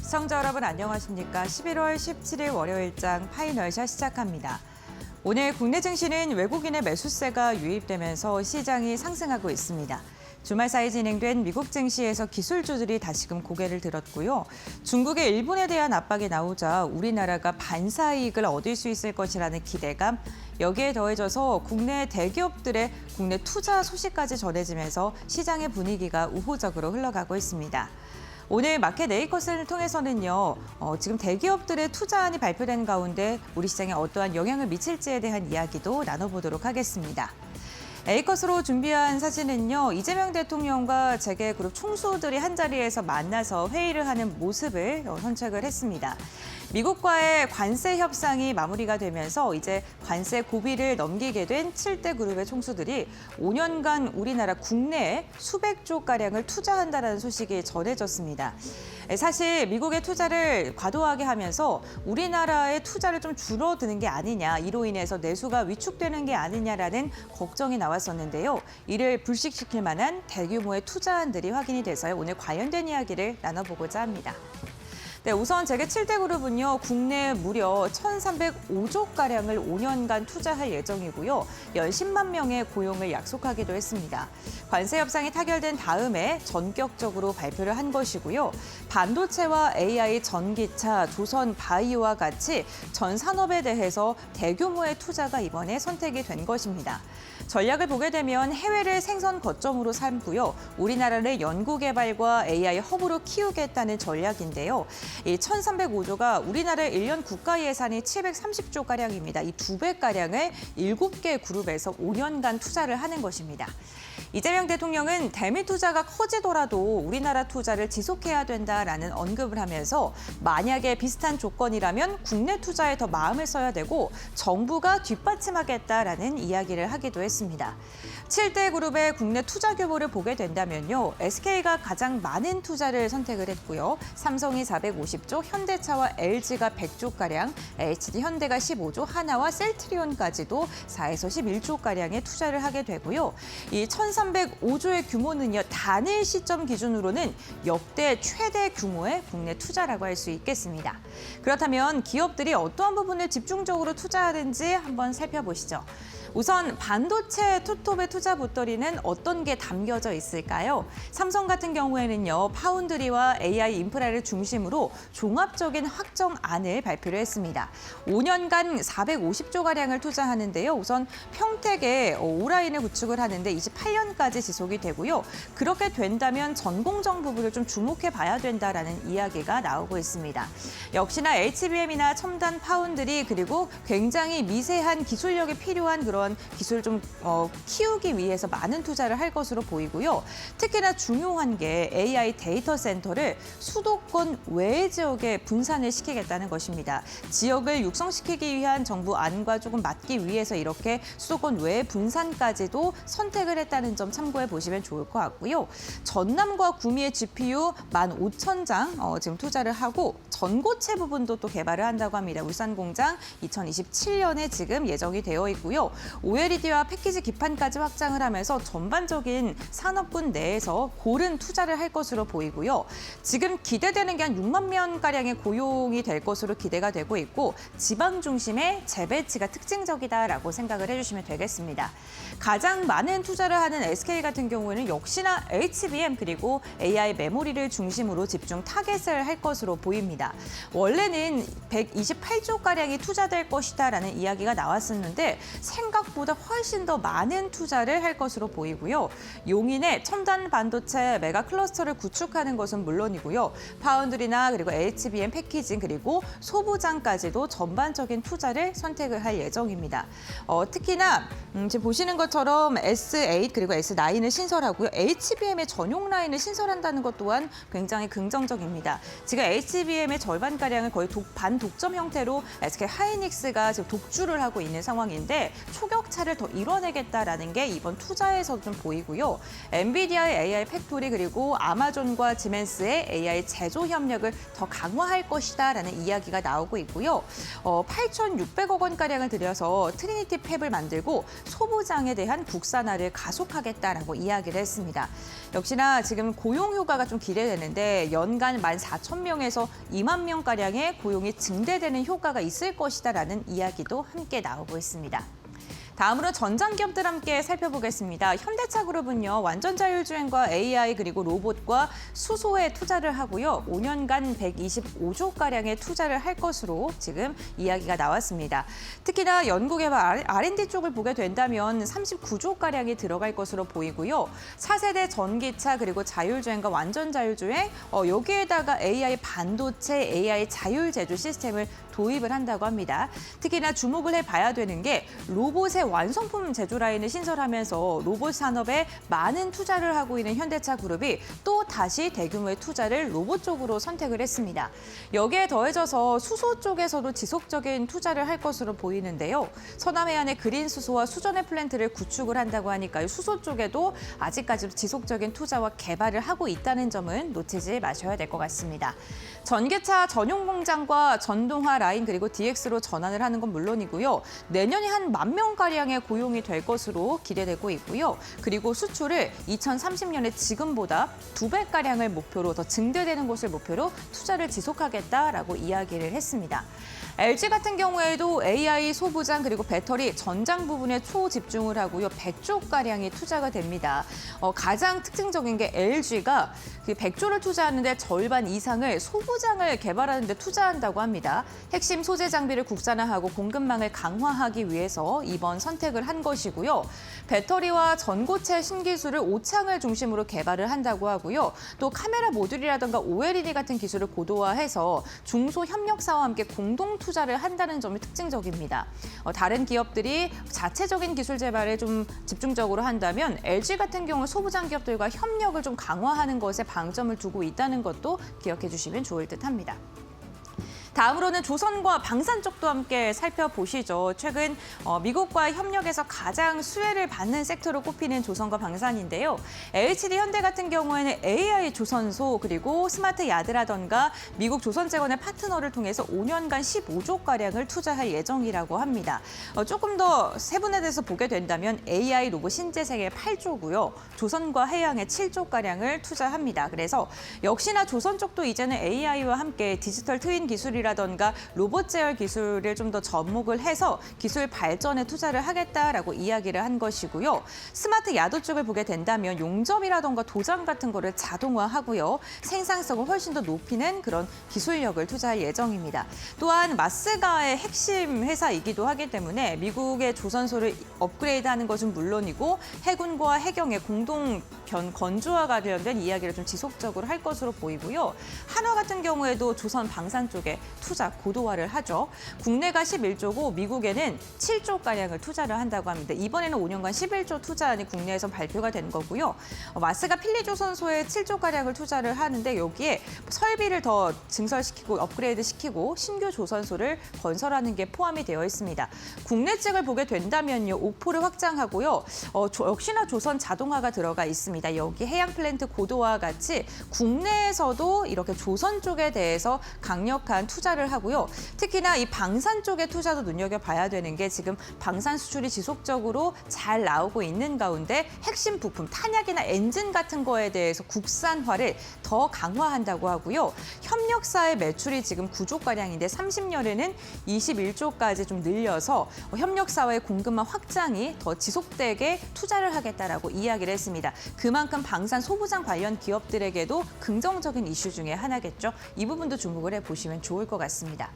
시청자 여러분 안녕하십니까? 11월 17일 월요일장 파이널샷 시작합니다. 오늘 국내 증시는 외국인의 매수세가 유입되면서 시장이 상승하고 있습니다. 주말 사이 진행된 미국 증시에서 기술주들이 다시금 고개를 들었고요. 중국의 일본에 대한 압박이 나오자 우리나라가 반사이익을 얻을 수 있을 것이라는 기대감, 여기에 더해져서 국내 대기업들의 국내 투자 소식까지 전해지면서 시장의 분위기가 우호적으로 흘러가고 있습니다. 오늘 마켓 에이컷을 통해서는요, 지금 대기업들의 투자안이 발표된 가운데 우리 시장에 어떠한 영향을 미칠지에 대한 이야기도 나눠보도록 하겠습니다. 에이컷으로 준비한 사진은요, 이재명 대통령과 재계그룹 총수들이 한자리에서 만나서 회의를 하는 모습을 선착을 했습니다. 미국과의 관세 협상이 마무리가 되면서 이제 관세 고비를 넘기게 된 7대 그룹의 총수들이 5년간 우리나라 국내에 수백 조가량을 투자한다는 소식이 전해졌습니다. 사실 미국의 투자를 과도하게 하면서 우리나라의 투자를 좀 줄어드는 게 아니냐, 이로 인해서 내수가 위축되는 게 아니냐라는 걱정이 나왔었는데요. 이를 불식시킬 만한 대규모의 투자안들이 확인이 돼서요. 오늘 관련된 이야기를 나눠보고자 합니다. 네, 우선 재계 7대 그룹은요, 국내에 무려 1,305조가량을 5년간 투자할 예정이고요. 연 10만 명의 고용을 약속하기도 했습니다. 관세 협상이 타결된 다음에 전격적으로 발표를 한 것이고요. 반도체와 AI, 전기차, 조선 바이오와 같이 전 산업에 대해서 대규모의 투자가 이번에 선택이 된 것입니다. 전략을 보게 되면 해외를 생선 거점으로 삼고요. 우리나라를 연구개발과 AI 허브로 키우겠다는 전략인데요. 이 1,305조가 우리나라의 1년 국가 예산이 730조가량입니다. 이 2배가량을 7개 그룹에서 5년간 투자를 하는 것입니다. 이재명 대통령은 대미 투자가 커지더라도 우리나라 투자를 지속해야 된다라는 언급을 하면서 만약에 비슷한 조건이라면 국내 투자에 더 마음을 써야 되고 정부가 뒷받침하겠다라는 이야기를 하기도 했습니다. 7대 그룹의 국내 투자 규모를 보게 된다면요. SK가 가장 많은 투자를 선택을 했고요. 삼성이 450조, 현대차와 LG가 100조가량, HD 현대가 15조, 하나와 셀트리온까지도 4에서 11조가량의 투자를 하게 되고요. 이 1,305조의 규모는요. 단일 시점 기준으로는 역대 최대 규모의 국내 투자라고 할 수 있겠습니다. 그렇다면 기업들이 어떠한 부분을 집중적으로 투자하는지 한번 살펴보시죠. 우선 반도체 투톱의 투자 보따리는 어떤 게 담겨져 있을까요? 삼성 같은 경우에는요, 파운드리와 AI 인프라를 중심으로 종합적인 확정안을 발표를 했습니다. 5년간 450조가량을 투자하는데요. 우선 평택에 오라인을 구축을 하는데 28년까지 지속이 되고요. 그렇게 된다면 전공정 부분을 좀 주목해 봐야 된다라는 이야기가 나오고 있습니다. 역시나 HBM이나 첨단 파운드리, 그리고 굉장히 미세한 기술력이 필요한 그런 기술을 좀 키우기 위해서 많은 투자를 할 것으로 보이고요. 특히나 중요한 게 AI 데이터 센터를 수도권 외 지역에 분산을 시키겠다는 것입니다. 지역을 육성시키기 위한 정부 안과 조금 맞기 위해서 이렇게 수도권 외 분산까지도 선택을 했다는 점 참고해 보시면 좋을 것 같고요. 전남과 구미의 GPU 15,000장 지금 투자를 하고 전고체 부분도 또 개발을 한다고 합니다. 울산 공장 2027년에 지금 예정이 되어 있고요. OLED와 패키지 기판까지 확장을 하면서 전반적인 산업군 내에서 고른 투자를 할 것으로 보이고요. 지금 기대되는 게 한 6만 명가량의 고용이 될 것으로 기대가 되고 있고 지방 중심의 재배치가 특징적이다라고 생각을 해주시면 되겠습니다. 가장 많은 투자를 하는 SK 같은 경우에는 역시나 HBM 그리고 AI 메모리를 중심으로 집중 타겟을 할 것으로 보입니다. 원래는 128조가량이 투자될 것이다라는 이야기가 나왔었는데 생각보다 훨씬 더 많은 투자를 할 것으로 보이고요. 용인의 첨단 반도체 메가 클러스터를 구축하는 것은 물론이고요. 파운드리나 그리고 HBM 패키징 그리고 소부장까지도 전반적인 투자를 선택을 할 예정입니다. 특히나 지금 보시는 것처럼 S8 그리고 S9을 신설하고요. HBM의 전용 라인을 신설한다는 것 또한 굉장히 긍정적입니다. 지금 HBM의 절반가량을 거의 반독점 형태로 SK 하이닉스가 지금 독주를 하고 있는 상황인데 초격차를 더 이뤄내겠다라는 게 이번 투자에서 좀 보이고요. 엔비디아의 AI 팩토리 그리고 아마존과 지멘스의 AI 제조 협력을 더 강화할 것이다라는 이야기가 나오고 있고요. 8,600억 원가량을 들여서 트리니티 팹을 만들고 소부장에 대한 국산화를 가속하겠다라고 이야기를 했습니다. 역시나 지금 고용 효과가 좀 기대되는데 연간 14,000명에서 2만 명가량의 고용이 증대되는 효과가 있을 것이다라는 이야기도 함께 나오고 있습니다. 다음으로 전장기업들 함께 살펴보겠습니다. 현대차그룹은요, 완전 자율주행과 AI 그리고 로봇과 수소에 투자를 하고요. 5년간 125조가량의 투자를 할 것으로 지금 이야기가 나왔습니다. 특히나 연구개발 R&D 쪽을 보게 된다면 39조가량이 들어갈 것으로 보이고요. 4세대 전기차 그리고 자율주행과 완전 자율주행, 여기에다가 AI 반도체, AI 자율 제조 시스템을 도입을 한다고 합니다. 특히나 주목을 해봐야 되는 게 로봇의 완성품 제조 라인을 신설하면서 로봇 산업에 많은 투자를 하고 있는 현대차그룹이 또 다시 대규모의 투자를 로봇 쪽으로 선택을 했습니다. 여기에 더해져서 수소 쪽에서도 지속적인 투자를 할 것으로 보이는데요. 서남해안의 그린 수소와 수전의 플랜트를 구축을 한다고 하니까요. 수소 쪽에도 아직까지 지속적인 투자와 개발을 하고 있다는 점은 놓치지 마셔야 될 것 같습니다. 전기차 전용 공장과 전동화 라인 그리고 DX로 전환을 하는 건 물론이고요. 내년에 한 10,000명가량의 고용이 될 것으로 기대되고 있고요. 그리고 수출을 2030년에 지금보다 2배가량을 목표로 더 증대되는 것을 목표로 투자를 지속하겠다라고 이야기를 했습니다. LG 같은 경우에도 AI 소부장 그리고 배터리 전장 부분에 초집중을 하고요. 100조가량이 투자가 됩니다. 가장 특징적인 게 LG가 100조를 투자하는데 절반 이상을 소부장을 개발하는 데 투자한다고 합니다. 핵심 소재 장비를 국산화하고 공급망을 강화하기 위해서 이번 선택을 한 것이고요. 배터리와 전고체 신기술을 오창을 중심으로 개발을 한다고 하고요. 또 카메라 모듈이라든가 OLED 같은 기술을 고도화해서 중소협력사와 함께 공동 투자를 한다는 점이 특징적입니다. 다른 기업들이 자체적인 기술 개발에 좀 집중적으로 한다면 LG 같은 경우 소부장 기업들과 협력을 좀 강화하는 것에 방점을 두고 있다는 것도 기억해 주시면 좋을 듯합니다. 다음으로는 조선과 방산 쪽도 함께 살펴보시죠. 최근 미국과 협력해서 가장 수혜를 받는 섹터로 꼽히는 조선과 방산인데요. LHD 현대 같은 경우에는 AI 조선소 그리고 스마트 야드라던가 미국 조선재건의 파트너를 통해서 5년간 15조가량을 투자할 예정이라고 합니다. 조금 더 세분화돼서 보게 된다면 AI 로봇 신재생에 8조고요. 조선과 해양에 7조가량을 투자합니다. 그래서 역시나 조선 쪽도 이제는 AI와 함께 디지털 트윈 기술이라던가 로봇 제어 기술을 좀 더 접목을 해서 기술 발전에 투자를 하겠다라고 이야기를 한 것이고요. 스마트 야드 쪽을 보게 된다면 용접이라던가 도장 같은 거를 자동화하고요. 생산성을 훨씬 더 높이는 그런 기술력을 투자할 예정입니다. 또한 마스가의 핵심 회사이기도 하기 때문에 미국의 조선소를 업그레이드하는 것은 물론이고 해군과 해경의 공동 건조와 관련된 이야기를 좀 지속적으로 할 것으로 보이고요. 한화 같은 경우에도 조선 방산 쪽에 투자 고도화를 하죠. 국내가 11조고 미국에는 7조가량을 투자를 한다고 합니다. 이번에는 5년간 11조 투자안이 국내에서 발표가 된 거고요. 마스가 필리조선소에 7조가량을 투자를 하는데 여기에 설비를 더 증설시키고 업그레이드 시키고 신규 조선소를 건설하는 게 포함이 되어 있습니다. 국내 측을 보게 된다면요. 옥포를 확장하고요. 역시나 조선 자동화가 들어가 있습니다. 여기 해양 플랜트 고도화와 같이 국내에서도 이렇게 조선 쪽에 대해서 강력한 투자를 하고요. 특히나 이 방산 쪽의 투자도 눈여겨봐야 되는 게 지금 방산 수출이 지속적으로 잘 나오고 있는 가운데 핵심 부품, 탄약이나 엔진 같은 거에 대해서 국산화를 더 강화한다고 하고요. 협력사의 매출이 지금 9조가량인데 30년에는 21조까지 좀 늘려서 협력사와의 공급망 확장이 더 지속되게 투자를 하겠다라고 이야기를 했습니다. 그만큼 방산 소부장 관련 기업들에게도 긍정적인 이슈 중에 하나겠죠. 이 부분도 주목을 해보시면 좋을 것 같습니다.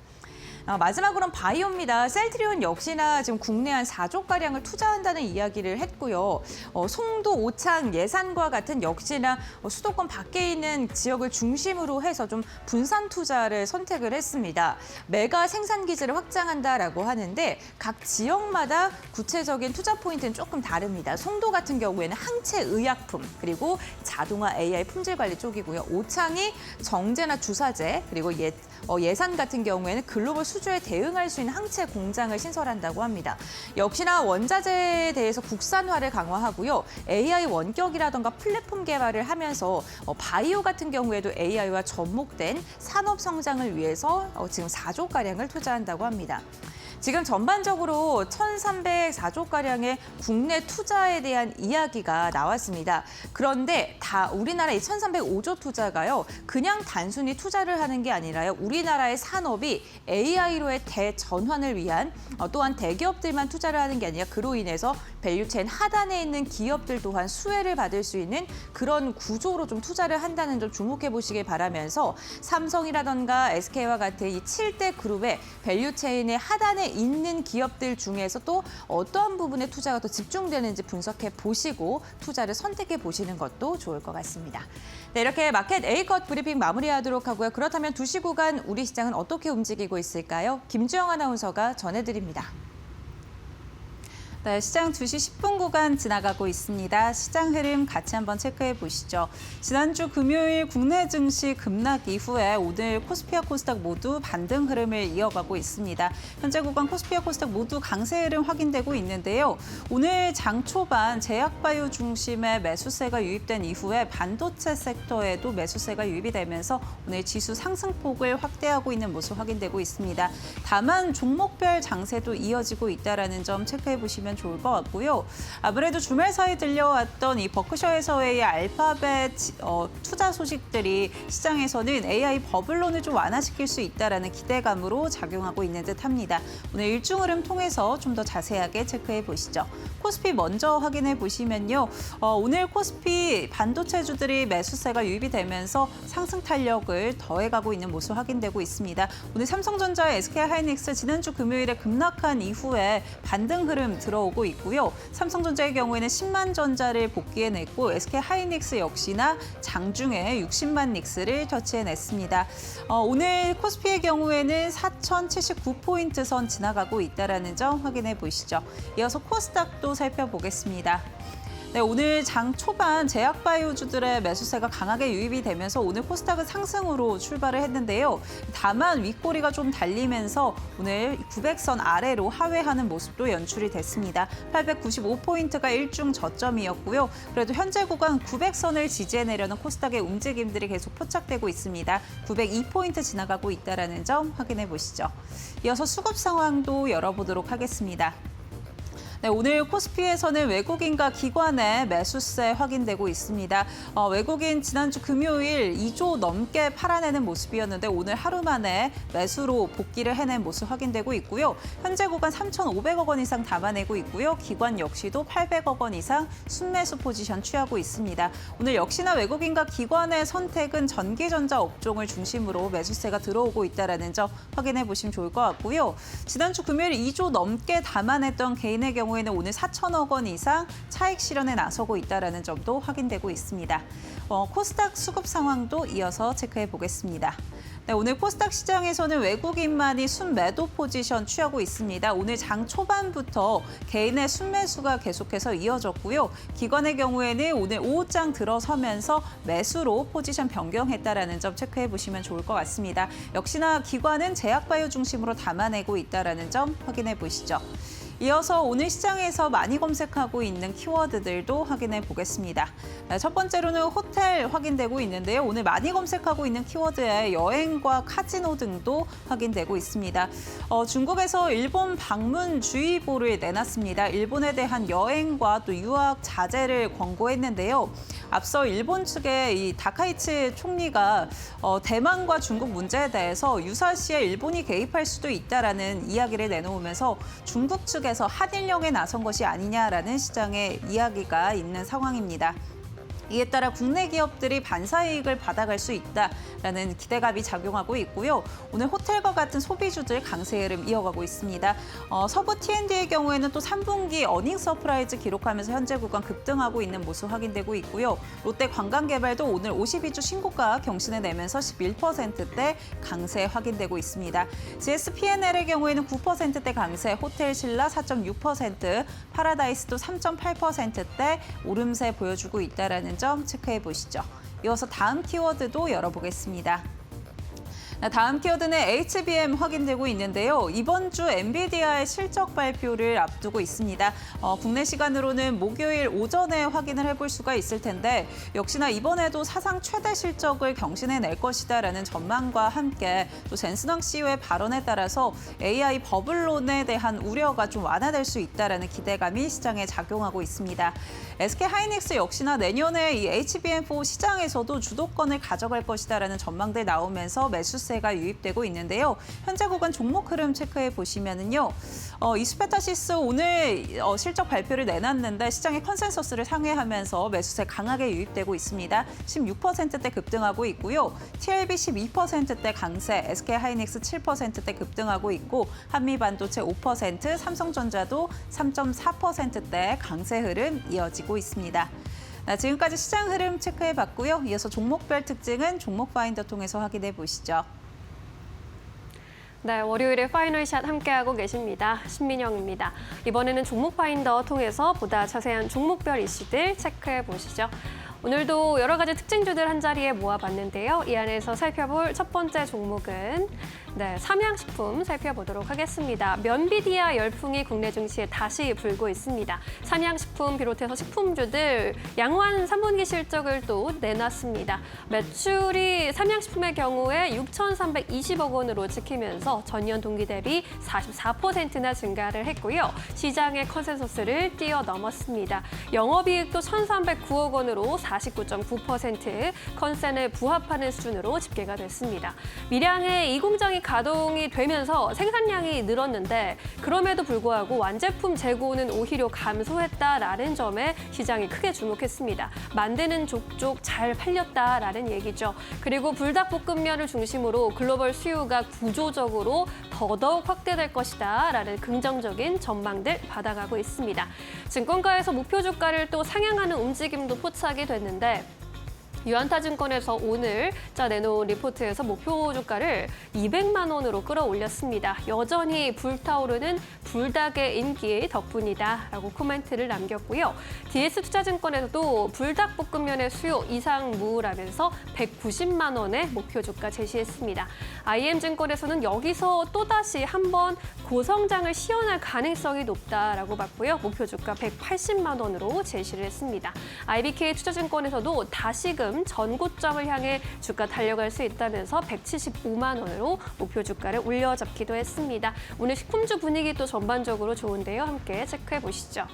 마지막으로는 바이오입니다. 셀트리온 역시나 지금 국내 한 4조가량을 투자한다는 이야기를 했고요. 송도, 오창, 예산과 같은 역시나 수도권 밖에 있는 지역을 중심으로 해서 좀 분산 투자를 선택을 했습니다. 메가 생산 기지를 확장한다라고 하는데 각 지역마다 구체적인 투자 포인트는 조금 다릅니다. 송도 같은 경우에는 항체 의약품 그리고 자동화 AI 품질 관리 쪽이고요. 오창이 정제나 주사제 그리고 예산 같은 경우에는 글로벌 수주에 대응할 수 있는 항체 공장을 신설한다고 합니다. 역시나 원자재에 대해서 국산화를 강화하고요. AI 원격이라던가 플랫폼 개발을 하면서 바이오 같은 경우에도 AI와 접목된 산업 성장을 위해서 지금 4조가량을 투자한다고 합니다. 지금 전반적으로 1,304조가량의 국내 투자에 대한 이야기가 나왔습니다. 그런데 우리나라의 1,305조 투자가요. 그냥 단순히 투자를 하는 게 아니라요. 우리나라의 산업이 AI로의 대전환을 위한 또한 대기업들만 투자를 하는 게 아니라 그로 인해서 밸류체인 하단에 있는 기업들 또한 수혜를 받을 수 있는 그런 구조로 좀 투자를 한다는 점 주목해 보시길 바라면서 삼성이라던가 SK와 같은 이 7대 그룹의 밸류체인의 하단에 있는 기업들 중에서 또 어떠한 부분에 투자가 더 집중되는지 분석해 보시고 투자를 선택해 보시는 것도 좋을 것 같습니다. 네, 이렇게 마켓 A컷 브리핑 마무리하도록 하고요. 그렇다면 2시 구간 우리 시장은 어떻게 움직이고 있을까요? 김주영 아나운서가 전해드립니다. 네, 시장 2시 10분 구간 지나가고 있습니다. 시장 흐름 같이 한번 체크해 보시죠. 지난주 금요일 국내 증시 급락 이후에 오늘 코스피와 코스닥 모두 반등 흐름을 이어가고 있습니다. 현재 구간 코스피와 코스닥 모두 강세 흐름 확인되고 있는데요. 오늘 장 초반 제약바이오 중심의 매수세가 유입된 이후에 반도체 섹터에도 매수세가 유입이 되면서 오늘 지수 상승폭을 확대하고 있는 모습 확인되고 있습니다. 다만 종목별 장세도 이어지고 있다는 점 체크해 보시면 좋을 것 같고요. 아무래도 주말 사이 들려왔던 이 버크셔에서의 알파벳 투자 소식들이 시장에서는 AI 버블론을 좀 완화시킬 수 있다라는 기대감으로 작용하고 있는 듯합니다. 오늘 일중 흐름 통해서 좀 더 자세하게 체크해 보시죠. 코스피 먼저 확인해 보시면요. 오늘 코스피 반도체주들이 매수세가 유입이 되면서 상승 탄력을 더해가고 있는 모습 확인되고 있습니다. 오늘 삼성전자와 SK하이닉스 지난주 금요일에 급락한 이후에 반등 흐름 들어오고 있고요. 삼성전자의 경우에는 10만 전자를 복귀해냈고 SK하이닉스 역시나 장중에 60만 닉스를 터치해냈습니다. 오늘 코스피의 경우에는 4,079포인트 선 지나가고 있다는 점 확인해 보시죠. 이어서 코스닥도 살펴보겠습니다. 네, 오늘 장 초반 제약바이오주들의 매수세가 강하게 유입이 되면서 오늘 코스닥은 상승으로 출발을 했는데요. 다만 윗꼬리가 좀 달리면서 오늘 900선 아래로 하회하는 모습도 연출이 됐습니다. 895포인트가 일중 저점이었고요. 그래도 현재 구간 900선을 지지해내려는 코스닥의 움직임들이 계속 포착되고 있습니다. 902포인트 지나가고 있다는 점 확인해 보시죠. 이어서 수급 상황도 열어보도록 하겠습니다. 네, 오늘 코스피에서는 외국인과 기관의 매수세 확인되고 있습니다. 외국인 지난주 금요일 2조 넘게 팔아내는 모습이었는데 오늘 하루 만에 매수로 복귀를 해낸 모습 확인되고 있고요. 현재 구간 3,500억 원 이상 담아내고 있고요. 기관 역시도 800억 원 이상 순매수 포지션 취하고 있습니다. 오늘 역시나 외국인과 기관의 선택은 전기전자 업종을 중심으로 매수세가 들어오고 있다는 점 확인해 보시면 좋을 것 같고요. 지난주 금요일 2조 넘게 담아냈던 개인의 경우에는 오늘 4천억 원 이상 차익 실현에 나서고 있다는 점도 확인되고 있습니다. 코스닥 수급 상황도 이어서 체크해 보겠습니다. 네, 오늘 코스닥 시장에서는 외국인만이 순매도 포지션 취하고 있습니다. 오늘 장 초반부터 개인의 순매수가 계속해서 이어졌고요. 기관의 경우에는 오늘 오후장 들어서면서 매수로 포지션 변경했다는 점 체크해 보시면 좋을 것 같습니다. 역시나 기관은 제약바이오 중심으로 담아내고 있다는 점 확인해 보시죠. 이어서 오늘 시장에서 많이 검색하고 있는 키워드들도 확인해 보겠습니다. 첫 번째로는 호텔 확인되고 있는데요. 오늘 많이 검색하고 있는 키워드에 여행과 카지노 등도 확인되고 있습니다. 중국에서 일본 방문 주의보를 내놨습니다. 일본에 대한 여행과 또 유학 자제를 권고했는데요. 앞서 일본 측의 이 다카이치 총리가 대만과 중국 문제에 대해서 유사시에 일본이 개입할 수도 있다라는 이야기를 내놓으면서 중국 측에서 한일령에 나선 것이 아니냐라는 시장의 이야기가 있는 상황입니다. 이에 따라 국내 기업들이 반사이익을 받아갈 수 있다라는 기대감이 작용하고 있고요. 오늘 호텔과 같은 소비주들 강세 흐름 이어가고 있습니다. 서부 T&D의 경우에는 또 3분기 어닝 서프라이즈 기록하면서 현재 구간 급등하고 있는 모습 확인되고 있고요. 롯데 관광개발도 오늘 52주 신고가 경신해내면서 11%대 강세 확인되고 있습니다. GSPNL의 경우에는 9%대 강세, 호텔신라 4.6%, 파라다이스도 3.8%대 오름세 보여주고 있다라는 점 체크해 보시죠. 이어서 다음 키워드도 열어보겠습니다. 다음 키워드는 HBM 확인되고 있는데요. 이번 주 엔비디아의 실적 발표를 앞두고 있습니다. 국내 시간으로는 목요일 오전에 확인을 해볼 수가 있을 텐데 역시나 이번에도 사상 최대 실적을 경신해낼 것이다라는 전망과 함께 또 젠슨 CEO의 발언에 따라서 AI 버블론에 대한 우려가 좀 완화될 수 있다라는 기대감이 시장에 작용하고 있습니다. SK하이닉스 역시나 내년에 이 HBM4 시장에서도 주도권을 가져갈 것이다라는 전망들 나오면서 매수세가 유입되고 있는데요. 현재 구간 종목 흐름 체크해 보시면은요. 이스페타시스 오늘 실적 발표를 내놨는데 시장의 컨센서스를 상회하면서 매수세 강하게 유입되고 있습니다. 16%대 급등하고 있고요. TLB 12%대 강세, SK하이닉스 7%대 급등하고 있고 한미반도체 5%, 삼성전자도 3.4%대 강세 흐름 이어지고 있습니다. 지금까지 시장 흐름 체크해봤고요. 이어서 종목별 특징은 종목 파인더 통해서 확인해 보시죠. 네, 월요일에 파이널샷 함께하고 계십니다. 신민영입니다. 이번에는 종목 파인더 통해서 보다 자세한 종목별 이슈들 체크해 보시죠. 오늘도 여러 가지 특징주들 한자리에 모아봤는데요. 이 안에서 살펴볼 첫 번째 종목은 삼양식품 살펴보도록 하겠습니다. 면비디아 열풍이 국내 증시에 다시 불고 있습니다. 삼양식품 비롯해서 식품주들 양호한 3분기 실적을 또 내놨습니다. 매출이 삼양식품의 경우에 6,320억 원으로 지키면서 전년 동기 대비 44%나 증가를 했고요. 시장의 컨센서스를 뛰어넘었습니다. 영업이익도 1,309억 원으로 49.9% 컨센에 부합하는 수준으로 집계가 됐습니다. 밀양의 이 공장이 가동이 되면서 생산량이 늘었는데 그럼에도 불구하고 완제품 재고는 오히려 감소했다라는 점에 시장이 크게 주목했습니다. 만드는 족족 잘 팔렸다라는 얘기죠. 그리고 불닭볶음면을 중심으로 글로벌 수요가 구조적으로 더더욱 확대될 것이다라는 긍정적인 전망들 받아가고 있습니다. 증권가에서 목표 주가를 또 상향하는 움직임도 포착이 됐는데 유안타증권에서 오늘 내놓은 리포트에서 목표 주가를 200만 원으로 끌어올렸습니다. 여전히 불타오르는 불닭의 인기 덕분이다라고 코멘트를 남겼고요. DS투자증권에서도 불닭볶음면의 수요 이상무라면서 190만 원의 목표 주가 제시했습니다. IM증권에서는 여기서 또다시 한번 고성장을 시연할 가능성이 높다라고 봤고요. 목표 주가 180만 원으로 제시를 했습니다. IBK투자증권에서도 다시금 전고점을 향해 주가 달려갈 수 있다면서 175만 원으로 목표 주가를 올려잡기도 했습니다. 오늘 식품주 분위기 또 전반적으로 좋은데요. 함께 체크해 보시죠.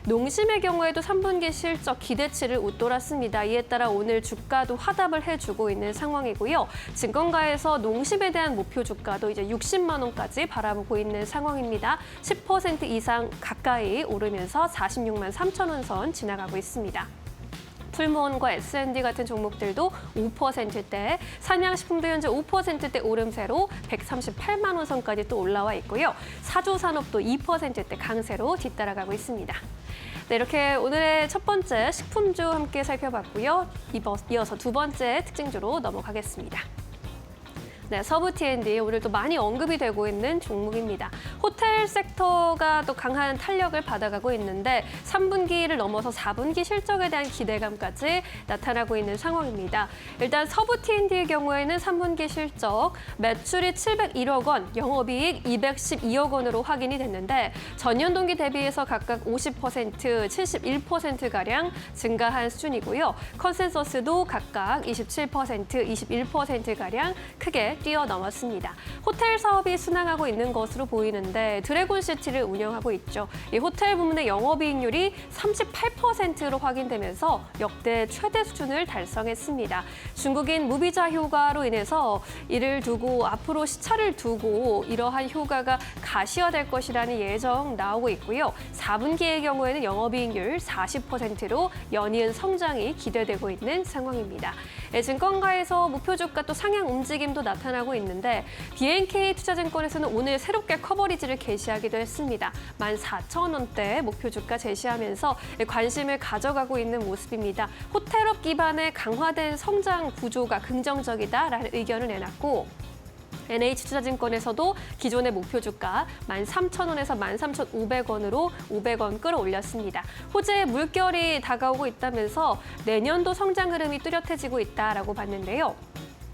농심의 경우에도 3분기 실적 기대치를 웃돌았습니다. 이에 따라 오늘 주가도 화답을 해주고 있는 상황이고요. 증권가에서 농심에 대한 목표 주가도 이제 60만 원까지 바라보고 있는 상황입니다. 10% 이상 가까이 오르면서 46만 3천 원 선 지나가고 있습니다. 풀무원과 S&D 같은 종목들도 5%대, 삼양식품도 현재 5%대 오름세로 138만 원 선까지 또 올라와 있고요. 사조산업도 2%대 강세로 뒤따라가고 있습니다. 네, 이렇게 오늘의 첫 번째 식품주 함께 살펴봤고요. 이어서 두 번째 특징주로 넘어가겠습니다. 네, 서부 T&D 오늘 또 많이 언급이 되고 있는 종목입니다. 호텔 섹터가 또 강한 탄력을 받아가고 있는데 3분기를 넘어서 4분기 실적에 대한 기대감까지 나타나고 있는 상황입니다. 일단 서부 T&D의 경우에는 3분기 실적 매출이 701억 원, 영업이익 212억 원으로 확인이 됐는데 전년 동기 대비해서 각각 50%, 71%가량 증가한 수준이고요. 컨센서스도 각각 27%, 21%가량 크게 뛰어넘었습니다. 호텔 사업이 순항하고 있는 것으로 보이는데 드래곤시티를 운영하고 있죠. 이 호텔 부문의 영업이익률이 38%로 확인되면서 역대 최대 수준을 달성했습니다. 중국인 무비자 효과로 인해서 이를 두고 앞으로 시차를 두고 이러한 효과가 가시화될 것이라는 예정 나오고 있고요. 4분기의 경우에는 영업이익률 40%로 연이은 성장이 기대되고 있는 상황입니다. 증권가에서 목표 주가 또 상향 움직임도 나타나고 있는데 BNK투자증권에서는 오늘 새롭게 커버리지를 게시하기도 했습니다. 14,000원대 목표 주가 제시하면서 관심을 가져가고 있는 모습입니다. 호텔업 기반의 강화된 성장 구조가 긍정적이다라는 의견을 내놨고 NH투자증권에서도 기존의 목표 주가 13,000원에서 13,500원으로 500원 끌어올렸습니다. 호재의 물결이 다가오고 있다면서 내년도 성장 흐름이 뚜렷해지고 있다라고 봤는데요.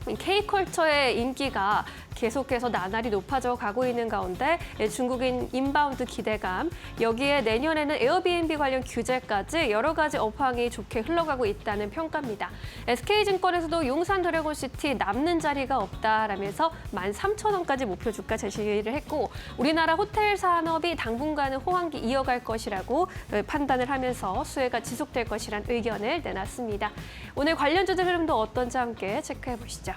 K컬처의 인기가 계속해서 나날이 높아져 가고 있는 가운데 중국인 인바운드 기대감, 여기에 내년에는 에어비앤비 관련 규제까지 여러 가지 업황이 좋게 흘러가고 있다는 평가입니다. SK증권에서도 용산 드래곤시티 남는 자리가 없다라면서 13,000원까지 목표 주가 제시를 했고 우리나라 호텔 산업이 당분간은 호황기 이어갈 것이라고 판단을 하면서 수혜가 지속될 것이란 의견을 내놨습니다. 오늘 관련주들 흐름도 어떤지 함께 체크해 보시죠.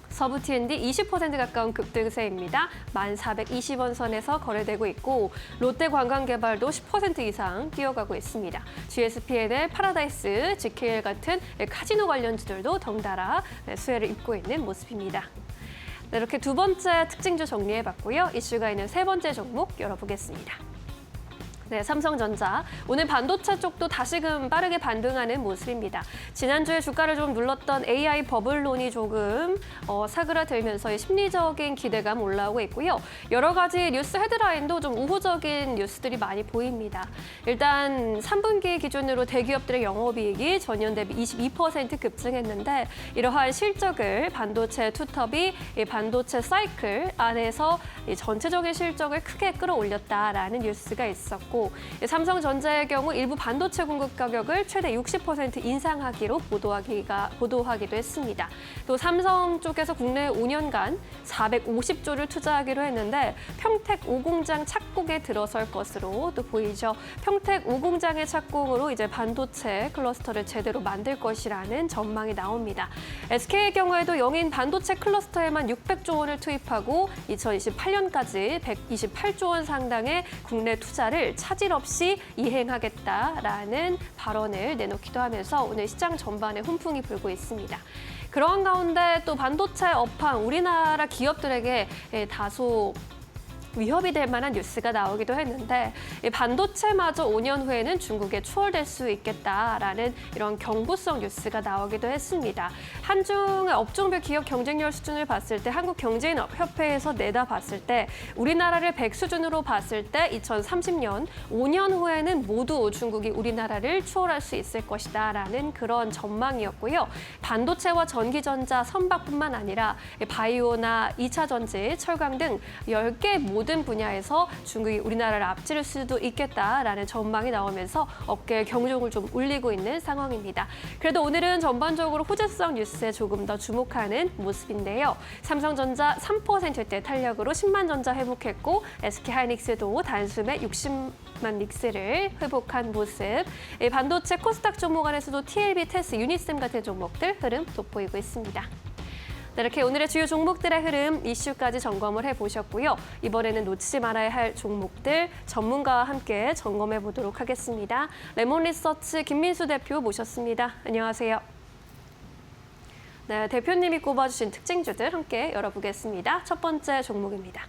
서부 T&D 20% 가까운 급등세입니다. 1,420원 선에서 거래되고 있고 롯데관광개발도 10% 이상 뛰어가고 있습니다. GSPNL, 파라다이스, GKL 같은 카지노 관련주들도 덩달아 수혜를 입고 있는 모습입니다. 네, 이렇게 두 번째 특징주 정리해봤고요. 이슈가 있는 세 번째 종목 열어보겠습니다. 네, 삼성전자. 오늘 반도체 쪽도 다시금 빠르게 반등하는 모습입니다. 지난주에 주가를 좀 눌렀던 AI 버블론이 조금 사그라들면서 심리적인 기대감 올라오고 있고요. 여러 가지 뉴스 헤드라인도 좀 우호적인 뉴스들이 많이 보입니다. 일단 3분기 기준으로 대기업들의 영업이익이 전년 대비 22% 급증했는데 이러한 실적을 반도체 투톱이 이 반도체 사이클 안에서 이 전체적인 실적을 크게 끌어올렸다라는 뉴스가 있었고 삼성전자의 경우 일부 반도체 공급 가격을 최대 60% 인상하기로 보도하기도 했습니다. 또 삼성 쪽에서 국내 5년간 450조를 투자하기로 했는데 평택 5공장 착공에 들어설 것으로 또 보이죠. 평택 5공장의 착공으로 이제 반도체 클러스터를 제대로 만들 것이라는 전망이 나옵니다. SK의 경우에도 영인 반도체 클러스터에만 600조 원을 투입하고 2028년까지 128조 원 상당의 국내 투자를 차질 없이 이행하겠다라는 발언을 내놓기도 하면서 오늘 시장 전반에 훈풍이 불고 있습니다. 그러한 가운데 또 반도체 업황, 우리나라 기업들에게 다소 위협이 될 만한 뉴스가 나오기도 했는데 이 반도체마저 5년 후에는 중국에 추월될 수 있겠다라는 이런 경고성 뉴스가 나오기도 했습니다. 한중의 업종별 기업 경쟁력 수준을 봤을 때 한국경제인협회에서 내다봤을 때 우리나라를 100 수준으로 봤을 때 2030년 5년 후에는 모두 중국이 우리나라를 추월할 수 있을 것이다라는 그런 전망이었고요. 반도체와 전기전자, 선박뿐만 아니라 바이오나 2차 전지, 철강 등 10개 모든 분야에서 중국이 우리나라를 앞지를 수도 있겠다라는 전망이 나오면서 어깨에 경종을 좀 울리고 있는 상황입니다. 그래도 오늘은 전반적으로 호재성 뉴스에 조금 더 주목하는 모습인데요. 삼성전자 3%대 탄력으로 10만 전자 회복했고 SK하이닉스도 단숨에 60만 닉스를 회복한 모습. 반도체 코스닥 종목 안에서도 TLB, 테스, 유니셈 같은 종목들 흐름 돋보이고 있습니다. 네, 이렇게 오늘의 주요 종목들의 흐름, 이슈까지 점검을 해보셨고요. 이번에는 놓치지 말아야 할 종목들 전문가와 함께 점검해 보도록 하겠습니다. 레몬리서치 김민수 대표 모셨습니다. 안녕하세요. 네, 대표님이 꼽아주신 특징주들 함께 열어보겠습니다. 첫 번째 종목입니다.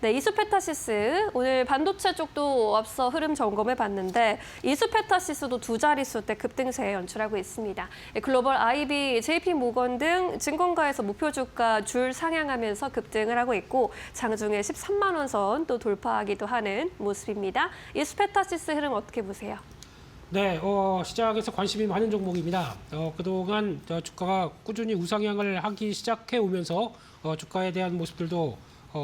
네, 이수페타시스 오늘 반도체 쪽도 앞서 흐름 점검해 봤는데 이수페타시스도 두 자릿수 대 급등세 연출하고 있습니다. 글로벌 IB, JP모건 등 증권가에서 목표 주가 줄 상향하면서 급등을 하고 있고 장중에 13만 원 선 또 돌파하기도 하는 모습입니다. 이수페타시스 흐름 어떻게 보세요? 네, 시장에서 관심이 많은 종목입니다. 그동안 주가가 꾸준히 우상향을 하기 시작해 오면서 주가에 대한 모습들도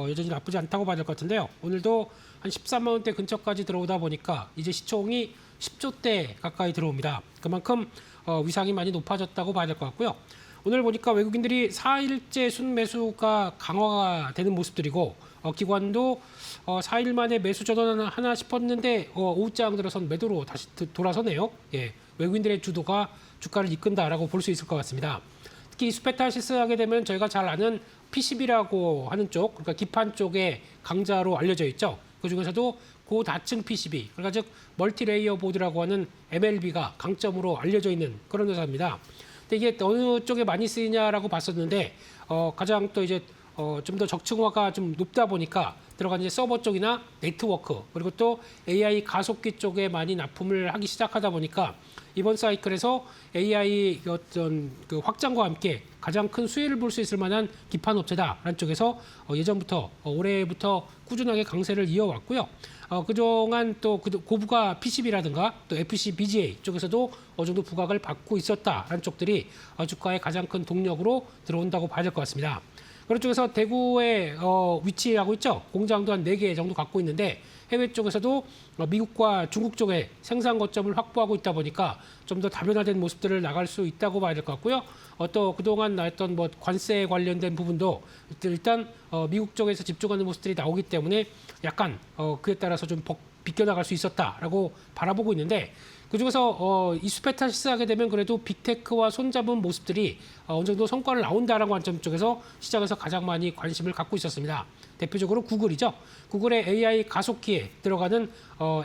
여전히 나쁘지 않다고 봐야 될 것 같은데요. 오늘도 한 13만 원대 근처까지 들어오다 보니까 이제 시총이 10조대 가까이 들어옵니다. 그만큼 위상이 많이 높아졌다고 봐야 될 것 같고요. 오늘 보니까 외국인들이 4일째 순매수가 강화가 되는 모습들이고 기관도 4일 만에 매수 전환 하나 싶었는데 오후장 들어선 매도로 다시 돌아서네요. 예, 외국인들의 주도가 주가를 이끈다라고 볼 수 있을 것 같습니다. 특히 수페타시스 하게 되면 저희가 잘 아는 PCB라고 하는 쪽, 그러니까 기판 쪽의 강자로 알려져 있죠. 그중에서도 고다층 PCB, 그러니까 즉 멀티레이어 보드라고 하는 MLB가 강점으로 알려져 있는 그런 회사입니다. 근데 이게 어느 쪽에 많이 쓰이냐라고 봤었는데 가장 또 이제 좀 더 적층화가 좀 높다 보니까 들어간 이제 서버 쪽이나 네트워크 그리고 또 AI 가속기 쪽에 많이 납품을 하기 시작하다 보니까 이번 사이클에서 AI 어떤 그 확장과 함께 가장 큰 수혜를 볼 수 있을 만한 기판 업체다라는 쪽에서 예전부터 올해부터 꾸준하게 강세를 이어왔고요. 그동안 또 고부가 PCB라든가 또 FC, BGA 쪽에서도 어느 정도 부각을 받고 있었다라는 쪽들이 주가의 가장 큰 동력으로 들어온다고 봐야 될 것 같습니다. 그런 쪽에서 대구에 위치하고 있죠. 공장도 한 4개 정도 갖고 있는데 해외 쪽에서도 미국과 중국 쪽에 생산 거점을 확보하고 있다 보니까 좀 더 다변화된 모습들을 나갈 수 있다고 봐야 될 것 같고요. 또 그동안 나왔던 뭐 관세 관련된 부분도 일단 미국 쪽에서 집중하는 모습들이 나오기 때문에 약간 그에 따라서 좀 비껴나갈 수 있었다라고 바라보고 있는데 그중에서 이수페타시스 하게 되면 그래도 빅테크와 손잡은 모습들이 어느 정도 성과를 나온다라는 관점 쪽에서 시장에서 가장 많이 관심을 갖고 있었습니다. 대표적으로 구글이죠. 구글의 AI 가속기에 들어가는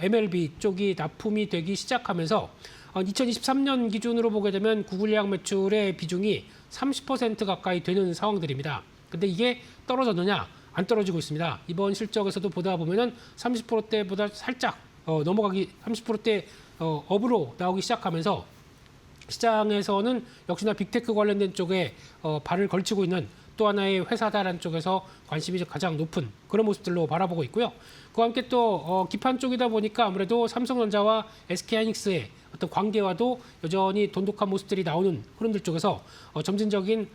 MLB 쪽이 납품이 되기 시작하면서 2023년 기준으로 보게 되면 구글 예약 매출의 비중이 30% 가까이 되는 상황들입니다. 근데 이게 떨어졌느냐? 안 떨어지고 있습니다. 이번 실적에서도 보다 보면은 30%대보다 살짝 넘어가기 30%대 업으로 나오기 시작하면서 시장에서는 역시나 빅테크 관련된 쪽에 발을 걸치고 있는 또 하나의 회사다라는 쪽에서 관심이 가장 높은 그런 모습들로 바라보고 있고요. 그와 함께 또 기판 쪽이다 보니까 아무래도 삼성전자와 SK하이닉스의 어떤 관계와도 여전히 돈독한 모습들이 나오는 흐름들 쪽에서 점진적인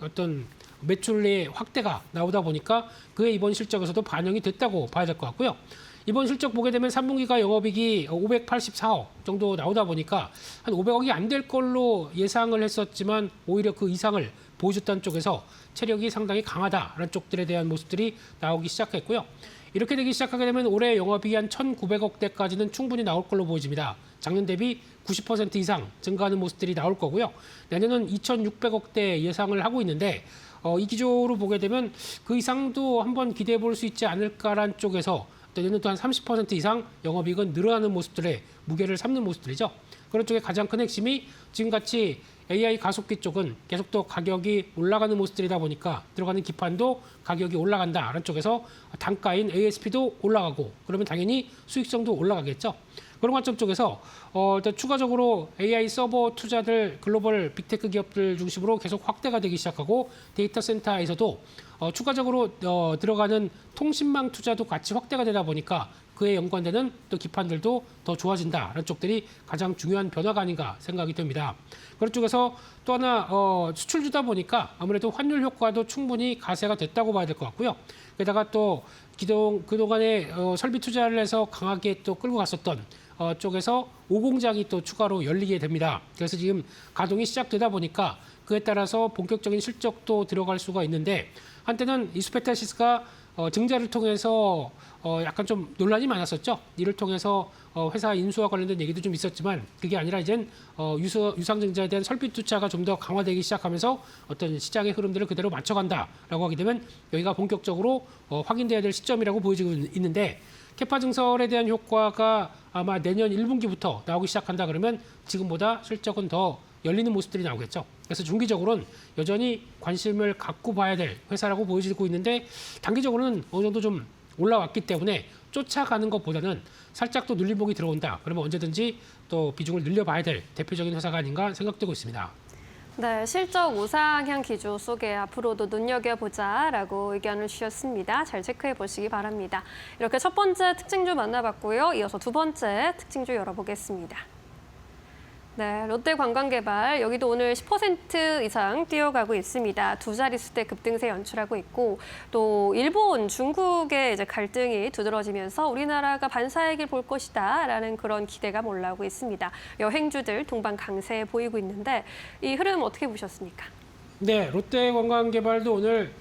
어떤 매출의 확대가 나오다 보니까 그의 이번 실적에서도 반영이 됐다고 봐야 될 것 같고요. 이번 실적 보게 되면 3분기가 영업이익이 584억 정도 나오다 보니까 한 500억이 안 될 걸로 예상을 했었지만 오히려 그 이상을 보여줬다는 쪽에서 체력이 상당히 강하다라는 쪽들에 대한 모습들이 나오기 시작했고요. 이렇게 되기 시작하게 되면 올해 영업이익이 한 1,900억대까지는 충분히 나올 걸로 보여집니다. 작년 대비 90% 이상 증가하는 모습들이 나올 거고요. 내년은 2,600억대 예상을 하고 있는데 이 기조로 보게 되면 그 이상도 한번 기대해 볼 수 있지 않을까라는 쪽에서 내년은 또 한 30% 이상 영업이익은 늘어나는 모습들의 무게를 삼는 모습들이죠. 그런 쪽에 가장 큰 핵심이 지금같이 AI 가속기 쪽은 계속 또 가격이 올라가는 모습들이다 보니까 들어가는 기판도 가격이 올라간다라는 쪽에서 단가인 ASP도 올라가고 그러면 당연히 수익성도 올라가겠죠. 그런 관점 쪽에서 일단 추가적으로 AI 서버 투자들 글로벌 빅테크 기업들 중심으로 계속 확대가 되기 시작하고 데이터 센터에서도 추가적으로 들어가는 통신망 투자도 같이 확대가 되다 보니까 그에 연관되는 또 기판들도 더 좋아진다라는 쪽들이 가장 중요한 변화가 아닌가 생각이 됩니다. 그런 쪽에서 또 하나 수출주다 보니까 아무래도 환율 효과도 충분히 가세가 됐다고 봐야 될 것 같고요. 게다가 또 그동안에 설비 투자를 해서 강하게 또 끌고 갔었던 쪽에서 5공장이 또 추가로 열리게 됩니다. 그래서 지금 가동이 시작되다 보니까 그에 따라서 본격적인 실적도 들어갈 수가 있는데 한때는 이수페타시스가 증자를 통해서 약간 좀 논란이 많았었죠. 이를 통해서 회사 인수와 관련된 얘기도 좀 있었지만 그게 아니라 이젠 유상증자에 대한 설비 투자가 좀 더 강화되기 시작하면서 어떤 시장의 흐름들을 그대로 맞춰간다라고 하게 되면 여기가 본격적으로 확인돼야 될 시점이라고 보여지고 있는데 캐파 증설에 대한 효과가 아마 내년 1분기부터 나오기 시작한다 그러면 지금보다 실적은 더 열리는 모습들이 나오겠죠. 그래서 중기적으로는 여전히 관심을 갖고 봐야 될 회사라고 보여지고 있는데 단기적으로는 어느 정도 좀 올라왔기 때문에 쫓아가는 것보다는 살짝 또 눌림목이 들어온다. 그러면 언제든지 또 비중을 늘려봐야 될 대표적인 회사가 아닌가 생각되고 있습니다. 네, 실적 우상향 기조 속에 앞으로도 눈여겨보자라고 의견을 주셨습니다. 잘 체크해 보시기 바랍니다. 이렇게 첫 번째 특징주 만나봤고요. 이어서 두 번째 특징주 열어보겠습니다. 네, 롯데관광개발 여기도 오늘 10% 이상 뛰어가고 있습니다. 두 자릿수대 급등세 연출하고 있고 또 일본, 중국의 이제 갈등이 두드러지면서 우리나라가 반사이익을 볼 것이다라는 그런 기대가 올라오고 있습니다. 여행주들 동반 강세 보이고 있는데 이 흐름 어떻게 보셨습니까? 네, 롯데관광개발도 오늘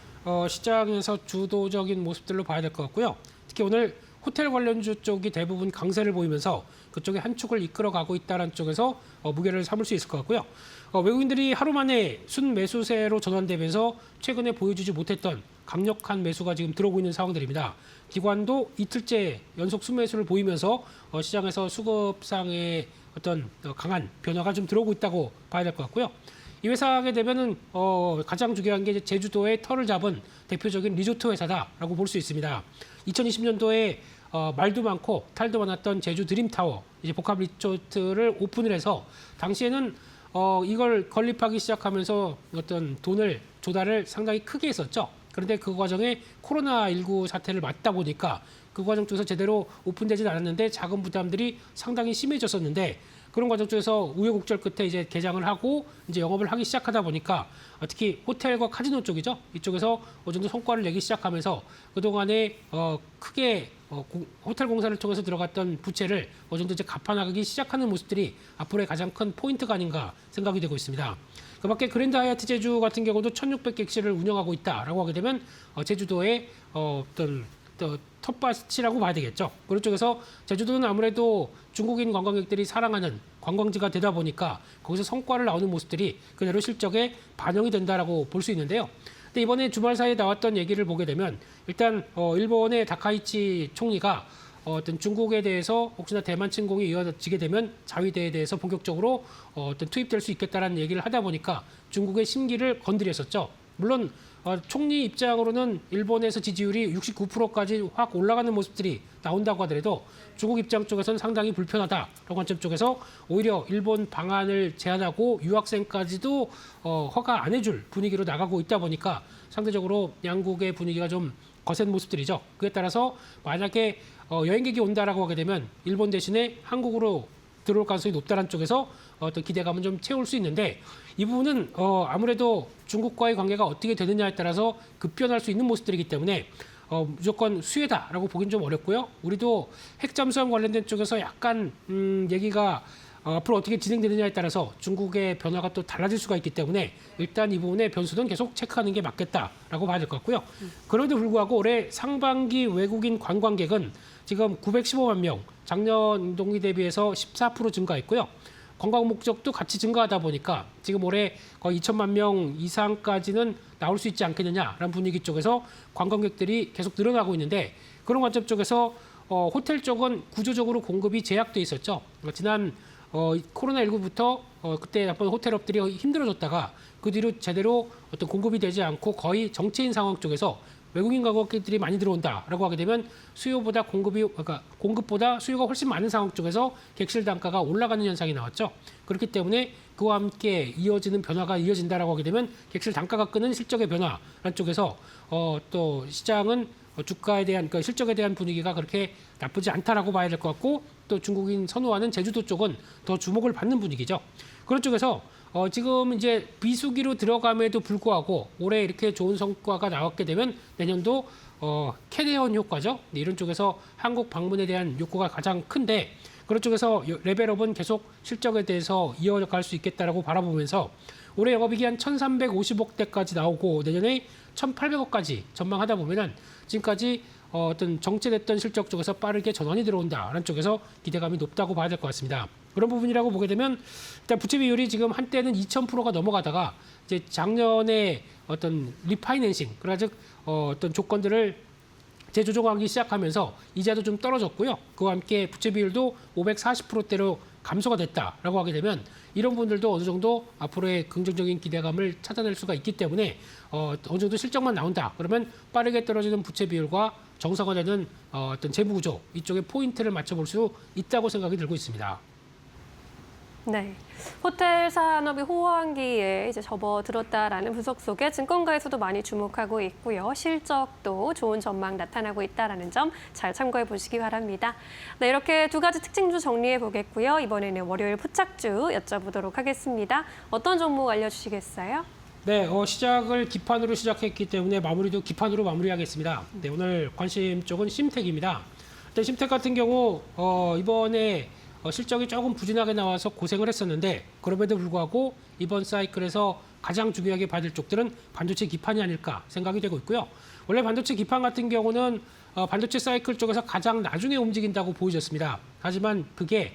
시장에서 주도적인 모습들로 봐야 될 것 같고요. 특히 오늘 호텔 관련주 쪽이 대부분 강세를 보이면서 그쪽에 한 축을 이끌어가고 있다는 쪽에서 무게를 삼을 수 있을 것 같고요. 외국인들이 하루 만에 순매수세로 전환되면서 최근에 보여주지 못했던 강력한 매수가 지금 들어오고 있는 상황들입니다. 기관도 이틀째 연속 순매수를 보이면서 시장에서 수급상의 어떤 강한 변화가 좀 들어오고 있다고 봐야 될 것 같고요. 이 회사 하게 되면은 가장 중요한 게 이제 제주도의 터를 잡은 대표적인 리조트 회사다라고 볼 수 있습니다. 2020년도에 말도 많고 탈도 많았던 제주 드림타워 이제 복합 리조트를 오픈을 해서 당시에는 이걸 건립하기 시작하면서 어떤 돈을 조달을 상당히 크게 했었죠. 그런데 그 과정에 코로나19 사태를 맞다 보니까 그 과정 중에서 제대로 오픈되진 않았는데 자금 부담들이 상당히 심해졌었는데 그런 과정 중에서 우여곡절 끝에 이제 개장을 하고 이제 영업을 하기 시작하다 보니까 특히 호텔과 카지노 쪽이죠. 이쪽에서 어느 정도 성과를 내기 시작하면서 그동안에 크게 호텔 공사를 통해서 들어갔던 부채를 어느 정도 이제 갚아나가기 시작하는 모습들이 앞으로의 가장 큰 포인트가 아닌가 생각이 되고 있습니다. 그밖에 그랜드 하얏트 제주 같은 경우도 1,600객실을 운영하고 있다라고 하게 되면 제주도의 어떤 텃밭이라고 봐야 되겠죠. 그런 쪽에서 제주도는 아무래도 중국인 관광객들이 사랑하는 관광지가 되다 보니까 거기서 성과를 나오는 모습들이 그대로 실적에 반영이 된다라고 볼 수 있는데요. 근데 이번에 주말 사이에 나왔던 얘기를 보게 되면 일단 일본의 다카이치 총리가 어떤 중국에 대해서 혹시나 대만 침공이 이어지게 되면 자위대에 대해서 본격적으로 어떤 투입될 수 있겠다라는 얘기를 하다 보니까 중국의 심기를 건드렸었죠. 물론 총리 입장으로는 일본에서 지지율이 69%까지 확 올라가는 모습들이 나온다고 하더라도 중국 입장 쪽에서는 상당히 불편하다라고 관점 쪽에서 오히려 일본 방안을 제안하고 유학생까지도 허가 안 해줄 분위기로 나가고 있다 보니까 상대적으로 양국의 분위기가 좀 거센 모습들이죠. 그에 따라서 만약에 여행객이 온다라고 하게 되면 일본 대신에 한국으로 들어올 가능성이 높다는 쪽에서 어떤 기대감은 좀 채울 수 있는데 이 부분은 아무래도 중국과의 관계가 어떻게 되느냐에 따라서 급변할 수 있는 모습들이기 때문에 무조건 수혜다라고 보기는 좀 어렵고요. 우리도 핵 잠수함 관련된 쪽에서 약간 얘기가 앞으로 어떻게 진행되느냐에 따라서 중국의 변화가 또 달라질 수가 있기 때문에 일단 이 부분의 변수는 계속 체크하는 게 맞겠다라고 봐야 될 것 같고요. 그럼에도 불구하고 올해 상반기 외국인 관광객은 지금 915만 명, 작년 동기 대비해서 14% 증가했고요. 관광 목적도 같이 증가하다 보니까 지금 올해 거의 2천만 명 이상까지는 나올 수 있지 않겠느냐라는 분위기 쪽에서 관광객들이 계속 늘어나고 있는데 그런 관점 쪽에서 호텔 쪽은 구조적으로 공급이 제약돼 있었죠. 지난 코로나19부터 그때 한번 호텔업들이 힘들어졌다가 그 뒤로 제대로 어떤 공급이 되지 않고 거의 정체인 상황 쪽에서 외국인 관광객들이 많이 들어온다라고 하게 되면 수요보다 그러니까 공급보다 수요가 훨씬 많은 상황 쪽에서 객실 단가가 올라가는 현상이 나왔죠. 그렇기 때문에 그와 함께 이어지는 변화가 이어진다라고 하게 되면 객실 단가가 끄는 실적의 변화라는 쪽에서 또 시장은 주가에 대한 그러니까 실적에 대한 분위기가 그렇게 나쁘지 않다라고 봐야 될 것 같고 또 중국인 선호하는 제주도 쪽은 더 주목을 받는 분위기죠. 그런 쪽에서 지금 이제 비수기로 들어감에도 불구하고 올해 이렇게 좋은 성과가 나왔게 되면 내년도 캐리온 효과죠. 이런 쪽에서 한국 방문에 대한 욕구가 가장 큰데 그런 쪽에서 레벨업은 계속 실적에 대해서 이어갈 수 있겠다라고 바라보면서 올해 영업이익이 한 1,350억대까지 나오고 내년에 1,800억까지 전망하다 보면은 지금까지 어떤 정체됐던 실적 쪽에서 빠르게 전환이 들어온다라는 쪽에서 기대감이 높다고 봐야 될 것 같습니다. 그런 부분이라고 보게 되면 일단 부채 비율이 지금 한때는 2,000%가 넘어가다가 이제 작년에 어떤 리파이낸싱, 그러즉 어떤 조건들을 재조정하기 시작하면서 이자도 좀 떨어졌고요. 그와 함께 부채 비율도 540%대로 감소가 됐다라고 하게 되면 이런 분들도 어느 정도 앞으로의 긍정적인 기대감을 찾아낼 수가 있기 때문에 어느 정도 실적만 나온다. 그러면 빠르게 떨어지는 부채 비율과 정상화되는 어떤 재무 구조 이쪽에 포인트를 맞춰볼 수 있다고 생각이 들고 있습니다. 네, 호텔 산업이 호황기에 이제 접어들었다라는 분석 속에 증권가에서도 많이 주목하고 있고요. 실적도 좋은 전망 나타나고 있다라는 점 잘 참고해 보시기 바랍니다. 네, 이렇게 두 가지 특징주 정리해 보겠고요. 이번에는 월요일 포착주 여쭤보도록 하겠습니다. 어떤 종목 알려주시겠어요? 네, 시작을 기판으로 시작했기 때문에 마무리도 기판으로 마무리하겠습니다. 네, 오늘 관심 쪽은 심텍입니다. 일단 심텍 같은 경우 이번에 실적이 조금 부진하게 나와서 고생을 했었는데 그럼에도 불구하고 이번 사이클에서 가장 중요하게 받을 쪽들은 반도체 기판이 아닐까 생각이 되고 있고요. 원래 반도체 기판 같은 경우는 반도체 사이클 쪽에서 가장 나중에 움직인다고 보여졌습니다. 하지만 그게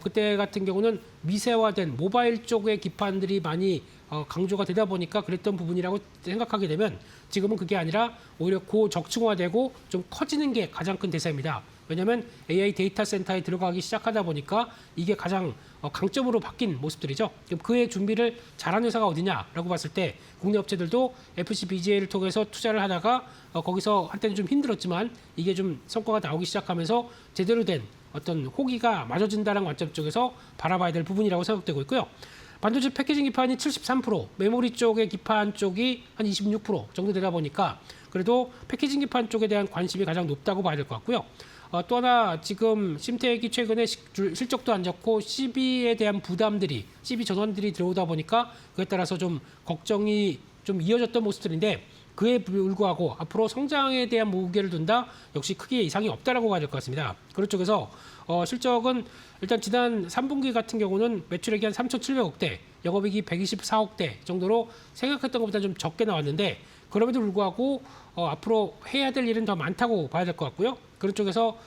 그때 같은 경우는 미세화된 모바일 쪽의 기판들이 많이 강조가 되다 보니까 그랬던 부분이라고 생각하게 되면 지금은 그게 아니라 오히려 고적층화되고 좀 커지는 게 가장 큰 대세입니다. 왜냐하면 AI 데이터 센터에 들어가기 시작하다 보니까 이게 가장 강점으로 바뀐 모습들이죠. 그럼 그의 준비를 잘한 회사가 어디냐라고 봤을 때 국내 업체들도 FCBGA를 통해서 투자를 하다가 거기서 한때는 좀 힘들었지만 이게 좀 성과가 나오기 시작하면서 제대로 된 어떤 호기가 맞아진다는 관점 쪽에서 바라봐야 될 부분이라고 생각되고 있고요. 반도체 패키징 기판이 73%, 메모리 쪽의 기판 쪽이 한 26% 정도 되다 보니까 그래도 패키징 기판 쪽에 대한 관심이 가장 높다고 봐야 될 것 같고요. 또 하나 지금 심텍이 최근에 실적도 안 좋고 CB에 대한 부담들이, CB 전환들이 들어오다 보니까 그에 따라서 좀 걱정이 좀 이어졌던 모습들인데 그에 불구하고 앞으로 성장에 대한 무게를 둔다 역시 크게 이상이 없다라고 봐야 될 것 같습니다. 그런 쪽에서 실적은 일단 지난 3분기 같은 경우는 매출액이 한 3,700억대, 영업이익이 124억대 정도로 생각했던 것보다 좀 적게 나왔는데 그럼에도 불구하고 앞으로 해야 될 일은 더 많다고 봐야 될 것 같고요. 그런 쪽에서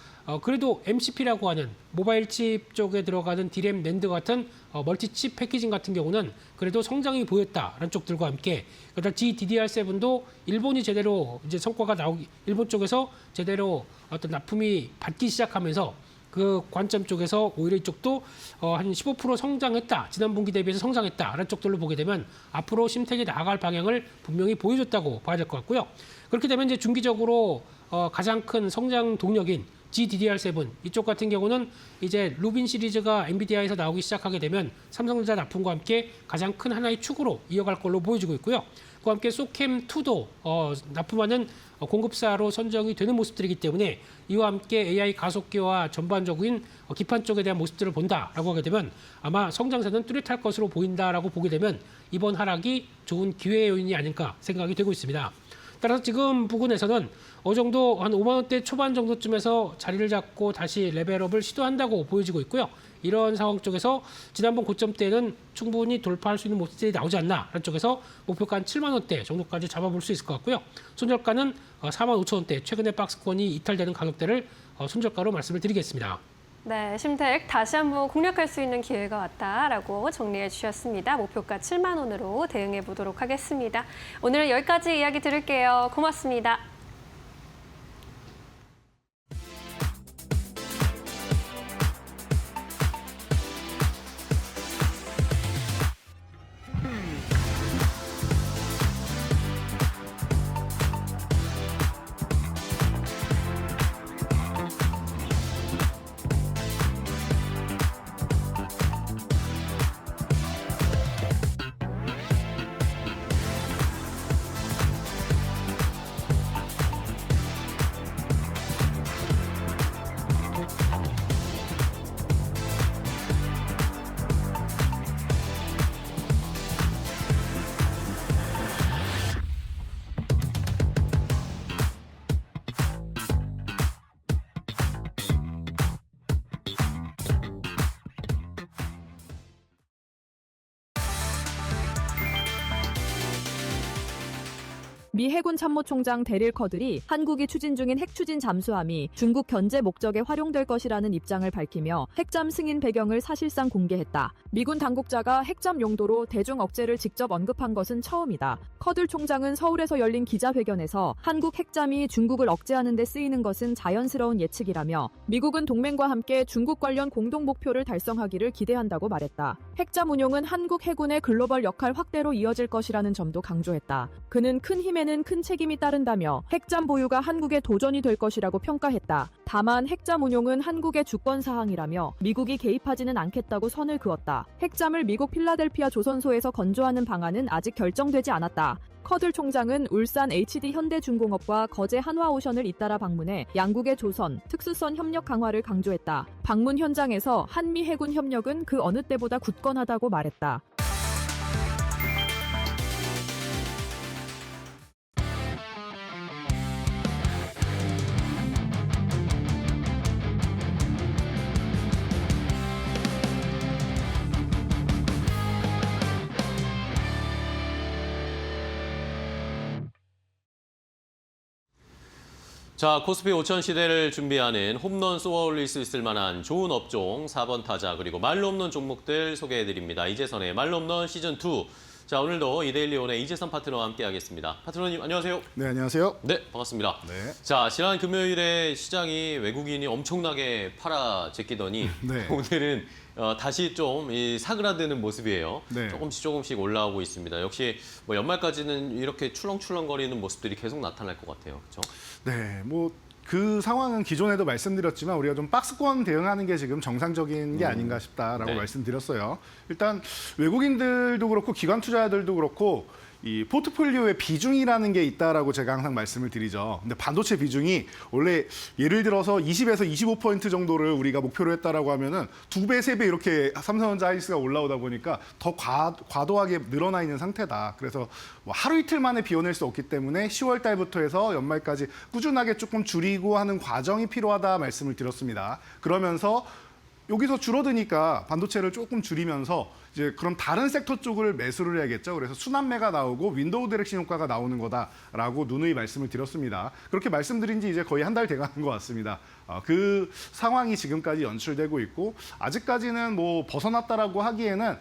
그래도 MCP라고 하는 모바일 칩 쪽에 들어가는 D램, 낸드 같은 멀티칩 패키징 같은 경우는 그래도 성장이 보였다라는 쪽들과 함께 그다음 GDDR7도 일본이 제대로 이제 성과가 나오기, 일본 쪽에서 제대로 어떤 납품이 받기 시작하면서 그 관점 쪽에서 오히려 이쪽도 한 15% 성장했다. 지난 분기 대비해서 성장했다라는 쪽들로 보게 되면 앞으로 심텍이 나아갈 방향을 분명히 보여줬다고 봐야 될 것 같고요. 그렇게 되면 이제 중기적으로 가장 큰 성장 동력인 GDDR7 이쪽 같은 경우는 이제 루빈 시리즈가 엔비디아에서 나오기 시작하게 되면 삼성전자 납품과 함께 가장 큰 하나의 축으로 이어갈 걸로 보여지고 있고요. 그와 함께 소캠2도 납품하는 공급사로 선정이 되는 모습들이기 때문에 이와 함께 AI 가속기와 전반적인 기판 쪽에 대한 모습들을 본다라고 하게 되면 아마 성장세는 뚜렷할 것으로 보인다라고 보게 되면 이번 하락이 좋은 기회 요인이 아닐까 생각이 되고 있습니다. 따라서 지금 부근에서는 어느 정도 한 5만 원대 초반 정도쯤에서 자리를 잡고 다시 레벨업을 시도한다고 보여지고 있고요. 이런 상황 쪽에서 지난번 고점 때는 충분히 돌파할 수 있는 모습들이 나오지 않나라는 쪽에서 목표가 한 7만 원대 정도까지 잡아볼 수 있을 것 같고요. 손절가는 4만 5천 원대, 최근에 박스권이 이탈되는 가격대를 손절가로 말씀을 드리겠습니다. 네, 심텍 다시 한번 공략할 수 있는 기회가 왔다라고 정리해 주셨습니다. 목표가 7만 원으로 대응해 보도록 하겠습니다. 오늘은 여기까지 이야기 들을게요. 고맙습니다. 미 해군 참모총장 데릴 커들이 한국이 추진 중인 핵추진 잠수함이 중국 견제 목적에 활용될 것이라는 입장을 밝히며 핵잠 승인 배경을 사실상 공개했다. 미군 당국자가 핵잠 용도로 대중 억제를 직접 언급한 것은 처음이다. 커들 총장은 서울에서 열린 기자회견에서 한국 핵잠이 중국을 억제하는 데 쓰이는 것은 자연스러운 예측이라며 미국은 동맹과 함께 중국 관련 공동 목표를 달성하기를 기대한다고 말했다. 핵잠 운용은 한국 해군의 글로벌 역할 확대로 이어질 것이라는 점도 강조했다. 그는 큰 힘에는 큰 책임이 따른다며 핵잠 보유가 한국의 도전이 될 것이라고 평가했다. 다만 핵잠 운용은 한국의 주권 사항이라며 미국이 개입하지는 않겠다고 선을 그었다. 핵잠을 미국 필라델피아 조선소에서 건조하는 방안은 아직 결정되지 않았다. 커들 총장은 울산 HD 현대중공업과 거제 한화오션을 잇따라 방문해 양국의 조선, 특수선 협력 강화를 강조했다. 방문 현장에서 한미 해군 협력은 그 어느 때보다 굳건하다고 말했다. 자, 코스피 5천 시대를 준비하는 홈런 쏘아올릴 수 있을 만한 좋은 업종 4번 타자 그리고 말로 없는 종목들 소개해드립니다. 이재선의 말로 없는 시즌2 자, 오늘도 이데일리 온의 이재선 파트너와 함께하겠습니다. 파트너님 안녕하세요. 네, 안녕하세요. 네, 반갑습니다. 네. 자, 지난 금요일에 시장이 외국인이 엄청나게 팔아 제끼더니 네. 오늘은 다시 좀 사그라드는 모습이에요. 네. 조금씩 올라오고 있습니다. 역시 뭐 연말까지는 이렇게 출렁출렁거리는 모습들이 계속 나타날 것 같아요. 그렇죠? 네, 뭐 그 상황은 기존에도 말씀드렸지만 우리가 좀 박스권 대응하는 게 지금 정상적인 게 아닌가 싶다라고 네. 말씀드렸어요. 일단 외국인들도 그렇고 기관 투자자들도 그렇고 이 포트폴리오의 비중이라는 게 있다라고 제가 항상 말씀을 드리죠. 근데 반도체 비중이 원래 예를 들어서 20에서 25% 정도를 우리가 목표로 했다라고 하면은 2배, 3배 이렇게 삼성전자 하이닉스가 올라오다 보니까 더 과도하게 늘어나 있는 상태다. 그래서 뭐 하루 이틀 만에 비워낼 수 없기 때문에 10월 달부터 해서 연말까지 꾸준하게 조금 줄이고 하는 과정이 필요하다 말씀을 드렸습니다. 그러면서 여기서 줄어드니까 반도체를 조금 줄이면서 이제 그럼 다른 섹터 쪽을 매수를 해야겠죠. 그래서 순환매가 나오고 윈도우 디렉션 효과가 나오는 거다라고 누누이 말씀을 드렸습니다. 그렇게 말씀드린 지 이제 거의 한 달 돼가는 것 같습니다. 그 상황이 지금까지 연출되고 있고 아직까지는 뭐 벗어났다라고 하기에는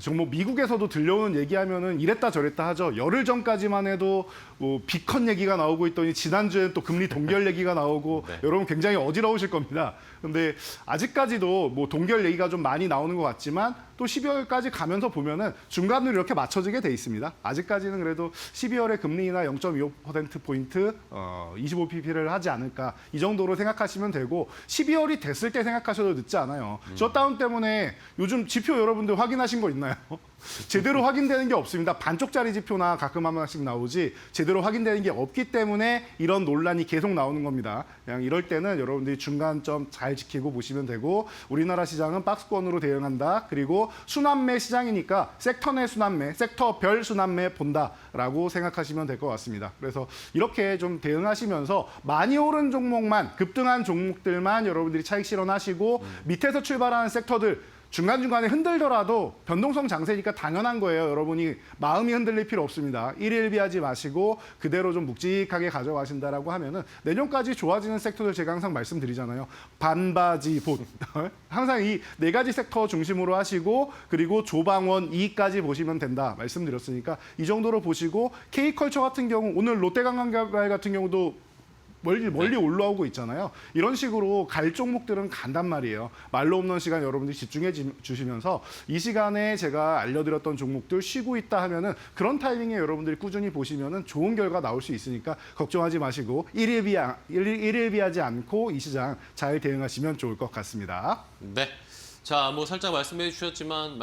정말 미국에서도 들려오는 얘기하면은 이랬다 저랬다 하죠. 열흘 전까지만 해도 뭐 비컨 얘기가 나오고 있더니 지난주에 또 금리 동결 얘기가 나오고 네. 여러분 굉장히 어지러우실 겁니다. 근데 아직까지도 뭐 동결 얘기가 좀 많이 나오는 것 같지만 또 12월까지 가면서 보면은 중간으로 이렇게 맞춰지게 돼 있습니다. 아직까지는 그래도 12월에 금리 인하 0.25%포인트 25pp를 하지 않을까 이 정도로 생각하시면 되고 12월이 됐을 때 생각하셔도 늦지 않아요. 셧다운 때문에 요즘 지표 여러분들 확인하신 거 있나요? 제대로 확인되는 게 없습니다. 반쪽짜리 지표나 가끔 한 번씩 나오지 제대로 확인되는 게 없기 때문에 이런 논란이 계속 나오는 겁니다. 그냥 이럴 때는 여러분들이 중간점 잘 지키고 보시면 되고 우리나라 시장은 박스권으로 대응한다. 그리고 순환매 시장이니까 섹터 내 순환매, 섹터별 순환매 본다라고 생각하시면 될 것 같습니다. 그래서 이렇게 좀 대응하시면서 많이 오른 종목만, 급등한 종목들만 여러분들이 차익 실현하시고 밑에서 출발하는 섹터들 중간중간에 흔들더라도 변동성 장세니까 당연한 거예요. 여러분이 마음이 흔들릴 필요 없습니다. 일일비하지 마시고 그대로 좀 묵직하게 가져가신다라고 하면은 내년까지 좋아지는 섹터들 제가 항상 말씀드리잖아요. 반바지, 봇. 항상 이 네 가지 섹터 중심으로 하시고 그리고 조방원, 이까지 보시면 된다 말씀드렸으니까 이 정도로 보시고 K컬처 같은 경우 오늘 롯데관광개발 같은 경우도 멀리 올라오고 있잖아요. 이런 식으로 갈 종목들은 간단 말이에요. 말로 없는 시간 여러분들이 집중해 주시면서 이 시간에 제가 알려드렸던 종목들 쉬고 있다 하면은 그런 타이밍에 여러분들이 꾸준히 보시면은 좋은 결과 나올 수 있으니까 걱정하지 마시고 일일비하지 않고 이 시장 잘 대응하시면 좋을 것 같습니다. 네. 자, 뭐 살짝 말씀해 주셨지만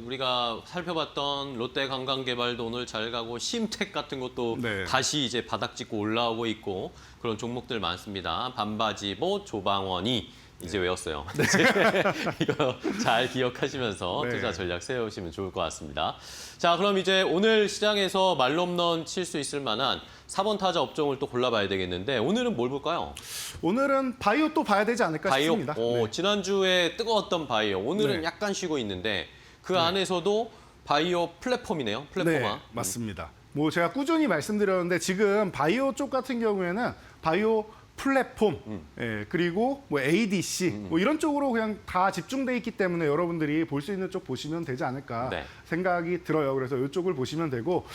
우리가 살펴봤던 롯데관광개발도 오늘 잘 가고 심택 같은 것도 네. 다시 이제 바닥 찍고 올라오고 있고 그런 종목들 많습니다. 반바지보, 조방원이 이제 외웠어요. 이거 잘 기억하시면서 네. 투자 전략 세우시면 좋을 것 같습니다. 자, 그럼 이제 오늘 시장에서 말홈런 칠 수 있을 만한 4번 타자 업종을 또 골라봐야 되겠는데 오늘은 뭘 볼까요? 오늘은 바이오 또 봐야 되지 않을까 바이오. 싶습니다. 네. 지난주에 뜨거웠던 바이오. 오늘은 네. 약간 쉬고 있는데 그 안에서도 바이오 플랫폼이네요. 플랫폼화. 네, 맞습니다. 뭐 제가 꾸준히 말씀드렸는데 지금 바이오 쪽 같은 경우에는 바이오 플랫폼, 예, 그리고 뭐 ADC 뭐 이런 쪽으로 그냥 다 집중돼 있기 때문에 여러분들이 볼 수 있는 쪽 보시면 되지 않을까 네. 생각이 들어요. 그래서 이쪽을 보시면 되고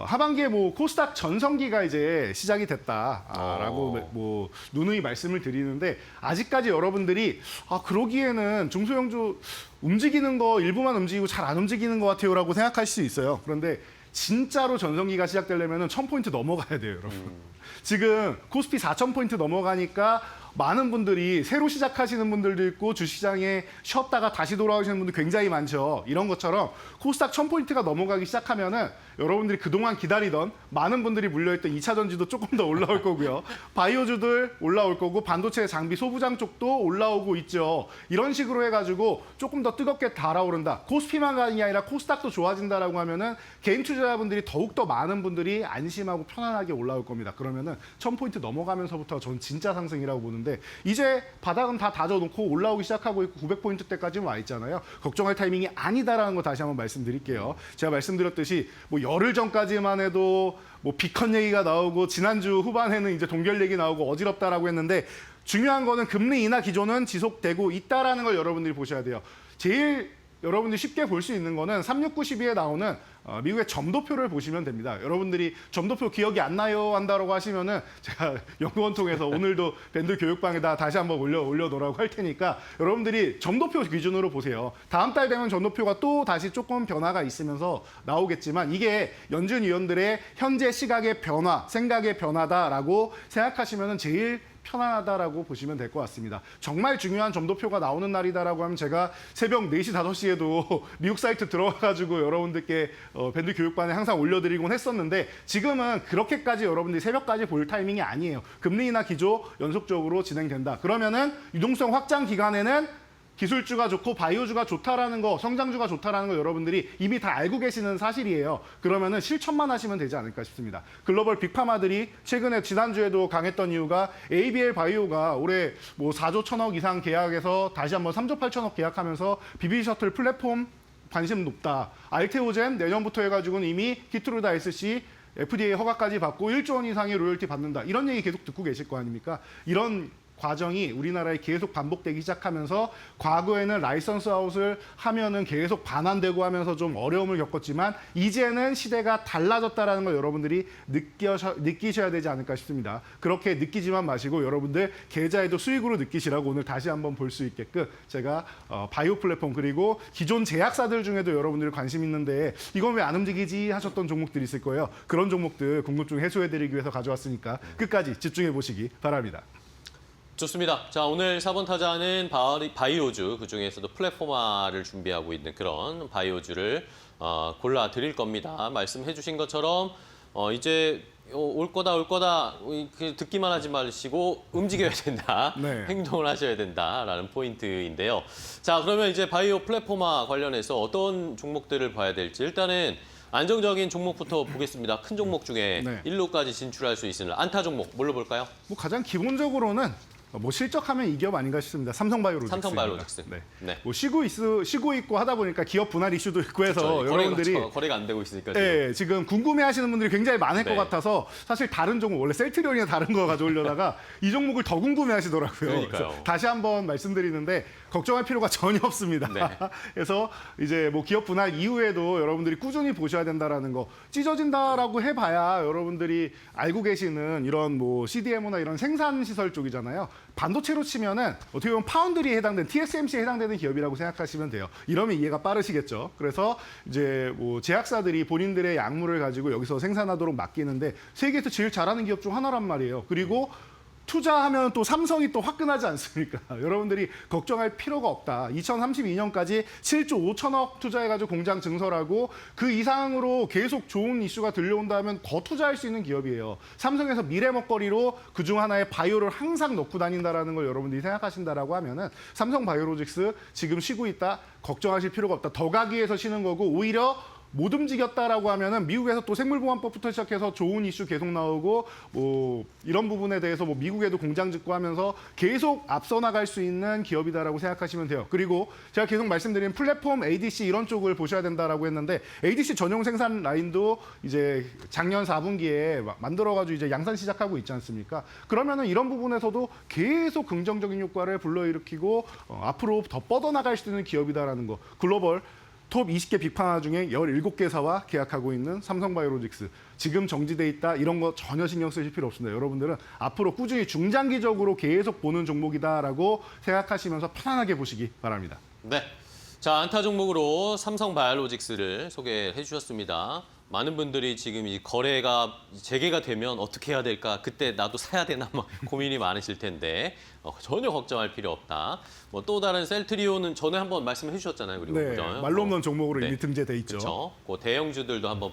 하반기에 뭐 코스닥 전성기가 이제 시작이 됐다라고 뭐 누누이 말씀을 드리는데 아직까지 여러분들이 그러기에는 중소형주 움직이는 거 일부만 움직이고 잘 안 움직이는 것 같아요라고 생각할 수 있어요. 그런데 진짜로 전성기가 시작되려면 1000포인트 넘어가야 돼요, 여러분. 지금 코스피 4000포인트 넘어가니까 많은 분들이 새로 시작하시는 분들도 있고 주식시장에 쉬었다가 다시 돌아오시는 분들 굉장히 많죠. 이런 것처럼 코스닥 1000포인트가 넘어가기 시작하면은 여러분들이 그동안 기다리던 많은 분들이 물려있던 2차 전지도 조금 더 올라올 거고요. 바이오주들 올라올 거고 반도체 장비 소부장 쪽도 올라오고 있죠. 이런 식으로 해가지고 조금 더 뜨겁게 달아오른다. 코스피만 가는 게 아니라 코스닥도 좋아진다라고 하면은 개인 투자자분들이 더욱더 많은 분들이 안심하고 편안하게 올라올 겁니다. 그러면은 1000포인트 넘어가면서부터 전 진짜 상승이라고 보는데 이제 바닥은 다 다져놓고 올라오기 시작하고 있고 900포인트대까지 와 있잖아요. 걱정할 타이밍이 아니다라는 거 다시 한번 말씀드릴게요. 제가 말씀드렸듯이 뭐 열흘 전까지만 해도 뭐 비컨 얘기가 나오고 지난주 후반에는 이제 동결 얘기 나오고 어지럽다라고 했는데 중요한 거는 금리 인하 기조는 지속되고 있다라는 걸 여러분들이 보셔야 돼요. 제일 여러분들이 쉽게 볼 수 있는 거는 3692에 나오는 미국의 점도표를 보시면 됩니다. 여러분들이 점도표 기억이 안 나요 한다고 하시면은 제가 연구원 통해서 오늘도 밴드 교육방에다 다시 한번 올려놓으라고 할 테니까 여러분들이 점도표 기준으로 보세요. 다음 달 되면 점도표가 또 다시 조금 변화가 있으면서 나오겠지만 이게 연준 위원들의 현재 시각의 변화, 생각의 변화다라고 생각하시면은 제일 편안하다라고 보시면 될 것 같습니다. 정말 중요한 점도표가 나오는 날이다라고 하면 제가 새벽 4시, 5시에도 미국 사이트 들어가가지고 여러분들께 밴드 교육반에 항상 올려드리곤 했었는데 지금은 그렇게까지 여러분들이 새벽까지 볼 타이밍이 아니에요. 금리 인하 기조 연속적으로 진행된다. 그러면은 유동성 확장 기간에는 기술주가 좋고 바이오주가 좋다라는 거, 성장주가 좋다라는 거 여러분들이 이미 다 알고 계시는 사실이에요. 그러면은 실천만 하시면 되지 않을까 싶습니다. 글로벌 빅파마들이 최근에 지난주에도 강했던 이유가 ABL 바이오가 올해 뭐 4조 1천억 이상 계약해서 다시 한번 3조 8천억 계약하면서 비비 셔틀 플랫폼 관심 높다. 알테오젠 내년부터 해가지고는 이미 키트루다 SC FDA 허가까지 받고 1조 원 이상의 로열티 받는다. 이런 얘기 계속 듣고 계실 거 아닙니까? 이런 과정이 우리나라에 계속 반복되기 시작하면서 과거에는 라이선스 아웃을 하면은 계속 반환되고 하면서 좀 어려움을 겪었지만 이제는 시대가 달라졌다라는 걸 여러분들이 느끼셔야 되지 않을까 싶습니다. 그렇게 느끼지만 마시고 여러분들 계좌에도 수익으로 느끼시라고 오늘 다시 한번 볼 수 있게끔 제가 바이오 플랫폼 그리고 기존 제약사들 중에도 여러분들이 관심 있는데 이건 왜 안 움직이지 하셨던 종목들이 있을 거예요. 그런 종목들 궁금증 해소해드리기 위해서 가져왔으니까 끝까지 집중해 보시기 바랍니다. 좋습니다. 자, 오늘 4번 타자는 바이오주, 그중에서도 플랫포마를 준비하고 있는 그런 바이오주를 골라 드릴 겁니다. 말씀해 주신 것처럼 이제 올 거다 듣기만 하지 마시고 움직여야 된다. 네. 행동을 하셔야 된다라는 포인트인데요. 자, 그러면 이제 바이오 플랫포마 관련해서 어떤 종목들을 봐야 될지 일단은 안정적인 종목부터 보겠습니다. 큰 종목 중에 네. 1루까지 진출할 수 있는 안타 종목 뭘로 볼까요? 뭐 가장 기본적으로는 뭐 실적하면 이 기업 아닌가 싶습니다. 삼성바이오로직스. 삼성바이오로직스. 네. 네. 뭐 쉬고 있고 하다 보니까 기업 분할 이슈도 있고 해서 그렇죠. 여러분들이 거래가 안 되고 있으니까 지금. 네, 지금 궁금해하시는 분들이 굉장히 많을 네. 것 같아서 사실 다른 종목 원래 셀트리온이나 다른 거 가져오려다가 이 종목을 더 궁금해하시더라고요. 그러니까요. 그래서 다시 한번 말씀드리는데 걱정할 필요가 전혀 없습니다. 네. 그래서 이제 뭐 기업 분할 이후에도 여러분들이 꾸준히 보셔야 된다라는 거 찢어진다라고 해봐야 여러분들이 알고 계시는 이런 뭐 CDMO나 이런 생산 시설 쪽이잖아요. 반도체로 치면은 어떻게 보면 파운드리에 해당되는 TSMC에 해당되는 기업이라고 생각하시면 돼요. 이러면 이해가 빠르시겠죠. 그래서 이제 뭐 제약사들이 본인들의 약물을 가지고 여기서 생산하도록 맡기는데 세계에서 제일 잘하는 기업 중 하나란 말이에요. 그리고 투자하면 또 삼성이 또 화끈하지 않습니까? 여러분들이 걱정할 필요가 없다. 2032년까지 7조 5천억 투자해가지고 공장 증설하고 그 이상으로 계속 좋은 이슈가 들려온다면 더 투자할 수 있는 기업이에요. 삼성에서 미래 먹거리로 그중 하나의 바이오를 항상 넣고 다닌다라는 걸 여러분들이 생각하신다라고 하면은 삼성 바이오로직스 지금 쉬고 있다. 걱정하실 필요가 없다. 더 가기 위해서 쉬는 거고 오히려 못 움직였다라고 하면은 미국에서 또 생물보안법부터 시작해서 좋은 이슈 계속 나오고 뭐 이런 부분에 대해서 뭐 미국에도 공장 짓고 하면서 계속 앞서 나갈 수 있는 기업이다라고 생각하시면 돼요. 그리고 제가 계속 말씀드린 플랫폼 ADC 이런 쪽을 보셔야 된다라고 했는데 ADC 전용 생산 라인도 이제 작년 4분기에 만들어가지고 이제 양산 시작하고 있지 않습니까? 그러면은 이런 부분에서도 계속 긍정적인 효과를 불러일으키고 앞으로 더 뻗어나갈 수 있는 기업이다라는 거. 글로벌 톱 20개 빅파마 중에 17개사와 계약하고 있는 삼성바이오로직스. 지금 정지돼 있다 이런 거 전혀 신경 쓰실 필요 없습니다. 여러분들은 앞으로 꾸준히 중장기적으로 계속 보는 종목이다라고 생각하시면서 편안하게 보시기 바랍니다. 네. 자, 안타 종목으로 삼성바이오로직스를 소개해 주셨습니다. 많은 분들이 지금 이 거래가 재개가 되면 어떻게 해야 될까? 그때 나도 사야 되나 막 고민이 많으실 텐데 전혀 걱정할 필요 없다. 뭐 또 다른 셀트리온은 전에 한번 말씀해 주셨잖아요. 그리고 네, 그죠? 말로 없는 종목으로 네. 이미 등재돼 있죠. 그렇죠. 그 대형주들도 한번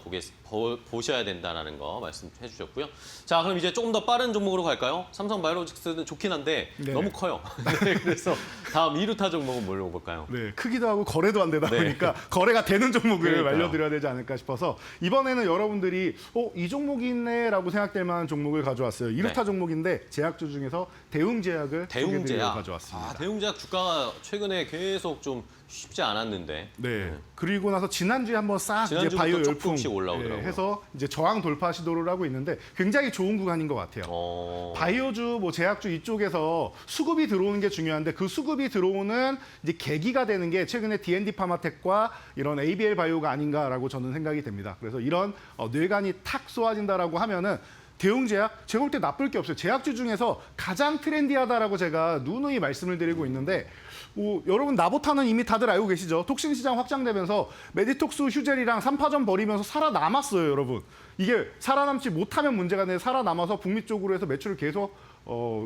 보셔야 된다는 거 말씀해 주셨고요. 자, 그럼 이제 조금 더 빠른 종목으로 갈까요? 삼성바이오로직스는 좋긴 한데 네. 너무 커요. 네, 그래서 다음 2루타 종목은 뭘로 볼까요? 네, 크기도 하고 거래도 안 되다 네. 보니까 거래가 되는 종목을 그러니까요. 알려드려야 되지 않을까 싶어서 이번에는 여러분들이 이 종목이 있네라고 생각될 만한 종목을 가져왔어요. 2루타 네. 종목인데 제약주 중에서 대웅제약을 소개해드리려고 대웅제약. 가져왔습니다. 대웅제약 주가가 최근에 계속 좀 쉽지 않았는데. 네. 그리고 나서 지난주에 한번 싹 이제 지난주부터 바이오 열풍 조금씩 올라오더라고요. 해서 이제 저항 돌파 시도를 하고 있는데 굉장히 좋은 구간인 것 같아요. 바이오주, 뭐 제약주 이쪽에서 수급이 들어오는 게 중요한데 그 수급이 들어오는 이제 계기가 되는 게 최근에 D&D 파마텍과 이런 ABL 바이오가 아닌가라고 저는 생각이 됩니다. 그래서 이런 뇌관이 탁 쏘아진다라고 하면은 대웅제약, 제가 볼 때 나쁠 게 없어요. 제약주 중에서 가장 트렌디하다라고 제가 누누이 말씀을 드리고 있는데 여러분 나보타는 이미 다들 알고 계시죠? 톡신 시장 확장되면서 메디톡스 휴젤이랑 3파전 벌이면서 살아남았어요, 여러분. 이게 살아남지 못하면 문제가 아니라 살아남아서 북미 쪽으로 해서 매출을 계속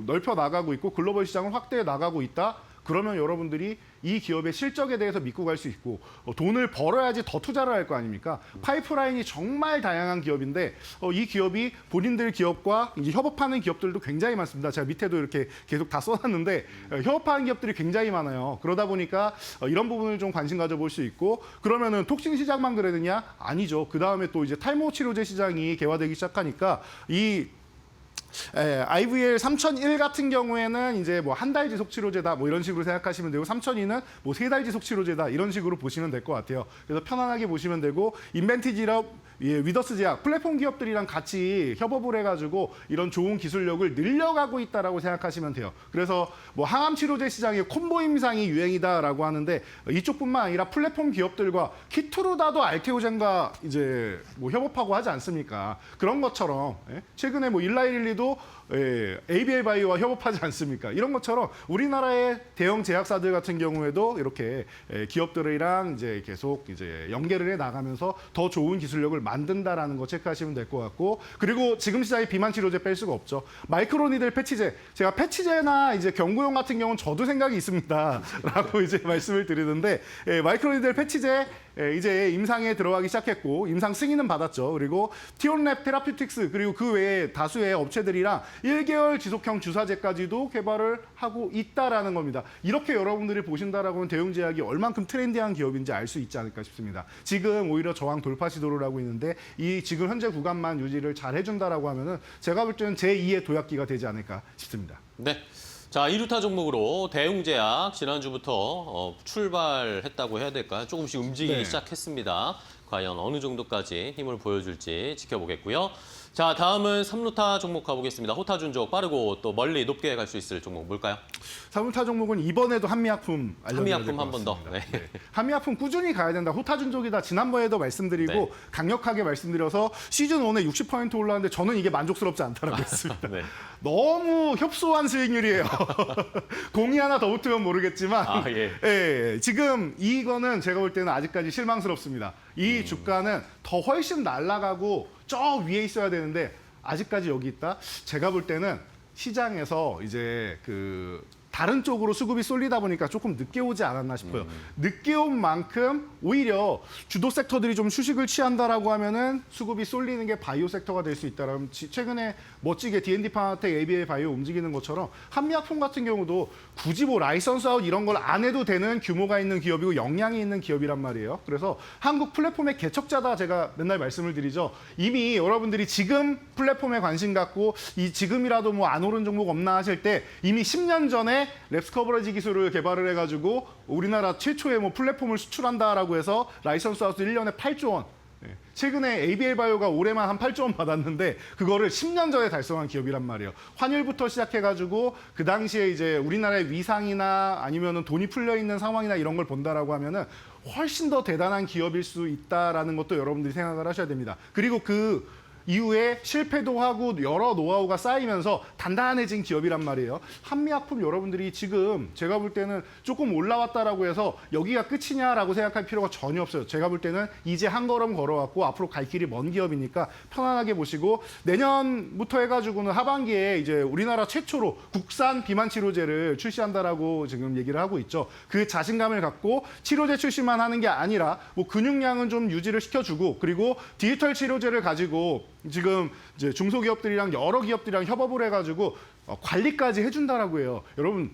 넓혀 나가고 있고 글로벌 시장을 확대해 나가고 있다. 그러면 여러분들이 이 기업의 실적에 대해서 믿고 갈 수 있고 돈을 벌어야지 더 투자를 할 거 아닙니까? 파이프라인이 정말 다양한 기업인데 이 기업이 본인들 기업과 이제 협업하는 기업들도 굉장히 많습니다. 제가 밑에도 이렇게 계속 다 써놨는데 협업하는 기업들이 굉장히 많아요. 그러다 보니까 이런 부분을 좀 관심 가져볼 수 있고 그러면은 톡신 시장만 그러느냐? 아니죠. 그 다음에 또 이제 탈모 치료제 시장이 개화되기 시작하니까 이 IVL 3001 같은 경우에는 이제 뭐 한 달 지속 치료제다 뭐 이런 식으로 생각하시면 되고 3002는 뭐 3달 지속 치료제다 이런 식으로 보시면 될 것 같아요. 그래서 편안하게 보시면 되고 인벤티지랑 위더스 제약 플랫폼 기업들이랑 같이 협업을 해가지고 이런 좋은 기술력을 늘려가고 있다라고 생각하시면 돼요. 그래서 뭐 항암 치료제 시장에 콤보 임상이 유행이다라고 하는데 이쪽뿐만 아니라 플랫폼 기업들과 키투르다도 알테오젠과 이제 뭐 협업하고 하지 않습니까? 그런 것처럼 최근에 뭐 일라이릴리도 ABL 바이오와 협업하지 않습니까? 이런 것처럼 우리나라의 대형 제약사들 같은 경우에도 이렇게 기업들이랑 이제 계속 이제 연계를 해 나가면서 더 좋은 기술력을 만든다라는 거 체크하시면 될 것 같고 그리고 지금 시장에 비만 치료제 뺄 수가 없죠. 마이크로니들 패치제. 제가 패치제나 이제 경구용 같은 경우는 저도 생각이 있습니다라고 이제 말씀을 드리는데 마이크로니들 패치제 이제 임상에 들어가기 시작했고 임상 승인은 받았죠. 그리고 티온랩 테라퓨틱스 그리고 그 외에 다수의 업체들이랑 1개월 지속형 주사제까지도 개발을 하고 있다라는 겁니다. 이렇게 여러분들이 보신다라고는 대웅제약이 얼만큼 트렌디한 기업인지 알 수 있지 않을까 싶습니다. 지금 오히려 저항 돌파 시도를 하고 있는데 이 지금 현재 구간만 유지를 잘 해준다라고 하면은 제가 볼 때는 제2의 도약기가 되지 않을까 싶습니다. 네. 자, 2루타 종목으로 대웅제약 지난주부터 출발했다고 해야 될까요? 조금씩 움직이기 네. 시작했습니다. 과연 어느 정도까지 힘을 보여줄지 지켜보겠고요. 자, 다음은 3루타 종목 가보겠습니다. 호타준족 빠르고 또 멀리 높게 갈 수 있을 종목 뭘까요? 3루타 종목은 이번에도 한미약품 알려드려야 한미약품 한 번 더. 네. 한미약품 꾸준히 가야 된다. 호타준족이다. 지난번에도 말씀드리고 네. 강력하게 말씀드려서 시즌 1에 60% 올라왔는데 저는 이게 만족스럽지 않다라고 했습니다. 네. 너무 협소한 수익률이에요. 공이 하나 더 붙으면 모르겠지만 예, 지금 이거는 제가 볼 때는 아직까지 실망스럽습니다. 이 주가는 더 훨씬 날아가고 저 위에 있어야 되는데 아직까지 여기 있다. 제가 볼 때는 시장에서 이제 다른 쪽으로 수급이 쏠리다 보니까 조금 늦게 오지 않았나 싶어요. 늦게 온 만큼 오히려 주도 섹터들이 좀 휴식을 취한다라고 하면은 수급이 쏠리는 게 바이오 섹터가 될 수 있다라면 최근에 멋지게 D&D 파마텍, ABL 바이오 움직이는 것처럼 한미약품 같은 경우도 굳이 뭐 라이선스 아웃 이런 걸 안 해도 되는 규모가 있는 기업이고 역량이 있는 기업이란 말이에요. 그래서 한국 플랫폼의 개척자다 제가 맨날 말씀을 드리죠. 이미 여러분들이 지금 플랫폼에 관심 갖고 이 지금이라도 뭐 안 오른 종목 없나 하실 때 이미 10년 전에 랩스 커버리지 기술을 개발을 해가지고 우리나라 최초의 뭐 플랫폼을 수출한다라고 해서 라이선스 아웃 1년에 8조 원. 최근에 ABL 바이오가 올해만 한 8조 원 받았는데 그거를 10년 전에 달성한 기업이란 말이에요. 환율부터 시작해가지고 그 당시에 이제 우리나라의 위상이나 아니면은 돈이 풀려 있는 상황이나 이런 걸 본다라고 하면은 훨씬 더 대단한 기업일 수 있다라는 것도 여러분들이 생각을 하셔야 됩니다. 그리고 그 이후에 실패도 하고 여러 노하우가 쌓이면서 단단해진 기업이란 말이에요. 한미약품 여러분들이 지금 제가 볼 때는 조금 올라왔다라고 해서 여기가 끝이냐라고 생각할 필요가 전혀 없어요. 제가 볼 때는 이제 한 걸음 걸어왔고 앞으로 갈 길이 먼 기업이니까 편안하게 보시고 내년부터 해가지고는 하반기에 이제 우리나라 최초로 국산 비만 치료제를 출시한다라고 지금 얘기를 하고 있죠. 그 자신감을 갖고 치료제 출시만 하는 게 아니라 뭐 근육량은 좀 유지를 시켜주고 그리고 디지털 치료제를 가지고 지금 이제 중소기업들이랑 여러 기업들이랑 협업을 해가지고 관리까지 해준다라고 해요. 여러분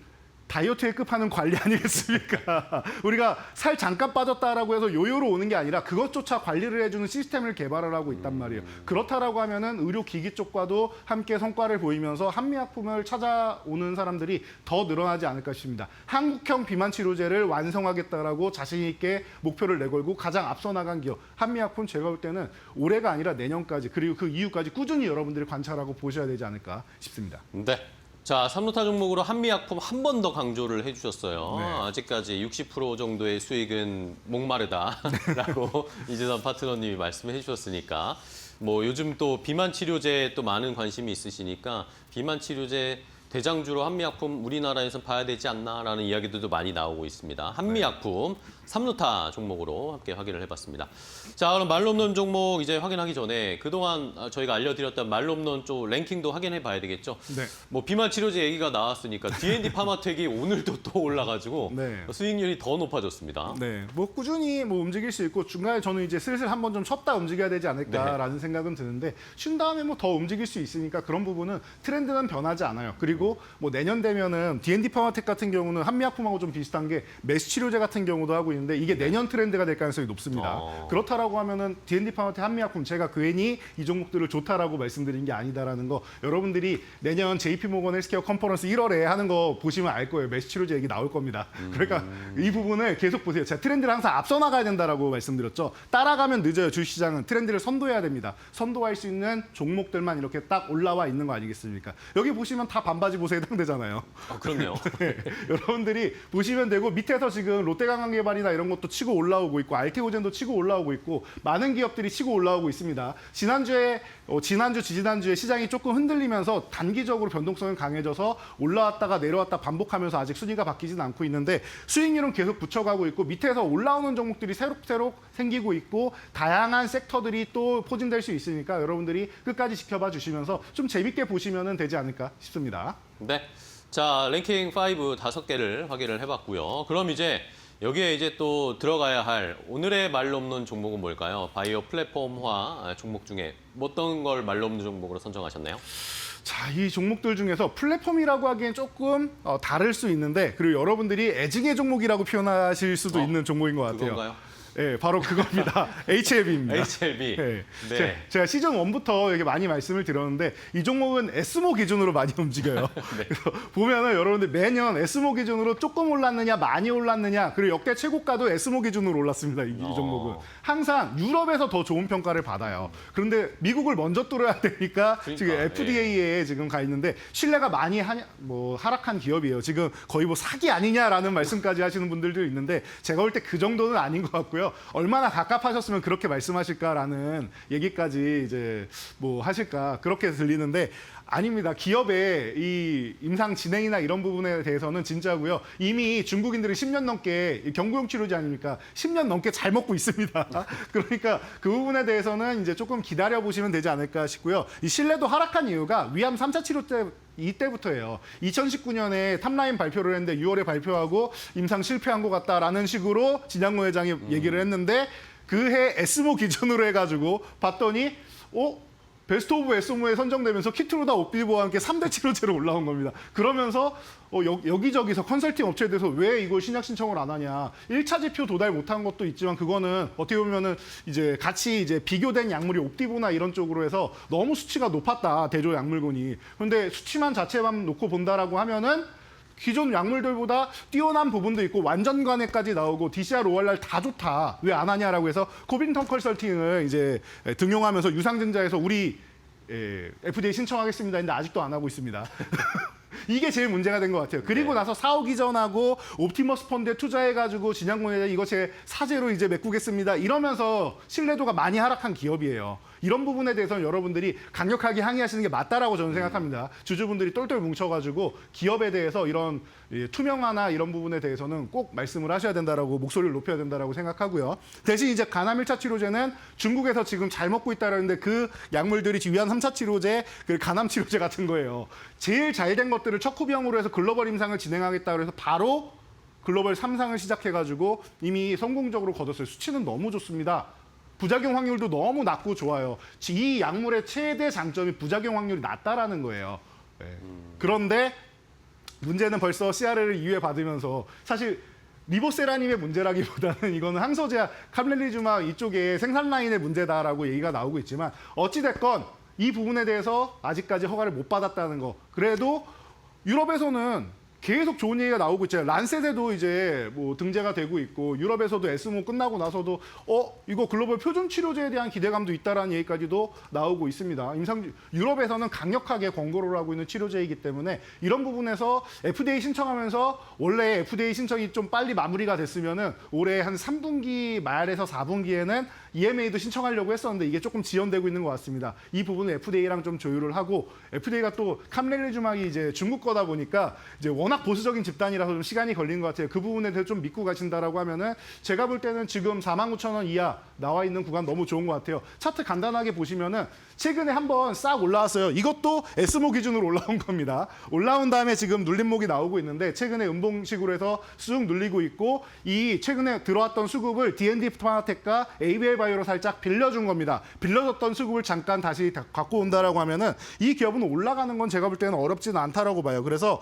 다이어트의 끝판은 관리 아니겠습니까? 우리가 살 잠깐 빠졌다라고 해서 요요로 오는 게 아니라 그것조차 관리를 해주는 시스템을 개발을 하고 있단 말이에요. 그렇다라고 하면은 의료기기 쪽과도 함께 성과를 보이면서 한미약품을 찾아오는 사람들이 더 늘어나지 않을까 싶습니다. 한국형 비만 치료제를 완성하겠다라고 자신 있게 목표를 내걸고 가장 앞서 나간 기업 한미약품 제가 볼 때는 올해가 아니라 내년까지 그리고 그 이후까지 꾸준히 여러분들이 관찰하고 보셔야 되지 않을까 싶습니다. 네. 자, 3루타 종목으로 한미약품 한 번 더 강조를 해주셨어요. 네. 아직까지 60% 정도의 수익은 목마르다라고 이재선 파트너님이 말씀해 주셨으니까 뭐 요즘 또 비만 치료제에 또 많은 관심이 있으시니까 비만 치료제 대장주로 한미약품 우리나라에서 봐야 되지 않나라는 이야기들도 많이 나오고 있습니다. 한미약품 3루타 종목으로 함께 확인을 해봤습니다. 자, 그럼 말로 없는 종목 이제 확인하기 전에 그동안 저희가 알려드렸던 말로 없는 쪽 랭킹도 확인해 봐야 되겠죠. 네. 뭐 비만 치료제 얘기가 나왔으니까 D&D 파마텍이 오늘도 또 올라가지고 네. 수익률이 더 높아졌습니다. 네, 뭐 꾸준히 뭐 움직일 수 있고 중간에 저는 이제 슬슬 한번 좀 쉬었다 움직여야 되지 않을까라는 생각은 드는데 쉰 다음에 뭐 더 움직일 수 있으니까 그런 부분은 트렌드는 변하지 않아요. 그리고 뭐 내년 되면은 D&D 파마텍 같은 경우는 한미약품하고 좀 비슷한 게 메스 치료제 같은 경우도 하고 있는데 이게 내년 트렌드가 될 가능성이 높습니다. 그렇다라고 하면은 D&D 파마텍 한미약품 제가 괜히 이 종목들을 좋다라고 말씀드린 게 아니다라는 거 여러분들이 내년 JP모건 헬스케어 컨퍼런스 1월에 하는 거 보시면 알 거예요. 메스 치료제 얘기 나올 겁니다. 그러니까 이 부분을 계속 보세요. 제가 트렌드를 항상 앞서 나가야 된다라고 말씀드렸죠. 따라가면 늦어요. 주식시장은 트렌드를 선도해야 됩니다. 선도할 수 있는 종목들만 이렇게 딱 올라와 있는 거 아니겠습니까? 여기 보시면 다 반바지 보세 해당되잖아요. 그렇네요. 네, 여러분들이 보시면 되고 밑에서 지금 롯데강강개발이나 이런 것도 치고 올라오고 있고 알테오젠도 치고 올라오고 있고 많은 기업들이 치고 올라오고 있습니다. 지난주, 지지난주에 시장이 조금 흔들리면서 단기적으로 변동성이 강해져서 올라왔다가 내려왔다 반복하면서 아직 순위가 바뀌진 않고 있는데 수익률은 계속 붙여가고 있고 밑에서 올라오는 종목들이 새록새록 생기고 있고 다양한 섹터들이 또 포진될 수 있으니까 여러분들이 끝까지 지켜봐 주시면서 좀 재밌게 보시면 되지 않을까 싶습니다. 네. 자, 랭킹 5 5개를 확인을 해봤고요. 그럼 이제 여기에 이제 또 들어가야 할 오늘의 말로 없는 종목은 뭘까요? 바이오 플랫폼화 종목 중에 어떤 걸 말로 없는 종목으로 선정하셨나요? 자, 이 종목들 중에서 플랫폼이라고 하기엔 조금 다를 수 있는데 그리고 여러분들이 애증의 종목이라고 표현하실 수도 있는 종목인 것 같아요. 그건가요? 네, 바로 그겁니다. HLB입니다. HLB. 네. 네. 제가 시즌 1부터 이렇게 많이 말씀을 드렸는데 이 종목은 에스모 기준으로 많이 움직여요. 네. 그래서 보면은 여러분들 매년 에스모 기준으로 조금 올랐느냐, 많이 올랐느냐, 그리고 역대 최고가도 에스모 기준으로 올랐습니다. 이 종목은 항상 유럽에서 더 좋은 평가를 받아요. 그런데 미국을 먼저 뚫어야 되니까 지금 FDA에 지금 가 있는데 신뢰가 많이 하락한 기업이에요. 지금 거의 뭐 사기 아니냐라는 말씀까지 하시는 분들도 있는데 제가 볼 때 그 정도는 아닌 것 같고요. 얼마나 갑갑하셨으면 그렇게 말씀하실까라는 얘기까지 이제 뭐 하실까 그렇게 들리는데 아닙니다. 기업의 이 임상 진행이나 이런 부분에 대해서는 진짜고요. 이미 중국인들이 10년 넘게 경구용 치료제 아닙니까? 10년 넘게 잘 먹고 있습니다. 그러니까 그 부분에 대해서는 이제 조금 기다려 보시면 되지 않을까 싶고요. 이 신뢰도 하락한 이유가 위암 3차 치료 때 이때부터예요. 2019년에 탑라인 발표를 했는데 6월에 발표하고 임상 실패한 것 같다라는 식으로 진양모 회장이 얘기를 했는데 그해 에스모 기준으로 해가지고 봤더니 베스트 오브 에스모에 선정되면서 키트로다 옵비보와 함께 3대 치료제로 올라온 겁니다. 그러면서 여기저기서 컨설팅 업체에서 왜 이걸 신약 신청을 안 하냐. 1차 지표 도달 못한 것도 있지만 그거는 어떻게 보면은 이제 같이 이제 비교된 약물이 옵티보나 이런 쪽으로 해서 너무 수치가 높았다. 대조 약물군이. 그런데 수치만 자체만 놓고 본다라고 하면은 기존 약물들보다 뛰어난 부분도 있고 완전 관해까지 나오고 DCR, ORR 다 좋다. 왜 안 하냐라고 해서 코빈턴 컨설팅을 이제 등용하면서 유상증자에서 우리 FDA 신청하겠습니다 했는데 아직도 안 하고 있습니다. 이게 제일 문제가 된 것 같아요. 그리고 나서 사오기 전하고 옵티머스 펀드에 투자해가지고 진양공 회장이 이거 제 사재로 이제 메꾸겠습니다. 이러면서 신뢰도가 많이 하락한 기업이에요. 이런 부분에 대해서는 여러분들이 강력하게 항의하시는 게 맞다라고 저는 생각합니다. 주주분들이 똘똘 뭉쳐가지고 기업에 대해서 이런 투명화나 이런 부분에 대해서는 꼭 말씀을 하셔야 된다라고 목소리를 높여야 된다라고 생각하고요. 대신 이제 간암 1차 치료제는 중국에서 지금 잘 먹고 있다라는데 그 약물들이 위암 3차 치료제, 그 간암 치료제 같은 거예요. 제일 잘 된 것들을 척후병으로 해서 글로벌 임상을 진행하겠다고 해서 바로 글로벌 3상을 시작해가지고 이미 성공적으로 거뒀어요. 수치는 너무 좋습니다. 부작용 확률도 너무 낮고 좋아요. 이 약물의 최대 장점이 부작용 확률이 낮다라는 거예요. 네. 그런데 문제는 벌써 CR을 2회 받으면서 사실 리보세라님의 문제라기보다는 이거는 항소제약 캄렐리주막 이쪽에 생산 라인의 문제다라고 얘기가 나오고 있지만 어찌됐건 이 부분에 대해서 아직까지 허가를 못 받았다는 거. 그래도 유럽에서는 계속 좋은 얘기가 나오고 있잖아요. 란셋에도 이제 뭐 등재가 되고 있고 유럽에서도 에스모 끝나고 나서도 이거 글로벌 표준 치료제에 대한 기대감도 있다라는 얘기까지도 나오고 있습니다. 유럽에서는 강력하게 권고를 하고 있는 치료제이기 때문에 이런 부분에서 FDA 신청하면서 원래 FDA 신청이 좀 빨리 마무리가 됐으면은 올해 한 3분기 말에서 4분기에는 EMA도 신청하려고 했었는데 이게 조금 지연되고 있는 것 같습니다. 이 부분은 FDA랑 좀 조율을 하고 FDA가 또 캄렐리주막이 이제 중국 거다 보니까 이제 워낙 보수적인 집단이라서 좀 시간이 걸리는 것 같아요. 그 부분에 대해서 좀 믿고 가신다라고 하면은 제가 볼 때는 지금 49,000원 이하 나와 있는 구간 너무 좋은 것 같아요. 차트 간단하게 보시면은 최근에 한번 싹 올라왔어요. 이것도 에스모 기준으로 올라온 겁니다. 올라온 다음에 지금 눌림목이 나오고 있는데 최근에 음봉식으로 해서 쑥 눌리고 있고 이 최근에 들어왔던 수급을 D&D 파마텍과 ABL 바이오로 살짝 빌려준 겁니다. 빌려줬던 수급을 잠깐 다시 갖고 온다라고 하면은 이 기업은 올라가는 건 제가 볼 때는 어렵지는 않다라고 봐요. 그래서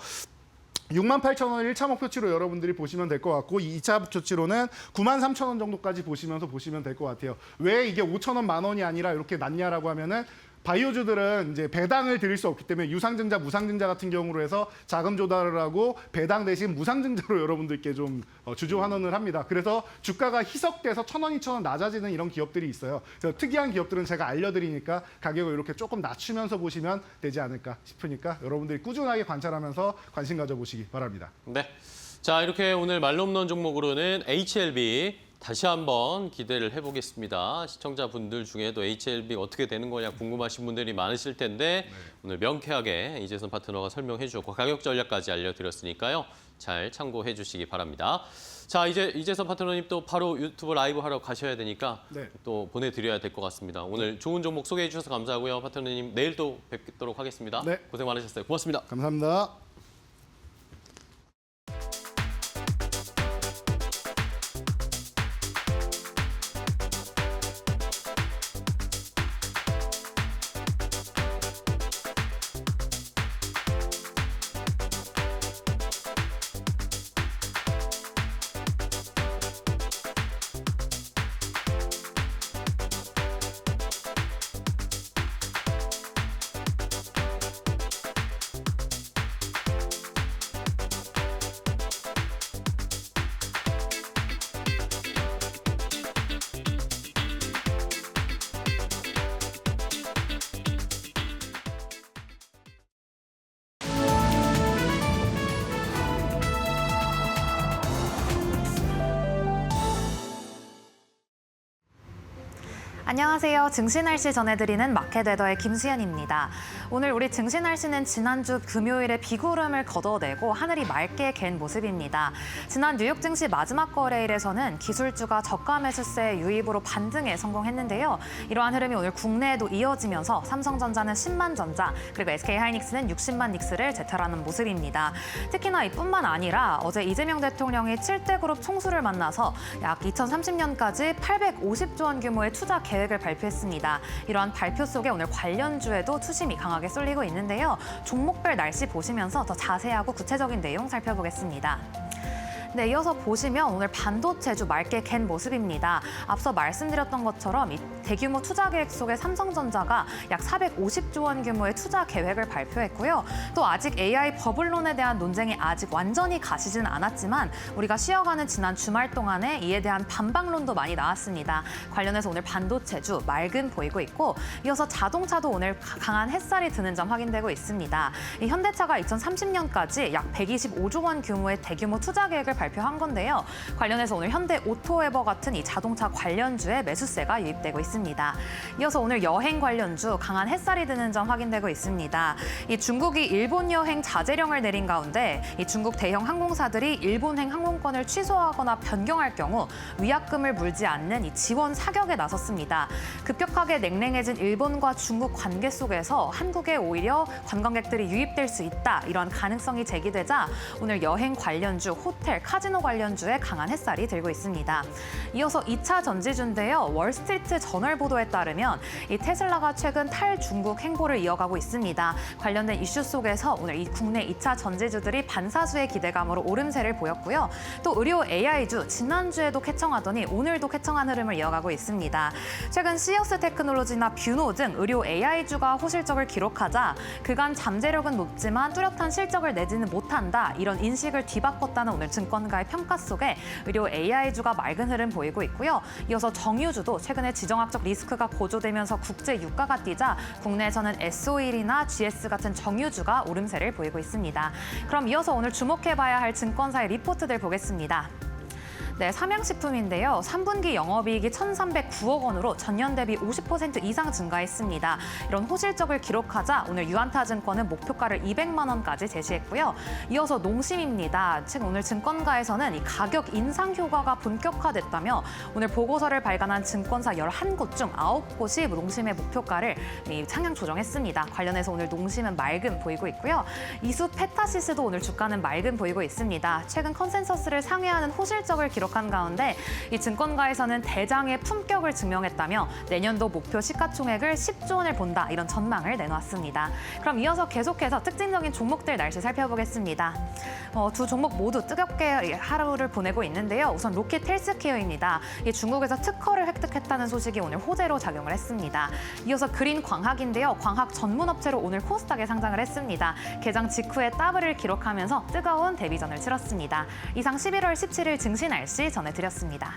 68,000원 1차 목표치로 여러분들이 보시면 될 것 같고 2차 목표치로는 93,000원 정도까지 보시면 될 것 같아요. 왜 이게 5,000원, 10,000원이 아니라 이렇게 낮냐라고 하면은 바이오주들은 이제 배당을 드릴 수 없기 때문에 유상증자, 무상증자 같은 경우로 해서 자금 조달을 하고 배당 대신 무상증자로 여러분들께 좀 주주 환원을 합니다. 그래서 주가가 희석돼서 1,000원, 2,000원 낮아지는 이런 기업들이 있어요. 그래서 특이한 기업들은 제가 알려드리니까 가격을 이렇게 조금 낮추면서 보시면 되지 않을까 싶으니까 여러분들이 꾸준하게 관찰하면서 관심 가져보시기 바랍니다. 네. 자, 이렇게 오늘 말로 없는 종목으로는 HLB 다시 한번 기대를 해보겠습니다. 시청자분들 중에도 HLB 어떻게 되는 거냐 궁금하신 분들이 많으실 텐데 오늘 명쾌하게 이재선 파트너가 설명해 주셨고 가격 전략까지 알려드렸으니까요. 잘 참고해 주시기 바랍니다. 자, 이제 이재선 파트너님 또 바로 유튜브 라이브 하러 가셔야 되니까 또 보내드려야 될 것 같습니다. 오늘 좋은 종목 소개해 주셔서 감사하고요. 파트너님 내일 또 뵙도록 하겠습니다. 네. 고생 많으셨어요. 고맙습니다. 감사합니다. 안녕하세요. 증시 날씨 전해드리는 마켓웨더의 김수현입니다. 오늘 우리 증시 날씨는 지난주 금요일에 비구름을 걷어내고 하늘이 맑게 갠 모습입니다. 지난 뉴욕 증시 마지막 거래일에서는 기술주가 저가 매수세 유입으로 반등에 성공했는데요. 이러한 흐름이 오늘 국내에도 이어지면서 삼성전자는 10만 전자, 그리고 SK하이닉스는 60만 닉스를 재탈하는 모습입니다. 특히나 이뿐만 아니라 어제 이재명 대통령이 7대 그룹 총수를 만나서 약 2030년까지 850조 원 규모의 투자 계획을 발표했습니다. 이러한 발표 속에 오늘 관련주에도 투심이 강하게 쏠리고 있는데요. 종목별 날씨 보시면서 더 자세하고 구체적인 내용 살펴보겠습니다. 네, 이어서 보시면 오늘 반도체주 맑게 갠 모습입니다. 앞서 말씀드렸던 것처럼 이 대규모 투자 계획 속에 삼성전자가 약 450조 원 규모의 투자 계획을 발표했고요. 또 아직 AI 버블론에 대한 논쟁이 아직 완전히 가시지는 않았지만 우리가 쉬어가는 지난 주말 동안에 이에 대한 반박론도 많이 나왔습니다. 관련해서 오늘 반도체주 맑음 보이고 있고 이어서 자동차도 오늘 강한 햇살이 드는 점 확인되고 있습니다. 이 현대차가 2030년까지 약 125조 원 규모의 대규모 투자 계획을 발표한 건데요. 관련해서 오늘 현대 오토에버 같은 이 자동차 관련주에 매수세가 유입되고 있습니다. 이어서 오늘 여행 관련주 강한 햇살이 드는 점 확인되고 있습니다. 이 중국이 일본 여행 자제령을 내린 가운데 이 중국 대형 항공사들이 일본행 항공권을 취소하거나 변경할 경우 위약금을 물지 않는 이 지원 사격에 나섰습니다. 급격하게 냉랭해진 일본과 중국 관계 속에서 한국에 오히려 관광객들이 유입될 수 있다. 이런 가능성이 제기되자 오늘 여행 관련주, 호텔, 카지노 관련주에 강한 햇살이 들고 있습니다. 이어서 2차 전지주인데요. 월스트리트 저널 저널 보도에 따르면 이 테슬라가 최근 탈중국 행보를 이어가고 있습니다. 관련된 이슈 속에서 오늘 이 국내 2차 전지주들이 반사수의 기대감으로 오름세를 보였고요. 또 의료 AI주 지난주에도 쾌청하더니 오늘도 쾌청한 흐름을 이어가고 있습니다. 최근 시어스 테크놀로지나 뷰노 등 의료 AI주가 호실적을 기록하자 그간 잠재력은 높지만 뚜렷한 실적을 내지는 못한다. 이런 인식을 뒤바꿨다는 오늘 증권가의 평가 속에 의료 AI주가 맑은 흐름 보이고 있고요. 이어서 정유주도 최근에 지정학적 리스크가 고조되면서 국제 유가가 뛰자 국내에서는 S-OIL이나 GS 같은 정유주가 오름세를 보이고 있습니다. 그럼 이어서 오늘 주목해봐야 할 증권사의 리포트들 보겠습니다. 네, 삼양식품인데요. 3분기 영업이익이 1,309억 원으로 전년 대비 50% 이상 증가했습니다. 이런 호실적을 기록하자 오늘 유안타증권은 목표가를 200만 원까지 제시했고요. 이어서 농심입니다. 즉 오늘 증권가에서는 이 가격 인상 효과가 본격화됐다며 오늘 보고서를 발간한 증권사 11곳 중 9곳이 농심의 목표가를 상향 조정했습니다. 관련해서 오늘 농심은 맑음 보이고 있고요. 이수 페타시스도 오늘 주가는 맑음 보이고 있습니다. 최근 컨센서스를 상회하는 호실적을 기록한 가운데 이 증권가에서는 대장의 품격을 증명했다며 내년도 목표 시가총액을 10조 원을 본다 이런 전망을 내놓았습니다. 그럼 이어서 계속해서 특징적인 종목들 날씨 살펴보겠습니다. 두 종목 모두 뜨겁게 하루를 보내고 있는데요. 우선 로켓 헬스케어입니다. 이 중국에서 특허를 획득했다는 소식이 오늘 호재로 작용을 했습니다. 이어서 그린 광학인데요. 광학 전문 업체로 오늘 코스닥에 상장을 했습니다. 개장 직후에 더블을 기록하면서 뜨거운 데뷔전을 치렀습니다. 이상 11월 17일 증시 날씨 전해드렸습니다.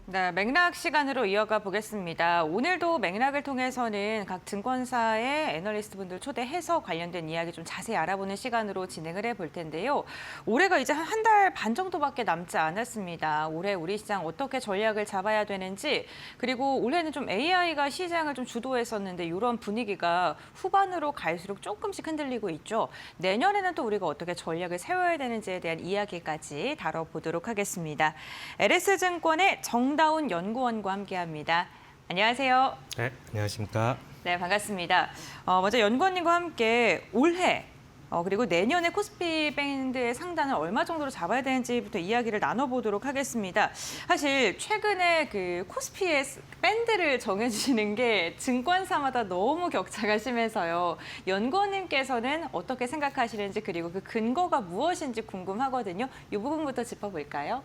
네, 맥락 시간으로 이어가 보겠습니다. 오늘도 맥락을 통해서는 각 증권사의 애널리스트 분들 초대해서 관련된 이야기 좀 자세히 알아보는 시간으로 진행을 해볼 텐데요. 올해가 이제 한 달 반 정도밖에 남지 않았습니다. 올해 우리 시장 어떻게 전략을 잡아야 되는지, 그리고 올해는 좀 AI가 시장을 좀 주도했었는데 이런 분위기가 후반으로 갈수록 조금씩 흔들리고 있죠. 내년에는 또 우리가 어떻게 전략을 세워야 되는지에 대한 이야기까지 다뤄보도록 하겠습니다. LS증권의 정다운 연구원과 함께합니다. 안녕하세요. 네, 안녕하십니까. 네, 반갑습니다. 먼저 연구원님과 함께 올해 그리고 내년에 코스피 밴드의 상단을 얼마 정도로 잡아야 되는지부터 이야기를 나눠보도록 하겠습니다. 사실 최근에 그 코스피의 밴드를 정해주시는 게 증권사마다 너무 격차가 심해서요. 연구원님께서는 어떻게 생각하시는지 그리고 그 근거가 무엇인지 궁금하거든요. 이 부분부터 짚어볼까요?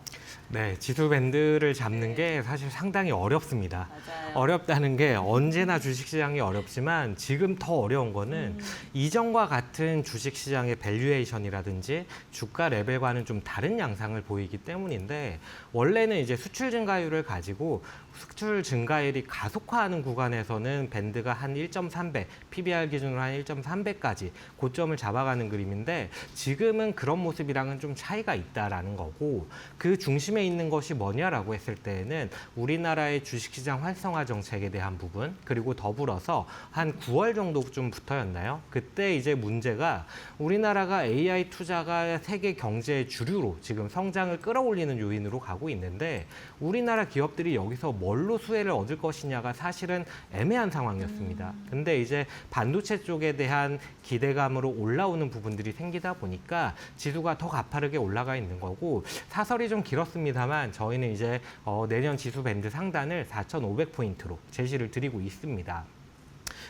네, 지수 밴드를 잡는 게 사실 상당히 어렵습니다. 맞아요. 어렵다는 게 언제나 주식시장이 어렵지만 지금 더 어려운 거는 이전과 같은 주식시장의 밸류에이션이라든지 주가 레벨과는 좀 다른 양상을 보이기 때문인데, 원래는 이제 수출 증가율을 가지고 수출 증가율이 가속화하는 구간에서는 밴드가 한 1.3배, PBR 기준으로 한 1.3배까지 고점을 잡아가는 그림인데, 지금은 그런 모습이랑은 좀 차이가 있다라는 거고, 그 중심에 있는 것이 뭐냐라고 했을 때에는 우리나라의 주식시장 활성화 정책에 대한 부분, 그리고 더불어서 한 9월 정도쯤부터였나요? 그때 이제 문제가 우리나라가 AI 투자가 세계 경제의 주류로 지금 성장을 끌어올리는 요인으로 가고 있는데, 우리나라 기업들이 여기서 뭘로 수혜를 얻을 것이냐가 사실은 애매한 상황이었습니다. 근데 이제 반도체 쪽에 대한 기대감으로 올라오는 부분들이 생기다 보니까 지수가 더 가파르게 올라가 있는 거고, 사설이 좀 길었습니다만 저희는 이제 내년 지수 밴드 상단을 4,500포인트로 제시를 드리고 있습니다.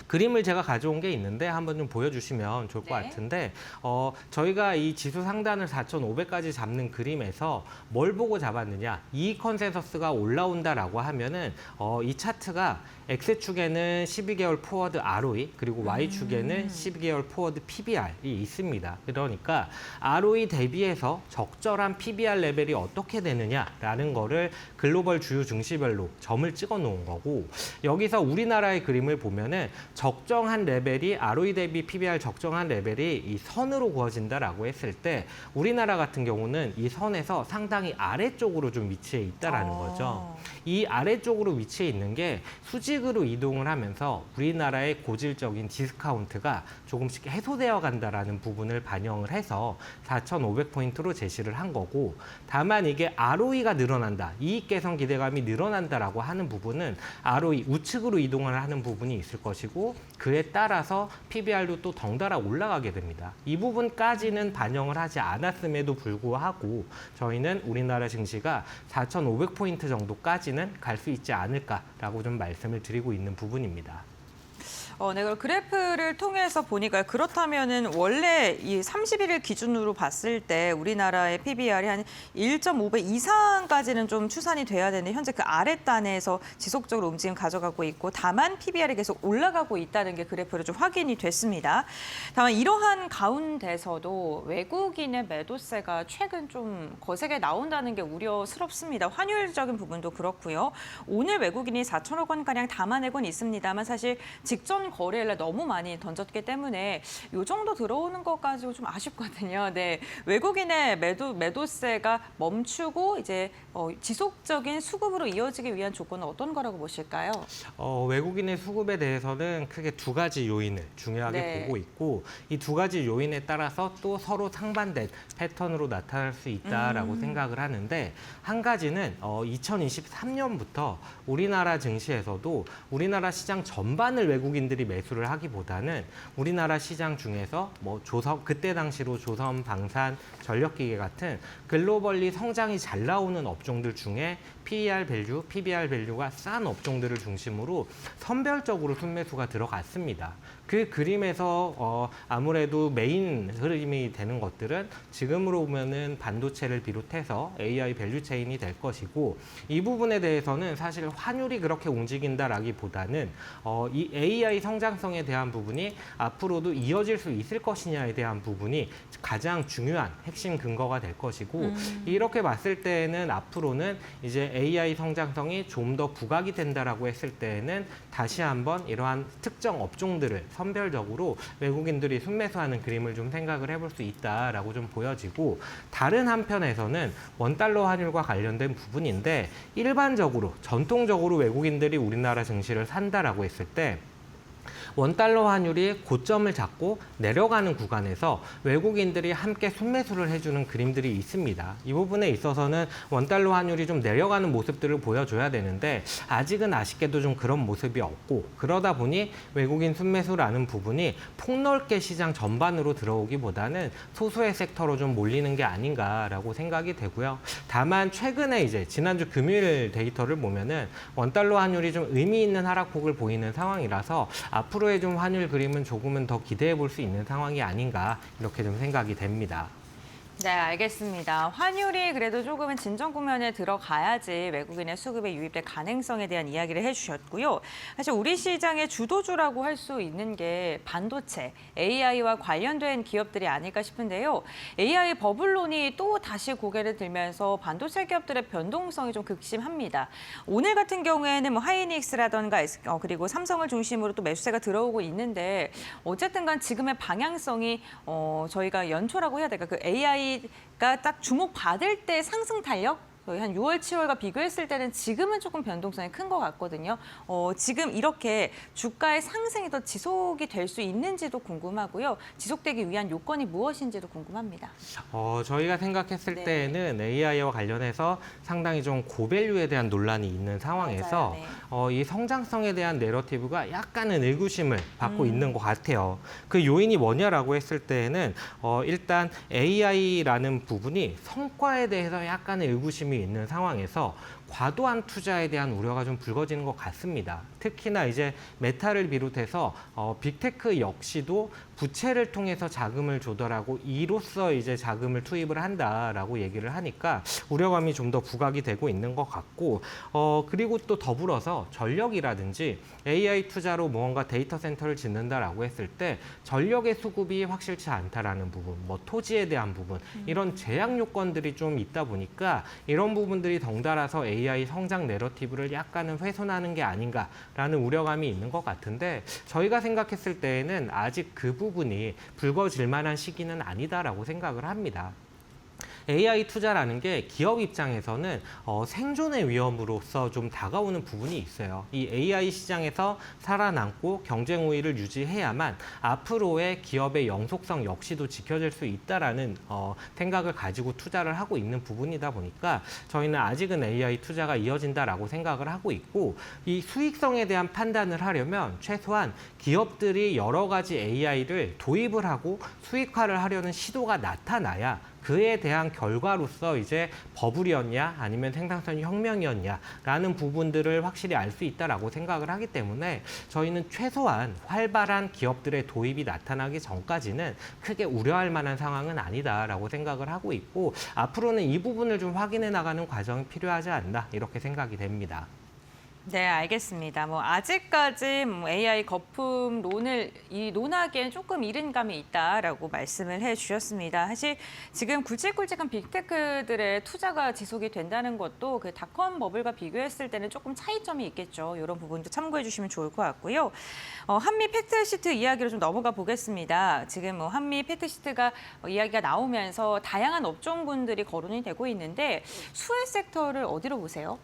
그림을 제가 가져온 게 있는데 한번 좀 보여주시면 좋을 것 같은데, 저희가 이 지수 상단을 4,500까지 잡는 그림에서 뭘 보고 잡았느냐, 이익 컨센서스가 올라온다라고 하면은 이 차트가 X축에는 12개월 포워드 ROE, 그리고 Y축에는 12개월 포워드 PBR이 있습니다. 그러니까 ROE 대비해서 적절한 PBR 레벨이 어떻게 되느냐라는 거를 글로벌 주요 증시별로 점을 찍어 놓은 거고, 여기서 우리나라의 그림을 보면은 적정한 레벨이 ROE 대비 PBR 적정한 레벨이 이 선으로 그어진다라고 했을 때 우리나라 같은 경우는 이 선에서 상당히 아래쪽으로 좀 위치해 있다라는 거죠. 이 아래쪽으로 위치해 있는 게 수직으로 이동을 하면서 우리나라의 고질적인 디스카운트가 조금씩 해소되어 간다라는 부분을 반영을 해서 4,500포인트로 제시를 한 거고, 다만 이게 ROE가 늘어난다, 이익 개선 기대감이 늘어난다라고 하는 부분은 ROE 우측으로 이동을 하는 부분이 있을 것이고, 그에 따라서 PBR도 또 덩달아 올라가게 됩니다. 이 부분까지는 반영을 하지 않았음에도 불구하고 저희는 우리나라 증시가 4,500포인트 정도까지는 갈 수 있지 않을까라고 좀 말씀을 드리고 있는 부분입니다. 네, 그럼 그래프를 통해서 보니까 그렇다면은 원래 이 31일 기준으로 봤을 때 우리나라의 PBR이 한 1.5배 이상까지는 좀 추산이 돼야 되는데 현재 그 아랫단에서 지속적으로 움직임 가져가고 있고, 다만 PBR이 계속 올라가고 있다는 게 그래프로 좀 확인이 됐습니다. 다만 이러한 가운데서도 외국인의 매도세가 최근 좀 거세게 나온다는 게 우려스럽습니다. 환율적인 부분도 그렇고요. 오늘 외국인이 4천억 원가량 담아내곤 있습니다만 사실 직전 거래일에 너무 많이 던졌기 때문에 이 정도 들어오는 것 가지고 좀 아쉽거든요. 네, 외국인의 매도세가 멈추고 이제 지속적인 수급으로 이어지기 위한 조건은 어떤 거라고 보실까요? 외국인의 수급에 대해서는 크게 두 가지 요인을 중요하게 네. 보고 있고, 이 두 가지 요인에 따라서 또 서로 상반된 패턴으로 나타날 수 있다라고 생각을 하는데, 한 가지는 2023년부터 우리나라 증시에서도 우리나라 시장 전반을 외국인들이 매수를 하기보다는 우리나라 시장 중에서 뭐 그때 당시로 조선, 방산, 전력기계 같은 글로벌리 성장이 잘 나오는 업종들 중에 PER 밸류, PBR 밸류가 싼 업종들을 중심으로 선별적으로 순매수가 들어갔습니다. 그 그림에서 아무래도 메인 흐름이 되는 것들은 지금으로 보면은 반도체를 비롯해서 AI 밸류 체인이 될 것이고, 이 부분에 대해서는 사실 환율이 그렇게 움직인다라기보다는 이 AI 성장성에 대한 부분이 앞으로도 이어질 수 있을 것이냐에 대한 부분이 가장 중요한 핵심 근거가 될 것이고, 이렇게 봤을 때에는 앞으로는 이제 AI 성장성이 좀 더 부각이 된다라고 했을 때에는 다시 한번 이러한 특정 업종들을 선별적으로 외국인들이 순매수하는 그림을 좀 생각을 해볼 수 있다라고 좀 보여지고, 다른 한편에서는 원달러 환율과 관련된 부분인데, 일반적으로 전통적으로 외국인들이 우리나라 증시를 산다라고 했을 때 원달러 환율이 고점을 잡고 내려가는 구간에서 외국인들이 함께 순매수를 해주는 그림들이 있습니다. 이 부분에 있어서는 원달러 환율이 좀 내려가는 모습들을 보여줘야 되는데 아직은 아쉽게도 좀 그런 모습이 없고, 그러다 보니 외국인 순매수라는 부분이 폭넓게 시장 전반으로 들어오기보다는 소수의 섹터로 좀 몰리는 게 아닌가라고 생각이 되고요. 다만 최근에 이제 지난주 금요일 데이터를 보면은 원달러 환율이 좀 의미 있는 하락폭을 보이는 상황이라서 앞으로의 좀 환율 그림은 조금은 더 기대해 볼 수 있는 상황이 아닌가, 이렇게 좀 생각이 됩니다. 네, 알겠습니다. 환율이 그래도 조금은 진정 국면에 들어가야지 외국인의 수급에 유입될 가능성에 대한 이야기를 해주셨고요. 사실 우리 시장의 주도주라고 할 수 있는 게 반도체, AI와 관련된 기업들이 아닐까 싶은데요. AI 버블론이 또 다시 고개를 들면서 반도체 기업들의 변동성이 좀 극심합니다. 오늘 같은 경우에는 뭐 하이닉스라던가 그리고 삼성을 중심으로 또 매수세가 들어오고 있는데, 어쨌든 간 지금의 방향성이 저희가 연초라고 해야 될까, 그 AI가 딱 주목받을 때 상승 탄력? 거의 한 6월, 7월과 비교했을 때는 지금은 조금 변동성이 큰 것 같거든요. 지금 이렇게 주가의 상승이 더 지속이 될 수 있는지도 궁금하고요. 지속되기 위한 요건이 무엇인지도 궁금합니다. 저희가 생각했을 네. 때는 AI와 관련해서 상당히 좀 고밸류에 대한 논란이 있는 상황에서 맞아요, 이 성장성에 대한 내러티브가 약간은 의구심을 받고 있는 것 같아요. 그 요인이 뭐냐라고 했을 때는 일단 AI라는 부분이 성과에 대해서 약간의 의구심이 있는 상황에서 과도한 투자에 대한 우려가 좀 불거지는 것 같습니다. 특히나 이제 메타를 비롯해서 빅테크 역시도 부채를 통해서 자금을 조달하고 이로써 이제 자금을 투입을 한다라고 얘기를 하니까 우려감이 좀 더 부각이 되고 있는 것 같고, 그리고 또 더불어서 전력이라든지 AI 투자로 무언가 데이터 센터를 짓는다라고 했을 때 전력의 수급이 확실치 않다라는 부분, 뭐 토지에 대한 부분, 이런 제약 요건들이 좀 있다 보니까 이런 부분들이 덩달아서 AI 성장 내러티브를 약간은 훼손하는 게 아닌가라는 우려감이 있는 것 같은데 저희가 생각했을 때에는 아직 그 부분이 불거질 만한 시기는 아니다라고 생각을 합니다. AI 투자라는 게 기업 입장에서는 생존의 위험으로서 좀 다가오는 부분이 있어요. 이 AI 시장에서 살아남고 경쟁 우위를 유지해야만 앞으로의 기업의 영속성 역시도 지켜질 수 있다라는 생각을 가지고 투자를 하고 있는 부분이다 보니까 저희는 아직은 AI 투자가 이어진다라고 생각을 하고 있고 이 수익성에 대한 판단을 하려면 최소한 기업들이 여러 가지 AI를 도입을 하고 수익화를 하려는 시도가 나타나야 그에 대한 결과로서 이제 버블이었냐 아니면 생산성 혁명이었냐라는 부분들을 확실히 알 수 있다라고 생각을 하기 때문에 저희는 최소한 활발한 기업들의 도입이 나타나기 전까지는 크게 우려할 만한 상황은 아니다라고 생각을 하고 있고 앞으로는 이 부분을 좀 확인해 나가는 과정이 필요하지 않나 이렇게 생각이 됩니다. 네, 알겠습니다. 아직까지 AI 거품론을 논하기엔 조금 이른 감이 있다라고 말씀을 해주셨습니다. 사실 지금 굵직굵직한 빅테크들의 투자가 지속이 된다는 것도 그 닷컴 버블과 비교했을 때는 조금 차이점이 있겠죠. 이런 부분도 참고해 주시면 좋을 것 같고요. 한미 팩트시트 이야기로 좀 넘어가 보겠습니다. 지금 한미 팩트시트가 이야기가 나오면서 다양한 업종군들이 거론이 되고 있는데 수혜 섹터를 어디로 보세요?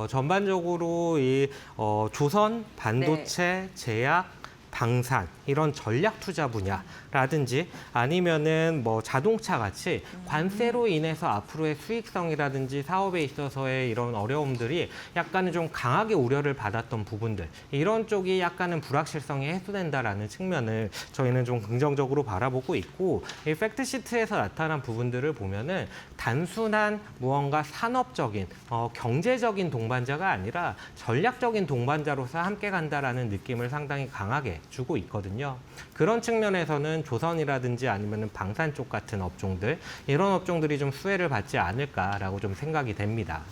전반적으로 이 조선, 반도체, 제약, 방산 이런 전략 투자 분야라든지 아니면은 자동차 같이 관세로 인해서 앞으로의 수익성이라든지 사업에 있어서의 이런 어려움들이 약간은 좀 강하게 우려를 받았던 부분들 이런 쪽이 약간은 불확실성이 해소된다라는 측면을 저희는 좀 긍정적으로 바라보고 있고 이 팩트시트에서 나타난 부분들을 보면은 단순한 무언가 산업적인 경제적인 동반자가 아니라 전략적인 동반자로서 함께 간다라는 느낌을 상당히 강하게 주고 있거든요. 그런 측면에서는 조선이라든지 아니면 방산 쪽 같은 업종들 이런 업종들이 좀 수혜를 받지 않을까라고 좀 생각이 됩니다.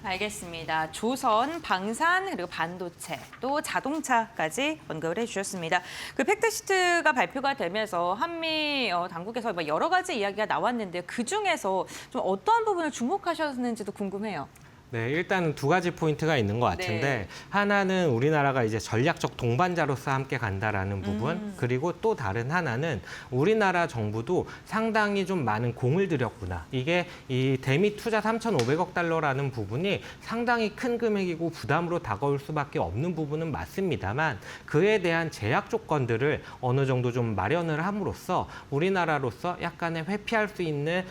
알겠습니다. 조선, 방산, 그리고 반도체, 또 자동차까지 언급을 해주셨습니다. 그 팩트시트가 발표가 되면서 한미 당국에서 여러 가지 이야기가 나왔는데 그중에서 좀 어떤 부분을 주목하셨는지도 궁금해요. 네, 일단은 두 가지 포인트가 있는 것 같은데 네. 하나는 우리나라가 이제 전략적 동반자로서 함께 간다라는 부분 그리고 또 다른 하나는 우리나라 정부도 상당히 좀 많은 공을 들였구나. 이게 이 대미 투자 3,500억 달러라는 부분이 상당히 큰 금액이고 부담으로 다가올 수밖에 없는 부분은 맞습니다만 그에 대한 제약 조건들을 어느 정도 좀 마련을 함으로써 우리나라로서 약간의 회피할 수 있는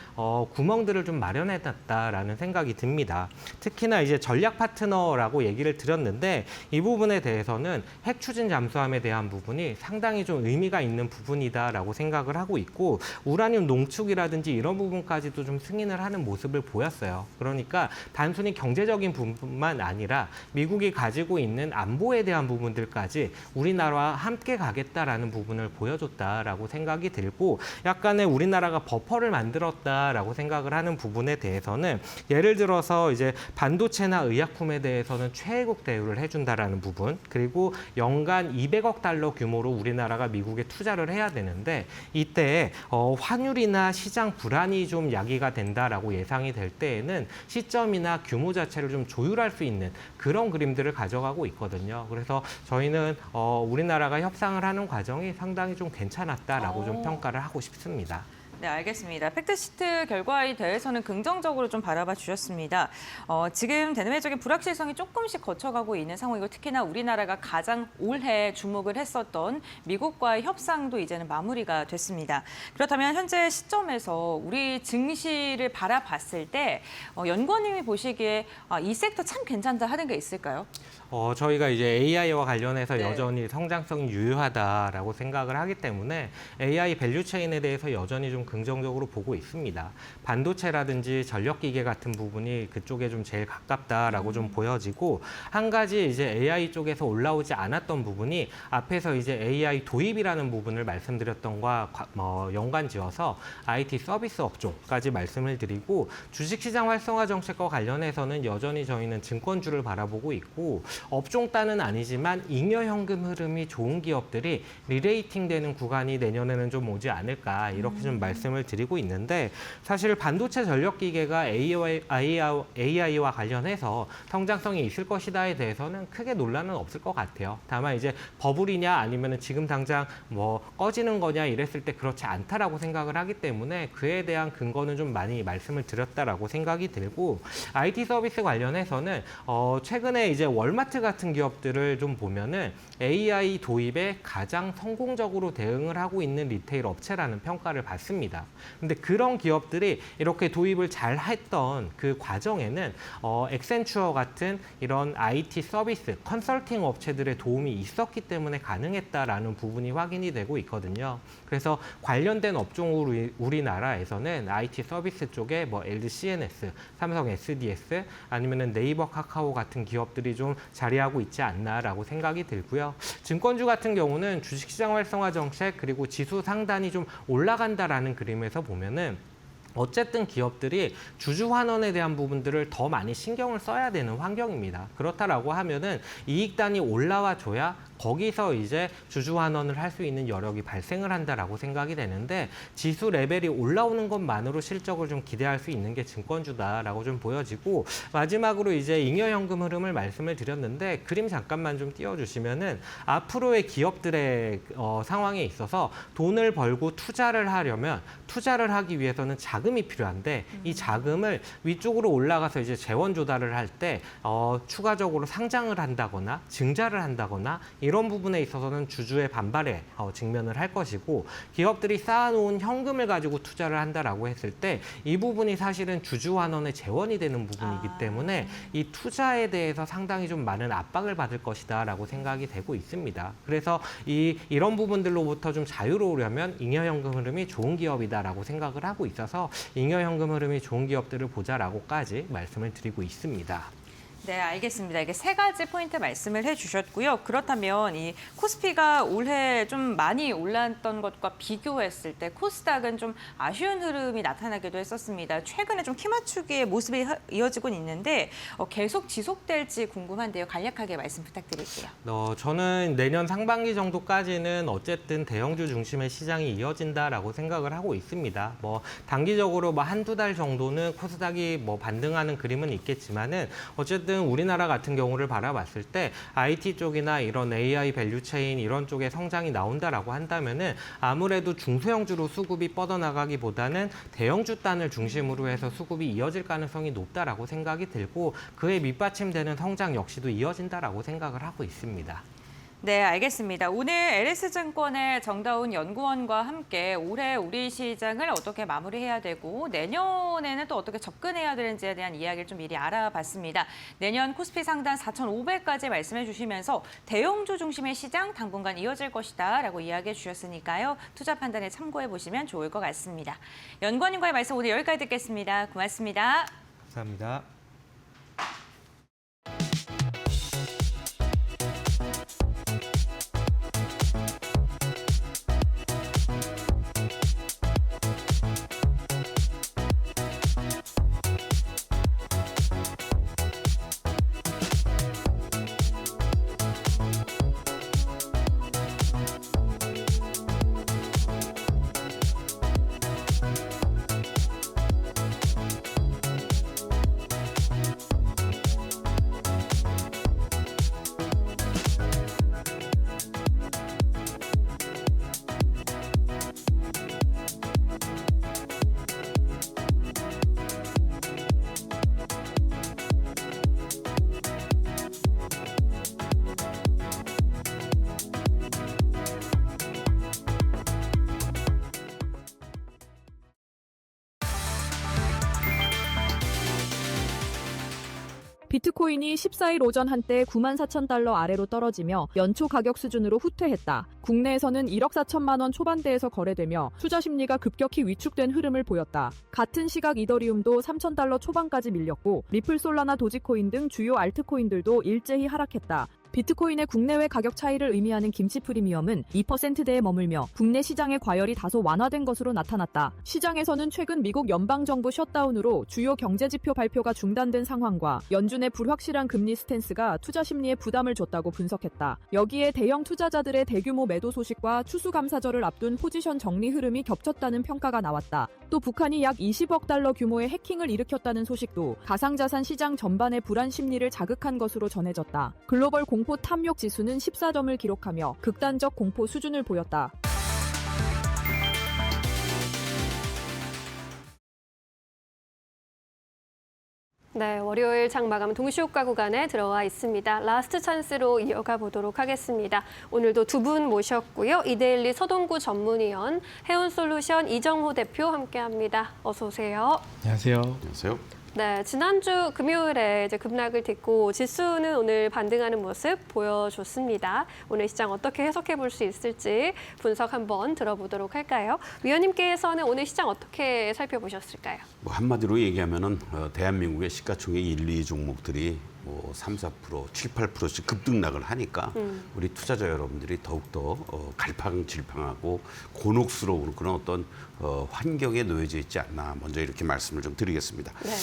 구멍들을 좀 마련해놨다라는 생각이 듭니다. 특히나 이제 전략 파트너라고 얘기를 드렸는데 이 부분에 대해서는 핵 추진 잠수함에 대한 부분이 상당히 좀 의미가 있는 부분이다라고 생각을 하고 있고 우라늄 농축이라든지 이런 부분까지도 좀 승인을 하는 모습을 보였어요. 그러니까 단순히 경제적인 부분만 아니라 미국이 가지고 있는 안보에 대한 부분들까지 우리나라와 함께 가겠다라는 부분을 보여줬다라고 생각이 들고 약간의 우리나라가 버퍼를 만들었다라고 생각을 하는 부분에 대해서는 예를 들어서 이제 반도체나 의약품에 대해서는 최애국 대우를 해준다라는 부분 그리고 연간 200억 달러 규모로 우리나라가 미국에 투자를 해야 되는데 이때 환율이나 시장 불안이 좀 야기가 된다라고 예상이 될 때에는 시점이나 규모 자체를 좀 조율할 수 있는 그런 그림들을 가져가고 있거든요. 그래서 저희는 우리나라가 협상을 하는 과정이 상당히 좀 괜찮았다라고 좀 평가를 하고 싶습니다. 네, 알겠습니다. 팩트시트 결과에 대해서는 긍정적으로 좀 바라봐 주셨습니다. 지금 대내외적인 불확실성이 조금씩 거쳐가고 있는 상황이고 특히나 우리나라가 가장 올해 주목을 했었던 미국과의 협상도 이제는 마무리가 됐습니다. 그렇다면 현재 시점에서 우리 증시를 바라봤을 때 연구원님이 보시기에 이 섹터 참 괜찮다 하는 게 있을까요? 저희가 이제 AI와 관련해서 네. 여전히 성장성이 유효하다라고 생각을 하기 때문에 AI 밸류체인에 대해서 여전히 좀 긍정적으로 보고 있습니다. 반도체라든지 전력기계 같은 부분이 그쪽에 좀 제일 가깝다라고 좀 보여지고 한 가지 이제 AI 쪽에서 올라오지 않았던 부분이 앞에서 이제 AI 도입이라는 부분을 말씀드렸던과 연관지어서 IT 서비스 업종까지 말씀을 드리고 주식시장 활성화 정책과 관련해서는 여전히 저희는 증권주를 바라보고 있고 업종 따는 아니지만 잉여 현금 흐름이 좋은 기업들이 리레이팅 되는 구간이 내년에는 좀 오지 않을까 이렇게 좀 말씀 말씀을 드리고 있는데 사실 반도체 전력기계가 AI와 관련해서 성장성이 있을 것이다에 대해서는 크게 논란은 없을 것 같아요. 다만 이제 버블이냐 아니면 지금 당장 뭐 꺼지는 거냐 이랬을 때 그렇지 않다라고 생각을 하기 때문에 그에 대한 근거는 좀 많이 말씀을 드렸다라고 생각이 들고 IT 서비스 관련해서는 최근에 이제 월마트 같은 기업들을 좀 보면은 AI 도입에 가장 성공적으로 대응을 하고 있는 리테일 업체라는 평가를 받습니다. 근데 그런 기업들이 이렇게 도입을 잘 했던 그 과정에는 액센추어 같은 이런 IT 서비스, 컨설팅 업체들의 도움이 있었기 때문에 가능했다라는 부분이 확인이 되고 있거든요. 그래서 관련된 업종으로 우리나라에서는 IT 서비스 쪽에 뭐 LG CNS, 삼성 SDS, 아니면은 네이버 카카오 같은 기업들이 좀 자리하고 있지 않나라고 생각이 들고요. 증권주 같은 경우는 주식시장 활성화 정책 그리고 지수 상단이 좀 올라간다라는 그림에서 보면은 어쨌든 기업들이 주주 환원에 대한 부분들을 더 많이 신경을 써야 되는 환경입니다. 그렇다라고 하면은 이익단이 올라와 줘야 거기서 이제 주주 환원을 할 수 있는 여력이 발생을 한다라고 생각이 되는데 지수 레벨이 올라오는 것만으로 실적을 좀 기대할 수 있는 게 증권주다라고 좀 보여지고 마지막으로 이제 잉여현금 흐름을 말씀을 드렸는데 그림 잠깐만 좀 띄워주시면은 앞으로의 기업들의 상황에 있어서 돈을 벌고 투자를 하려면 투자를 하기 위해서는 자금이 필요한데 이 자금을 위쪽으로 올라가서 이제 재원 조달을 할 때 추가적으로 상장을 한다거나 증자를 한다거나 이런 부분에 있어서는 주주의 반발에 직면을 할 것이고 기업들이 쌓아놓은 현금을 가지고 투자를 한다라고 했을 때 이 부분이 사실은 주주 환원의 재원이 되는 부분이기 때문에 이 투자에 대해서 상당히 좀 많은 압박을 받을 것이다라고 생각이 되고 있습니다. 그래서 이런 부분들로부터 좀 자유로우려면 잉여현금 흐름이 좋은 기업이다라고 생각을 하고 있어서 잉여현금 흐름이 좋은 기업들을 보자라고까지 말씀을 드리고 있습니다. 네, 알겠습니다. 이게 세 가지 포인트 말씀을 해주셨고요. 그렇다면 이 코스피가 올해 좀 많이 올랐던 것과 비교했을 때 코스닥은 좀 아쉬운 흐름이 나타나기도 했었습니다. 최근에 좀 키 맞추기의 모습이 이어지고 있는데 계속 지속될지 궁금한데요. 간략하게 말씀 부탁드릴게요. 저는 내년 상반기 정도까지는 어쨌든 대형주 중심의 시장이 이어진다라고 생각을 하고 있습니다. 뭐 단기적으로 뭐 한두 달 정도는 코스닥이 뭐 반등하는 그림은 있겠지만은 어쨌든 우리나라 같은 경우를 바라봤을 때 IT 쪽이나 이런 AI 밸류체인 이런 쪽에 성장이 나온다라고 한다면은 아무래도 중소형주로 수급이 뻗어나가기보다는 대형주 단을 중심으로 해서 수급이 이어질 가능성이 높다라고 생각이 들고 그에 밑받침되는 성장 역시도 이어진다라고 생각을 하고 있습니다. 네, 알겠습니다. 오늘 LS증권의 정다운 연구원과 함께 올해 우리 시장을 어떻게 마무리해야 되고 내년에는 또 어떻게 접근해야 되는지에 대한 이야기를 좀 미리 알아봤습니다. 내년 코스피 상단 4,500까지 말씀해 주시면서 대형주 중심의 시장 당분간 이어질 것이다 라고 이야기해 주셨으니까요. 투자 판단에 참고해 보시면 좋을 것 같습니다. 연구원님과의 말씀 오늘 여기까지 듣겠습니다. 고맙습니다. 감사합니다. 비트코인이 14일 오전 한때 94,000달러 아래로 떨어지며 연초 가격 수준으로 후퇴했다. 국내에서는 1억 4천만 원 초반대에서 거래되며 투자 심리가 급격히 위축된 흐름을 보였다. 같은 시각 이더리움도 3,000달러 초반까지 밀렸고 리플 솔라나 도지코인 등 주요 알트코인들도 일제히 하락했다. 비트코인의 국내외 가격 차이를 의미하는 김치 프리미엄은 2%대에 머물며 국내 시장의 과열이 다소 완화된 것으로 나타났다. 시장에서는 최근 미국 연방정부 셧다운으로 주요 경제지표 발표가 중단된 상황과 연준의 불확실한 금리 스탠스가 투자 심리에 부담을 줬다고 분석했다. 여기에 대형 투자자들의 대규모 매도 소식과 추수감사절을 앞둔 포지션 정리 흐름이 겹쳤다는 평가가 나왔다. 또 북한이 약 20억 달러 규모의 해킹을 일으켰다는 소식도 가상자산 시장 전반의 불안 심리를 자극한 것으로 전해졌다. 글로벌 공포 탐욕 지수는 14점을 기록하며 극단적 공포 수준을 보였다. 네, 월요일 장 마감 동시효과 구간에 들어와 있습니다. 라스트 찬스로 이어가 보도록 하겠습니다. 오늘도 두 분 모셨고요. 이데일리 서동구 전문위원, 해운솔루션 이정호 대표 함께합니다. 어서 오세요. 안녕하세요. 안녕하세요. 네, 지난주 금요일에 이제 급락을 딛고 지수는 오늘 반등하는 모습 보여줬습니다. 오늘 시장 어떻게 해석해 볼 수 있을지 분석 한번 들어보도록 할까요? 위원님께서는 오늘 시장 어떻게 살펴보셨을까요? 뭐 한마디로 얘기하면은 대한민국의 시가총액 1, 2 종목들이 뭐 3, 4%, 7, 8%씩 급등락을 하니까 우리 투자자 여러분들이 더욱더 갈팡질팡하고 곤혹스러운 그런 어떤 환경에 놓여져 있지 않나 먼저 이렇게 말씀을 좀 드리겠습니다. 네.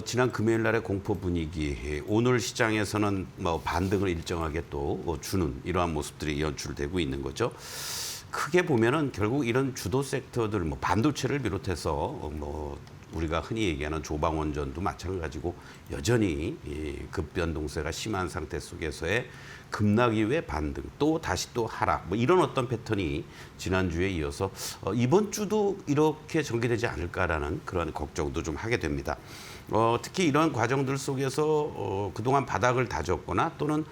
지난 금요일 날의 공포 분위기, 오늘 시장에서는 뭐 반등을 일정하게 또 주는 이러한 모습들이 연출되고 있는 거죠. 크게 보면은 결국 이런 주도 섹터들, 뭐 반도체를 비롯해서 뭐 우리가 흔히 얘기하는 조방원전도 마찬가지고 여전히 이 급변동세가 심한 상태 속에서의 급락 이후의 반등, 또 다시 또 하락, 뭐 이런 어떤 패턴이 지난주에 이어서 이번 주도 이렇게 전개되지 않을까라는 그런 걱정도 좀 하게 됩니다. 특히 이런 과정들 속에서 그동안 바닥을 다졌거나 또는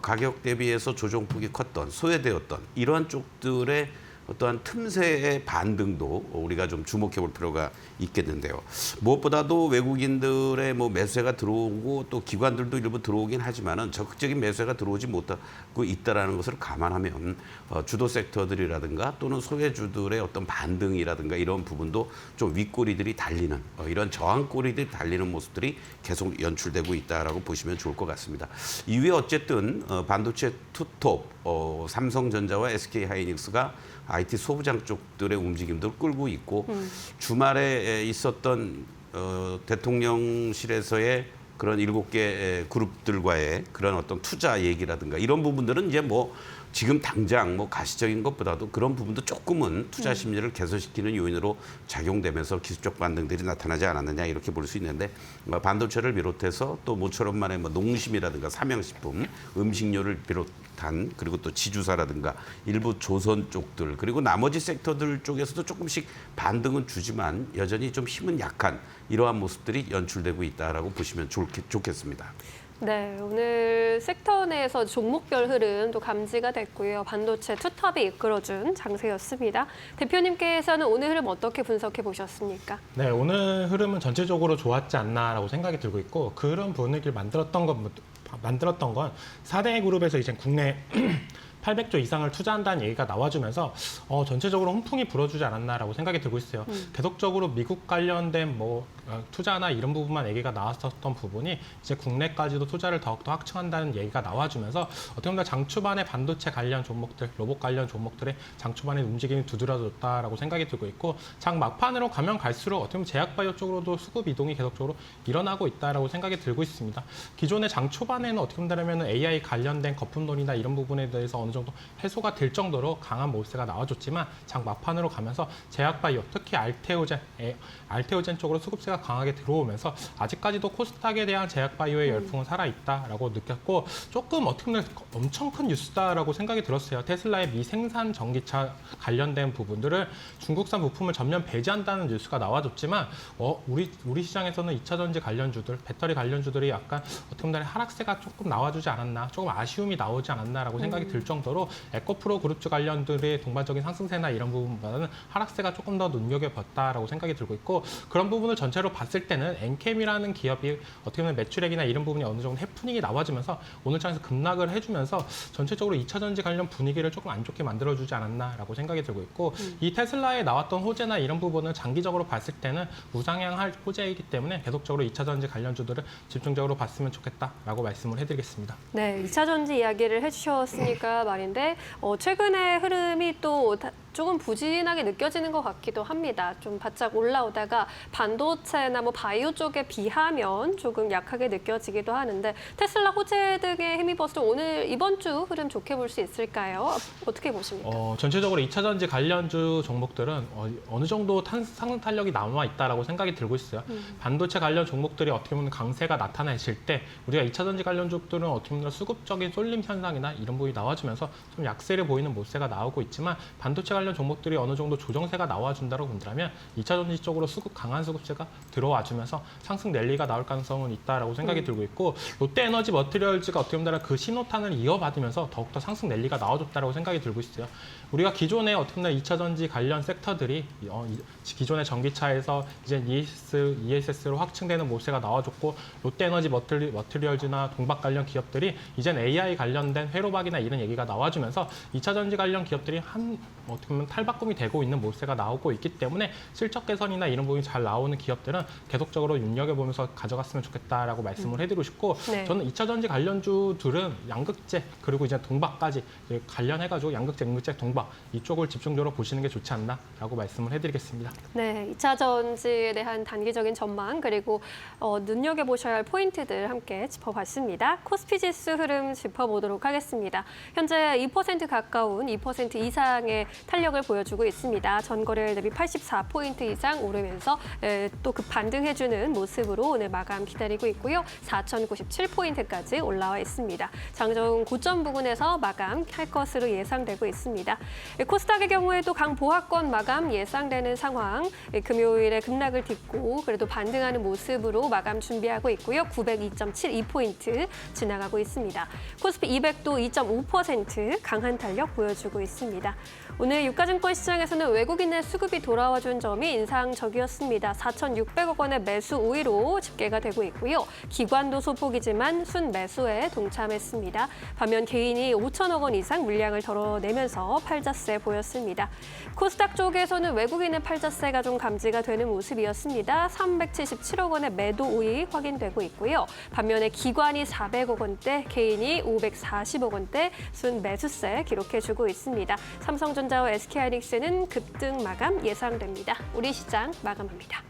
가격 대비해서 조정폭이 컸던, 소외되었던 이러한 쪽들의 어떠한 틈새의 반등도 우리가 좀 주목해 볼 필요가 있겠는데요. 무엇보다도 외국인들의 뭐 매수세가 들어오고 또 기관들도 일부 들어오긴 하지만은 적극적인 매수세가 들어오지 못하고 있다라는 것을 감안하면 주도 섹터들이라든가 또는 소외주들의 어떤 반등이라든가 이런 부분도 좀 윗꼬리들이 달리는 이런 저항꼬리들이 달리는 모습들이 계속 연출되고 있다라고 보시면 좋을 것 같습니다. 이후에 어쨌든 반도체 투톱 삼성전자와 SK하이닉스가 IT 소부장 쪽들의 움직임도 끌고 있고 주말에 있었던 대통령실에서의 그런 7개 그룹들과의 그런 어떤 투자 얘기라든가 이런 부분들은 이제 뭐 지금 당장 뭐 가시적인 것보다도 그런 부분도 조금은 투자 심리를 개선시키는 요인으로 작용되면서 기술적 반등들이 나타나지 않았느냐 이렇게 볼 수 있는데 반도체를 비롯해서 또 모처럼만의 뭐 농심이라든가 삼양식품, 음식료를 비롯한 그리고 또 지주사라든가 일부 조선 쪽들 그리고 나머지 섹터들 쪽에서도 조금씩 반등은 주지만 여전히 좀 힘은 약한 이러한 모습들이 연출되고 있다라고 보시면 좋겠습니다. 네, 오늘 섹터 내에서 종목별 흐름도 감지가 됐고요. 반도체 투톱이 이끌어준 장세였습니다. 대표님께서는 오늘 흐름 어떻게 분석해 보셨습니까? 네, 오늘 흐름은 전체적으로 좋았지 않나라고 생각이 들고 있고 그런 분위기를 만들었던 건 4대 그룹에서 이제 국내 800조 이상을 투자한다는 얘기가 나와주면서 전체적으로 훈풍이 불어주지 않았나라고 생각이 들고 있어요. 계속적으로 미국 관련된 뭐 투자나 이런 부분만 얘기가 나왔었던 부분이 이제 국내까지도 투자를 더욱더 확충한다는 얘기가 나와주면서 어떻게 보면 장 초반에 반도체 관련 종목들, 로봇 관련 종목들의 장 초반에 움직임이 두드러졌다라고 생각이 들고 있고 장 막판으로 가면 갈수록 어떻게 보면 제약바이오 쪽으로도 수급 이동이 계속적으로 일어나고 있다라고 생각이 들고 있습니다. 기존의 장 초반에는 어떻게 본다면 AI 관련된 거품론이나 이런 부분에 대해서 어느 정도 해소가 될 정도로 강한 몰세가 나와줬지만 장 막판으로 가면서 제약바이오, 특히 알테오젠 쪽으로 수급세가 강하게 들어오면서 아직까지도 코스닥에 대한 제약바이오의 열풍은 살아있다라고 느꼈고 조금 어떻게 보면 엄청 큰 뉴스다라고 생각이 들었어요. 테슬라의 미생산 전기차 관련된 부분들을 중국산 부품을 전면 배제한다는 뉴스가 나와줬지만 우리 시장에서는 2차 전지 관련주들, 배터리 관련주들이 약간 어떻게 보면 하락세가 조금 나와주지 않았나, 조금 아쉬움이 나오지 않았나라고 생각이 들 정도로 정도로 에코프로 그룹주 관련들의 동반적인 상승세나 이런 부분보다는 하락세가 조금 더 눈여겨봤다라고 생각이 들고 있고 그런 부분을 전체로 봤을 때는 엔캠이라는 기업이 어떻게 보면 매출액이나 이런 부분이 어느 정도 해프닝이 나와주면서 오늘 장에서 급락을 해주면서 전체적으로 2차 전지 관련 분위기를 조금 안 좋게 만들어주지 않았나라고 생각이 들고 있고 이 테슬라에 나왔던 호재나 이런 부분은 장기적으로 봤을 때는 우상향할 호재이기 때문에 계속적으로 2차 전지 관련주들을 집중적으로 봤으면 좋겠다라고 말씀을 해드리겠습니다. 네, 2차 전지 이야기를 해주셨으니까 말인데 최근의 흐름이 또 조금 부진하게 느껴지는 것 같기도 합니다. 좀 바짝 올라오다가 반도체나 뭐 바이오 쪽에 비하면 조금 약하게 느껴지기도 하는데 테슬라 호재 등에 힘입어서 오늘 이번 주 흐름 좋게 볼 수 있을까요? 어떻게 보십니까? 전체적으로 2차 전지 관련주 종목들은 어느 정도 상승 탄력이 남아 있다라고 생각이 들고 있어요. 반도체 관련 종목들이 어떻게 보면 강세가 나타나실 때 우리가 2차 전지 관련주들은 어떻게 보면 수급적인 쏠림 현상이나 이런 부분이 나와주면서 좀 약세를 보이는 모세가 나오고 있지만 반도체 관련 종목들이 어느 정도 조정세가 나와준다고 본다면 2차 전지 쪽으로 강한 수급세가 들어와주면서 상승 랠리가 나올 가능성은 있다라고 생각이 들고 있고 롯데에너지 머티리얼즈가 어떻게 보면 그 신호탄을 이어받으면서 더욱더 상승 랠리가 나와줬다라고 생각이 들고 있어요. 우리가 기존에 어떻게 보면 2차 전지 관련 섹터들이 기존의 전기차에서 이제 ESS로 확증되는 모세가 나와줬고 롯데에너지 머티리얼즈나 동박 관련 기업들이 이젠 AI 관련된 회로박이나 이런 얘기가 나와주면서 2차 전지 관련 기업들이 어떻게 보면 탈바꿈이 되고 있는 모세가 나오고 있기 때문에 실적 개선이나 이런 부분이 잘 나오는 기업들은 계속적으로 눈여겨보면서 가져갔으면 좋겠다라고 말씀을 해드리고 싶고 네. 저는 2차 전지 관련주들은 양극재 그리고 이제 동박까지 관련해가지고 양극재, 음극재, 동박 이쪽을 집중적으로 보시는 게 좋지 않나라고 말씀을 해드리겠습니다. 네, 2차 전지에 대한 단기적인 전망 그리고 눈여겨보셔야 할 포인트들 함께 짚어봤습니다. 코스피 지수 흐름 짚어보도록 하겠습니다. 현재 2% 가까운 2% 이상의 탄력을 보여주고 있습니다. 전거래일 대비 84포인트 이상 오르면서 또 반등해주는 모습으로 오늘 마감 기다리고 있고요. 4,097포인트까지 올라와 있습니다. 장중 고점 부근에서 마감할 것으로 예상되고 있습니다. 코스닥의 경우에도 강보합권 마감 예상되는 상황, 금요일에 급락을 딛고 그래도 반등하는 모습으로 마감 준비하고 있고요. 902.72포인트 지나가고 있습니다. 코스피 200도 2.5% 강한 탄력 보여주고 있습니다. 오늘 유가증권 시장에서는 외국인의 수급이 돌아와준 점이 인상적이었습니다. 4,600억 원의 매수 우위로 집계가 되고 있고요. 기관도 소폭이지만 순매수에 동참했습니다. 반면 개인이 5천억 원 이상 물량을 덜어내면서 팔자세 보였습니다. 코스닥 쪽에서는 외국인의 팔자세가 좀 감지가 되는 모습이었습니다. 377억 원의 매도 우위 확인되고 있고요. 반면에 기관이 400억 원대, 개인이 540억 원대 순매수세 기록해주고 있습니다. 삼성전자와 SK하이닉스는 급등 마감 예상됩니다. 우리 시장 마감합니다.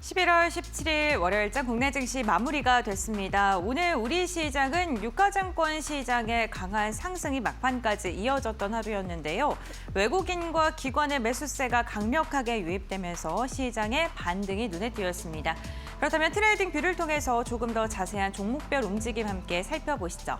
(11월 17일) 월요일장 국내 증시 마무리가 됐습니다. 오늘 우리 시장은 유가증권 시장의 강한 상승이 막판까지 이어졌던 하루였는데요. 외국인과 기관의 매수세가 강력하게 유입되면서 시장의 반등이 눈에 띄었습니다. 그렇다면 트레이딩 뷰를 통해서 조금 더 자세한 종목별 움직임 함께 살펴보시죠.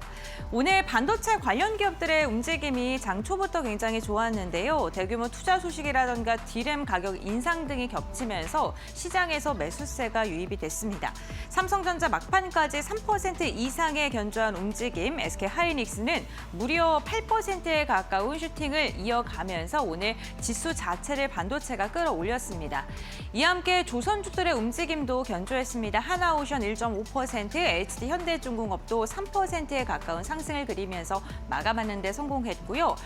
오늘 반도체 관련 기업들의 움직임이 장 초부터 굉장히 좋았는데요. 대규모 투자 소식이라던가 D램 가격 인상 등이 겹치면서 시장에서 매수세가 유입이 됐습니다. 삼성전자 막판까지 3% 이상의 견조한 움직임, SK하이닉스는 무려 8%에 가까운 슈팅을 이어가면서 오늘 지수 자체를 반도체가 끌어올렸습니다. 이와 함께 조선주들의 움직임도 견조했습니다. 하나오션 1.5%, HD 현대중공업도 3%에 가까운 상승을 그리면서 마감하는 데 성공했고요.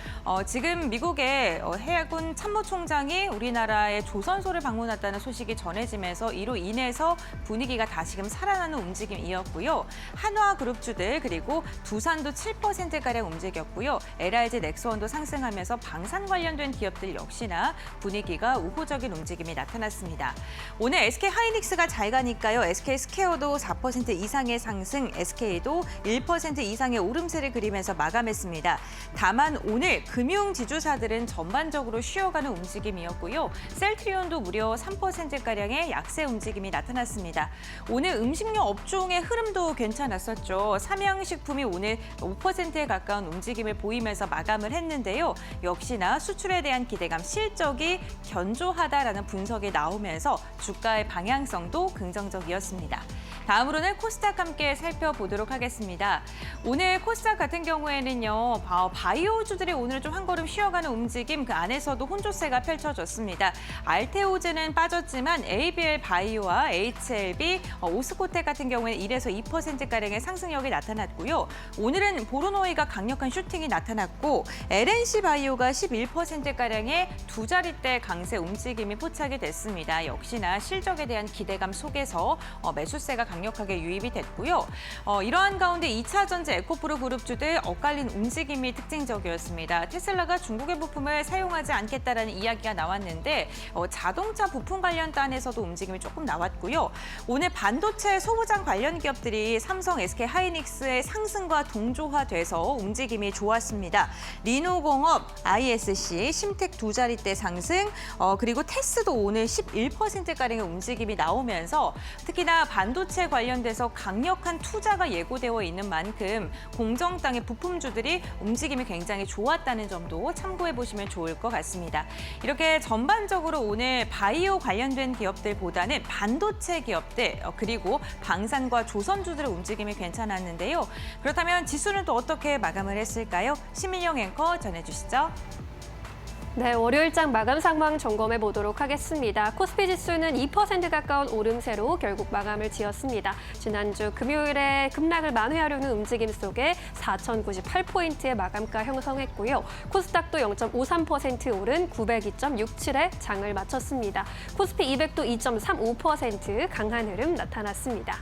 지금 미국의 해군 참모총장이 우리나라의 조선소를 방문했다는 소식이 전해지면서 이로 인해서 분위기가 다시금 살아나는 움직임이었고요. 한화그룹주들 그리고 두산도 7%가량 움직였고요. LIG 넥스원도 상승하면서 방산 관련된 기업들 역시나 분위기가 우호적인 움직임이 나타났습니다. 오늘 SK하이닉스가 잘 가니 보니까요. SK 스퀘어도 4% 이상의 상승, SK도 1% 이상의 오름세를 그리면서 마감했습니다. 다만 오늘 금융 지주사들은 전반적으로 쉬어가는 움직임이었고요. 셀트리온도 무려 3%가량의 약세 움직임이 나타났습니다. 오늘 음식료 업종의 흐름도 괜찮았었죠. 삼양식품이 오늘 5%에 가까운 움직임을 보이면서 마감을 했는데요. 역시나 수출에 대한 기대감, 실적이 견조하다라는 분석이 나오면서 주가의 방향성도 긍정적이었습니다. 다음으로는 코스닥 함께 살펴보도록 하겠습니다. 오늘 코스닥 같은 경우에는요, 바이오주들이 오늘 좀 한 걸음 쉬어가는 움직임, 그 안에서도 혼조세가 펼쳐졌습니다. 알테오제는 빠졌지만 ABL 바이오와 HLB, 오스코텍 같은 경우에는 1에서 2%가량의 상승력이 나타났고요. 오늘은 보로노이가 강력한 슈팅이 나타났고 LNC 바이오가 11%가량의 두 자릿대 강세 움직임이 포착이 됐습니다. 역시나 실적에 대한 기대감 속에서 매수세가 강력하게 유입이 됐고요. 이러한 가운데 2차 전지 에코프로 그룹주들 엇갈린 움직임이 특징적이었습니다. 테슬라가 중국의 부품을 사용하지 않겠다라는 이야기가 나왔는데 자동차 부품 관련 단에서도 움직임이 조금 나왔고요. 오늘 반도체 소부장 관련 기업들이 삼성, SK 하이닉스의 상승과 동조화돼서 움직임이 좋았습니다. 리노공업, ISC, 심텍 두 자릿대 상승, 그리고 테스도 오늘 11%가량의 움직임이 나오면서 특히나 반도체 관련돼서 강력한 투자가 예고되어 있는 만큼 공정당의 부품주들이 움직임이 굉장히 좋았다는 점도 참고해 보시면 좋을 것 같습니다. 이렇게 전반적으로 오늘 바이오 관련된 기업들보다는 반도체 기업들 그리고 방산과 조선주들의 움직임이 괜찮았는데요. 그렇다면 지수는 또 어떻게 마감을 했을까요? 신민영 앵커 전해주시죠. 네, 월요일장 마감 상황 점검해 보도록 하겠습니다. 코스피 지수는 2% 가까운 오름세로 결국 마감을 지었습니다. 지난주 금요일에 급락을 만회하려는 움직임 속에 4,098포인트의 마감가 형성했고요. 코스닥도 0.53% 오른 902.67에 장을 마쳤습니다. 코스피 200도 2.35% 강한 흐름 나타났습니다.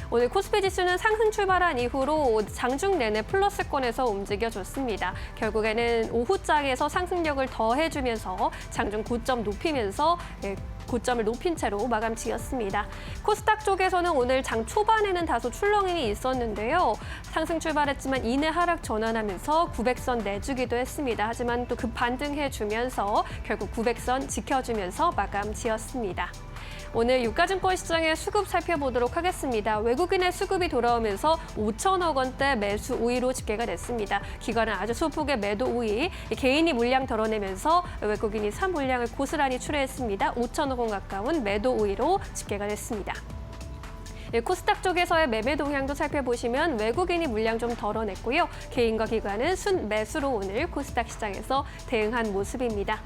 오늘 코스피 지수는 상승 출발한 이후로 장중 내내 플러스권에서 움직여줬습니다. 결국에는 오후장에서 상승력을 더해주면서 장중 고점 높이면서 고점을 높인 채로 마감 지었습니다. 코스닥 쪽에서는 오늘 장 초반에는 다소 출렁임이 있었는데요. 상승 출발했지만 이내 하락 전환하면서 900선 내주기도 했습니다. 하지만 또 급반등해주면서 결국 900선 지켜주면서 마감 지었습니다. 오늘 유가증권 시장의 수급 살펴보도록 하겠습니다. 외국인의 수급이 돌아오면서 5천억 원대 매수 우위로 집계가 됐습니다. 기관은 아주 소폭의 매도 우위, 개인이 물량 덜어내면서 외국인이 산 물량을 고스란히 출회했습니다. 5천억 원 가까운 매도 우위로 집계가 됐습니다. 코스닥 쪽에서의 매매 동향도 살펴보시면 외국인이 물량 좀 덜어냈고요. 개인과 기관은 순매수로 오늘 코스닥 시장에서 대응한 모습입니다.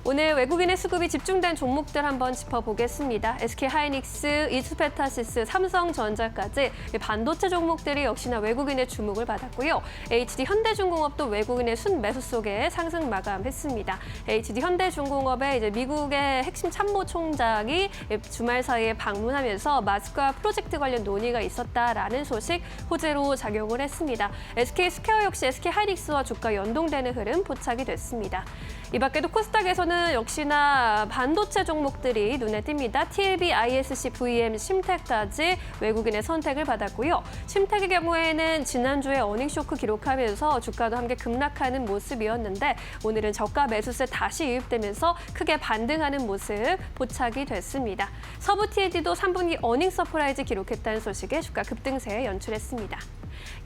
오늘 외국인의 수급이 집중된 종목들 한번 짚어보겠습니다. SK 하이닉스, 이스페타시스, 삼성전자까지 반도체 종목들이 역시나 외국인의 주목을 받았고요. HD 현대중공업도 외국인의 순매수 속에 상승 마감했습니다. HD 현대중공업의 이제 미국의 핵심 참모총장이 주말 사이에 방문하면서 마스크와 프로젝트 관련 논의가 있었다라는 소식 호재로 작용을 했습니다. SK 스퀘어 역시 SK 하이닉스와 주가 연동되는 흐름 포착이 됐습니다. 이 밖에도 코스닥에서는 역시나 반도체 종목들이 눈에 띕니다. TLB, ISC, VM, 심텍까지 외국인의 선택을 받았고요. 심텍의 경우에는 지난주에 어닝 쇼크 기록하면서 주가도 함께 급락하는 모습이었는데 오늘은 저가 매수세 다시 유입되면서 크게 반등하는 모습 포착이 됐습니다. 서부 TLD도 3분기 어닝 서프라이즈 기록했다는 소식에 주가 급등세 연출했습니다.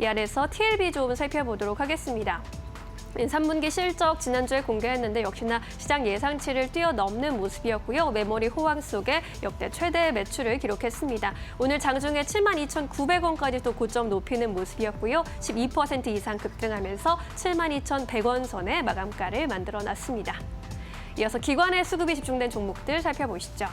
이 안에서 TLB 좀 살펴보도록 하겠습니다. 3분기 실적 지난주에 공개했는데 역시나 시장 예상치를 뛰어넘는 모습이었고요. 메모리 호황 속에 역대 최대 매출을 기록했습니다. 오늘 장중에 72,900원까지 또 고점 높이는 모습이었고요. 12% 이상 급등하면서 72,100원 선의 마감가를 만들어놨습니다. 이어서 기관의 수급이 집중된 종목들 살펴보시죠.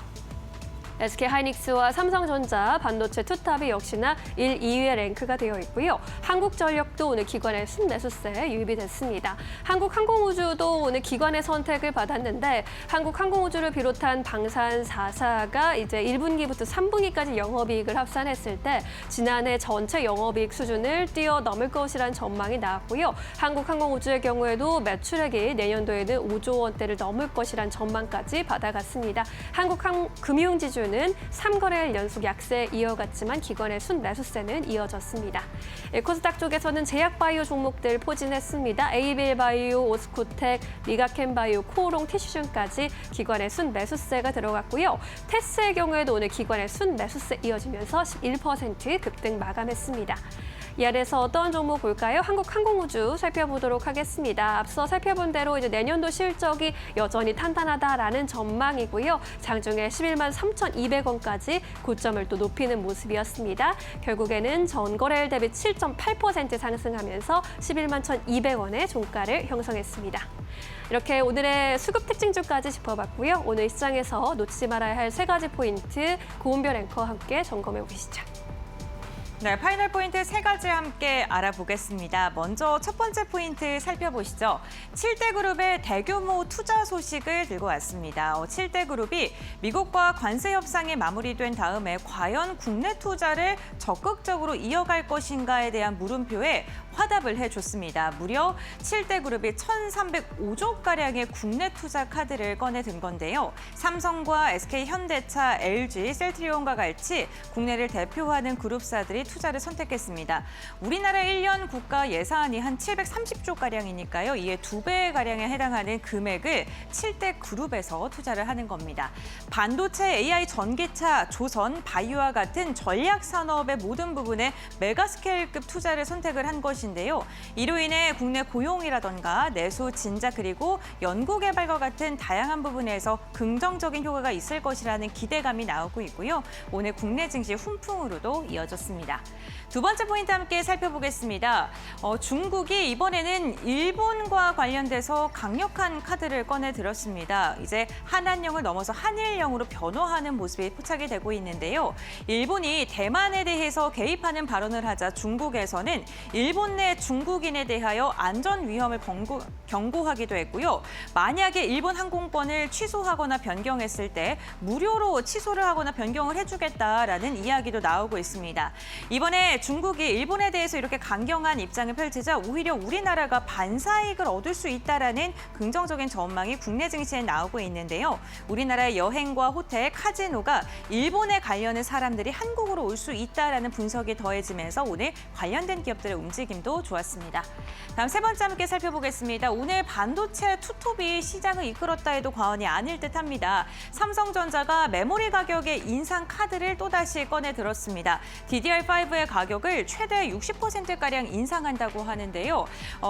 SK 하이닉스와 삼성전자, 반도체 투탑이 역시나 1, 2위에 랭크가 되어 있고요. 한국전력도 오늘 기관의 순매수세에 유입이 됐습니다. 한국항공우주도 오늘 기관의 선택을 받았는데 한국항공우주를 비롯한 방산 4사가 이제 1분기부터 3분기까지 영업이익을 합산했을 때 지난해 전체 영업이익 수준을 뛰어넘을 것이라는 전망이 나왔고요. 한국항공우주의 경우에도 매출액이 내년도에는 5조 원대를 넘을 것이라는 전망까지 받아갔습니다. 한국금융지주는 지수는 3거래일 연속 약세 이어갔지만 기관의 순매수세는 이어졌습니다. 코스닥 쪽에서는 제약바이오 종목들 포진했습니다. 에이빌바이오, 오스코텍, 리가켄바이오, 코오롱, 티슈준까지 기관의 순매수세가 들어갔고요. 테스의 경우에도 오늘 기관의 순매수세 이어지면서 11% 급등 마감했습니다. 이 아래서 어떤 종목 볼까요? 한국항공우주 살펴보도록 하겠습니다. 앞서 살펴본 대로 이제 내년도 실적이 여전히 탄탄하다라는 전망이고요. 장중에 11만 3,200원까지 고점을 또 높이는 모습이었습니다. 결국에는 전거래일 대비 7.8% 상승하면서 11만 1,200원의 종가를 형성했습니다. 이렇게 오늘의 수급 특징주까지 짚어봤고요. 오늘 시장에서 놓치지 말아야 할 3가지 포인트 고은별 앵커와 함께 점검해 보시죠. 네, 파이널 포인트 3가지 함께 알아보겠습니다. 먼저 첫 번째 포인트 살펴보시죠. 7대 그룹의 대규모 투자 소식을 들고 왔습니다. 7대 그룹이 미국과 관세 협상이 마무리된 다음에 과연 국내 투자를 적극적으로 이어갈 것인가에 대한 물음표에 화답을 해줬습니다. 무려 7대 그룹이 1,305조가량의 국내 투자 카드를 꺼내든 건데요. 삼성과 SK 현대차, LG, 셀트리온과 같이 국내를 대표하는 그룹사들이 투자를 선택했습니다. 우리나라 1년 국가 예산이 한 730조가량이니까요. 이에 2배가량에 해당하는 금액을 7대 그룹에서 투자를 하는 겁니다. 반도체, AI, 전기차, 조선, 바이오와 같은 전략 산업의 모든 부분에 메가스케일급 투자를 선택을 한 것인데요. 이로 인해 국내 고용이라던가 내수 진작 그리고 연구개발과 같은 다양한 부분에서 긍정적인 효과가 있을 것이라는 기대감이 나오고 있고요. 오늘 국내 증시 훈풍으로도 이어졌습니다. 두 번째 포인트 함께 살펴보겠습니다. 중국이 이번에는 일본과 관련돼서 강력한 카드를 꺼내 들었습니다. 이제 한한령을 넘어서 한일령으로 변화하는 모습이 포착이 되고 있는데요. 일본이 대만에 대해서 개입하는 발언을 하자 중국에서는 일본 내 중국인에 대하여 안전 위험을 경고하기도 했고요. 만약에 일본 항공권을 취소하거나 변경했을 때 무료로 취소를 하거나 변경을 해주겠다라는 이야기도 나오고 있습니다. 이번에 중국이 일본에 대해서 이렇게 강경한 입장을 펼치자 오히려 우리나라가 반사이익을 얻을 수 있다라는 긍정적인 전망이 국내 증시에 나오고 있는데요. 우리나라의 여행과 호텔, 카지노가 일본에 가려는 사람들이 한국으로 올 수 있다라는 분석이 더해지면서 오늘 관련된 기업들의 움직임도 좋았습니다. 다음 세 번째 함께 살펴보겠습니다. 오늘 반도체 투톱이 시장을 이끌었다 해도 과언이 아닐 듯합니다. 삼성전자가 메모리 가격의 인상 카드를 또다시 꺼내 들었습니다. DDR5의 가격을 최대 60%가량 인상한다고 하는데요.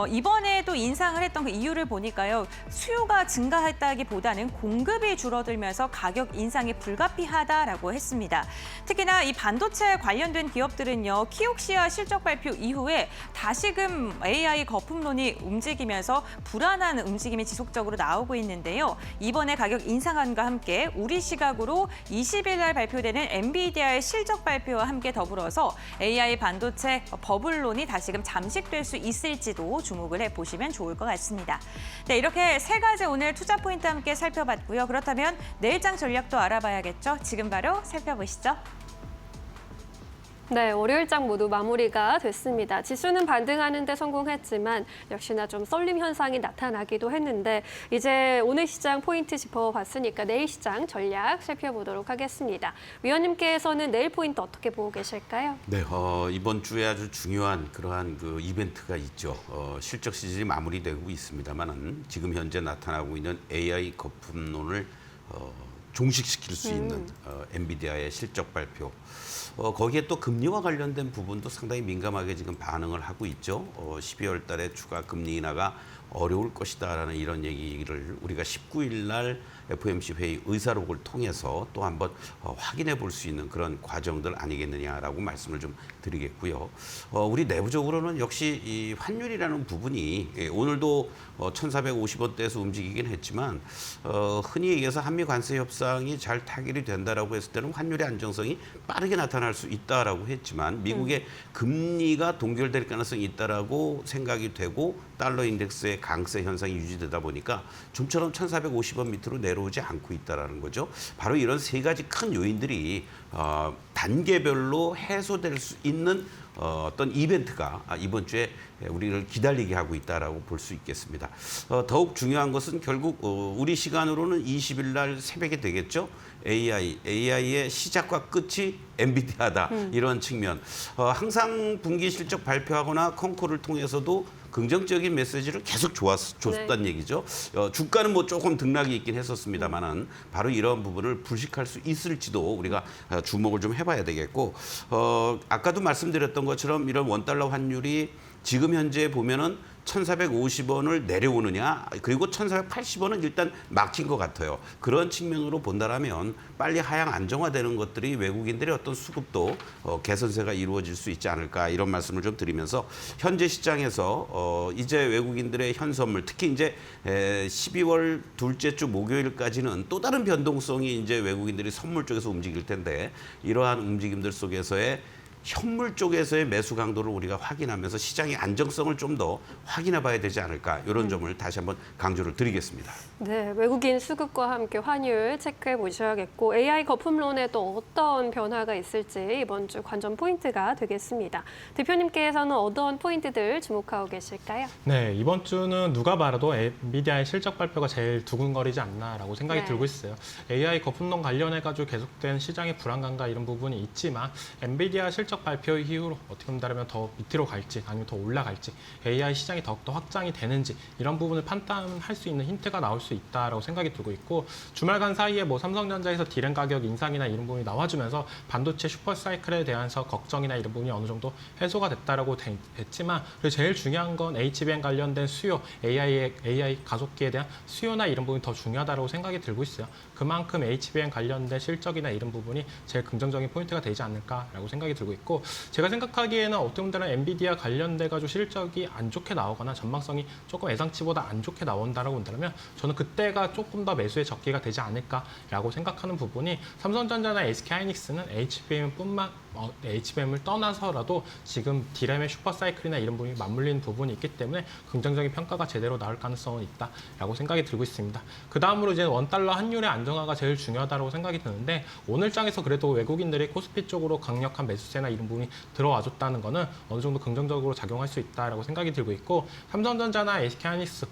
이번에도 인상을 했던 그 이유를 보니까요. 수요가 증가했다기보다는 공급이 줄어들면서 가격 인상이 불가피하다라고 했습니다. 특히나 이 반도체 관련된 기업들은요. 키옥시아 실적 발표 이후에 다시금 AI 거품론이 움직이면서 불안한 움직임이 지속적으로 나오고 있는데요. 이번에 가격 인상안과 함께 우리 시각으로 20일 날 발표되는 엔비디아의 실적 발표와 함께 더불어서 AI 반도체 버블론이 다시금 잠식될 수 있을지도 주목을 해보시면 좋을 것 같습니다. 네, 이렇게 3가지 오늘 투자 포인트 함께 살펴봤고요. 그렇다면 내일장 전략도 알아봐야겠죠? 지금 바로 살펴보시죠. 네, 월요일장 모두 마무리가 됐습니다. 지수는 반등하는 데 성공했지만 역시나 좀 썰림 현상이 나타나기도 했는데 이제 오늘 시장 포인트 짚어봤으니까 내일 시장 전략 살펴보도록 하겠습니다. 위원님께서는 내일 포인트 어떻게 보고 계실까요? 네, 이번 주에 아주 중요한 그러한 그 이벤트가 있죠. 실적 시즌이 마무리되고 있습니다만은 지금 현재 나타나고 있는 AI 거품론을 종식시킬 수 있는 엔비디아의 실적 발표. 거기에 또 금리와 관련된 부분도 상당히 민감하게 지금 반응을 하고 있죠. 12월 달에 추가 금리 인하가 어려울 것이다라는 이런 얘기를 우리가 19일 날 FOMC 회의 의사록을 통해서 또 한번 확인해 볼 수 있는 그런 과정들 아니겠느냐라고 말씀을 좀 드리겠고요. 우리 내부적으로는 역시 이 환율이라는 부분이 오늘도 1,450원대에서 움직이긴 했지만 흔히 얘기해서 한미 관세 협상이 잘 타결이 된다라고 했을 때는 환율의 안정성이 빠르게 나타날 수 있다라고 했지만 미국의 금리가 동결될 가능성이 있다라고 생각이 되고 달러 인덱스의 강세 현상이 유지되다 보니까 좀처럼 1,450원 밑으로 내려오지 않고 있다라는 거죠. 바로 이런 3가지 큰 요인들이 단계별로 해소될 수 있는 어떤 이벤트가 이번 주에 우리를 기다리게 하고 있다라고 볼 수 있겠습니다. 더욱 중요한 것은 결국 우리 시간으로는 20일 날 새벽에 되겠죠. AI의 시작과 끝이 엔비디아다 이런 측면. 항상 분기 실적 발표하거나 콩쿠르를 통해서도 긍정적인 메시지를 계속 줬다는 얘기죠. 주가는 뭐 조금 등락이 있긴 했었습니다만은 바로 이런 부분을 불식할 수 있을지도 우리가 주목을 좀 해봐야 되겠고, 아까도 말씀드렸던 것처럼 이런 원달러 환율이 지금 현재 보면은 1,450원을 내려오느냐, 그리고 1,480원은 일단 막힌 것 같아요. 그런 측면으로 본다라면 빨리 하향 안정화되는 것들이 외국인들의 어떤 수급도 개선세가 이루어질 수 있지 않을까, 이런 말씀을 좀 드리면서 현재 시장에서 이제 외국인들의 현선물, 특히 이제 12월 둘째 주 목요일까지는 또 다른 변동성이 이제 외국인들이 선물 쪽에서 움직일 텐데, 이러한 움직임들 속에서의 현물 쪽에서의 매수 강도를 우리가 확인하면서 시장의 안정성을 좀 더 확인해 봐야 되지 않을까, 이런 점을 다시 한번 강조를 드리겠습니다. 네, 외국인 수급과 함께 환율 체크해 보셔야겠고, AI 거품론에 또 어떤 변화가 있을지 이번 주 관전 포인트가 되겠습니다. 대표님께서는 어떤 포인트들 주목하고 계실까요? 네, 이번 주는 누가 봐도 엔비디아의 실적 발표가 제일 두근거리지 않나라고 생각이 들고 있어요. AI 거품론 관련해가지고 계속된 시장의 불안감과 이런 부분이 있지만, 엔비디아 실적 발표 이후로 어떻게 본다면 더 밑으로 갈지 아니면 더 올라갈지, AI 시장이 더욱더 확장이 되는지 이런 부분을 판단할 수 있는 힌트가 나올 수 있다라고 생각이 들고 있고, 주말간 사이에 뭐 삼성전자에서 디램 가격 인상이나 이런 부분이 나와주면서 반도체 슈퍼사이클에 대한 걱정이나 이런 부분이 어느 정도 해소가 됐다라고 됐지만, 그리고 제일 중요한 건 HBM 관련된 수요, AI 가속기에 대한 수요나 이런 부분이 더 중요하다고 생각이 들고 있어요. 그만큼 HBM 관련된 실적이나 이런 부분이 제일 긍정적인 포인트가 되지 않을까라고 생각이 들고 있고, 제가 생각하기에는 어떻게 보면 엔비디아 관련돼가지고 실적이 안 좋게 나오거나 전망성이 조금 예상치보다 안 좋게 나온다라고 본다면, 저는 그때가 조금 더 매수의 적기가 되지 않을까라고 생각하는 부분이, 삼성전자나 SK하이닉스는 HBM을 떠나서라도 지금 디램의 슈퍼사이클이나 이런 부분이 맞물리는 부분이 있기 때문에 긍정적인 평가가 제대로 나올 가능성은 있다라고 생각이 들고 있습니다. 그 다음으로 이제 원달러 환율의 안정화가 제일 중요하다고 생각이 드는데, 오늘 장에서 그래도 외국인들이 코스피 쪽으로 강력한 매수세나 이런 부분이 들어와줬다는 거는 어느 정도 긍정적으로 작용할 수 있다라고 생각이 들고 있고, 삼성전자나 SK하이닉스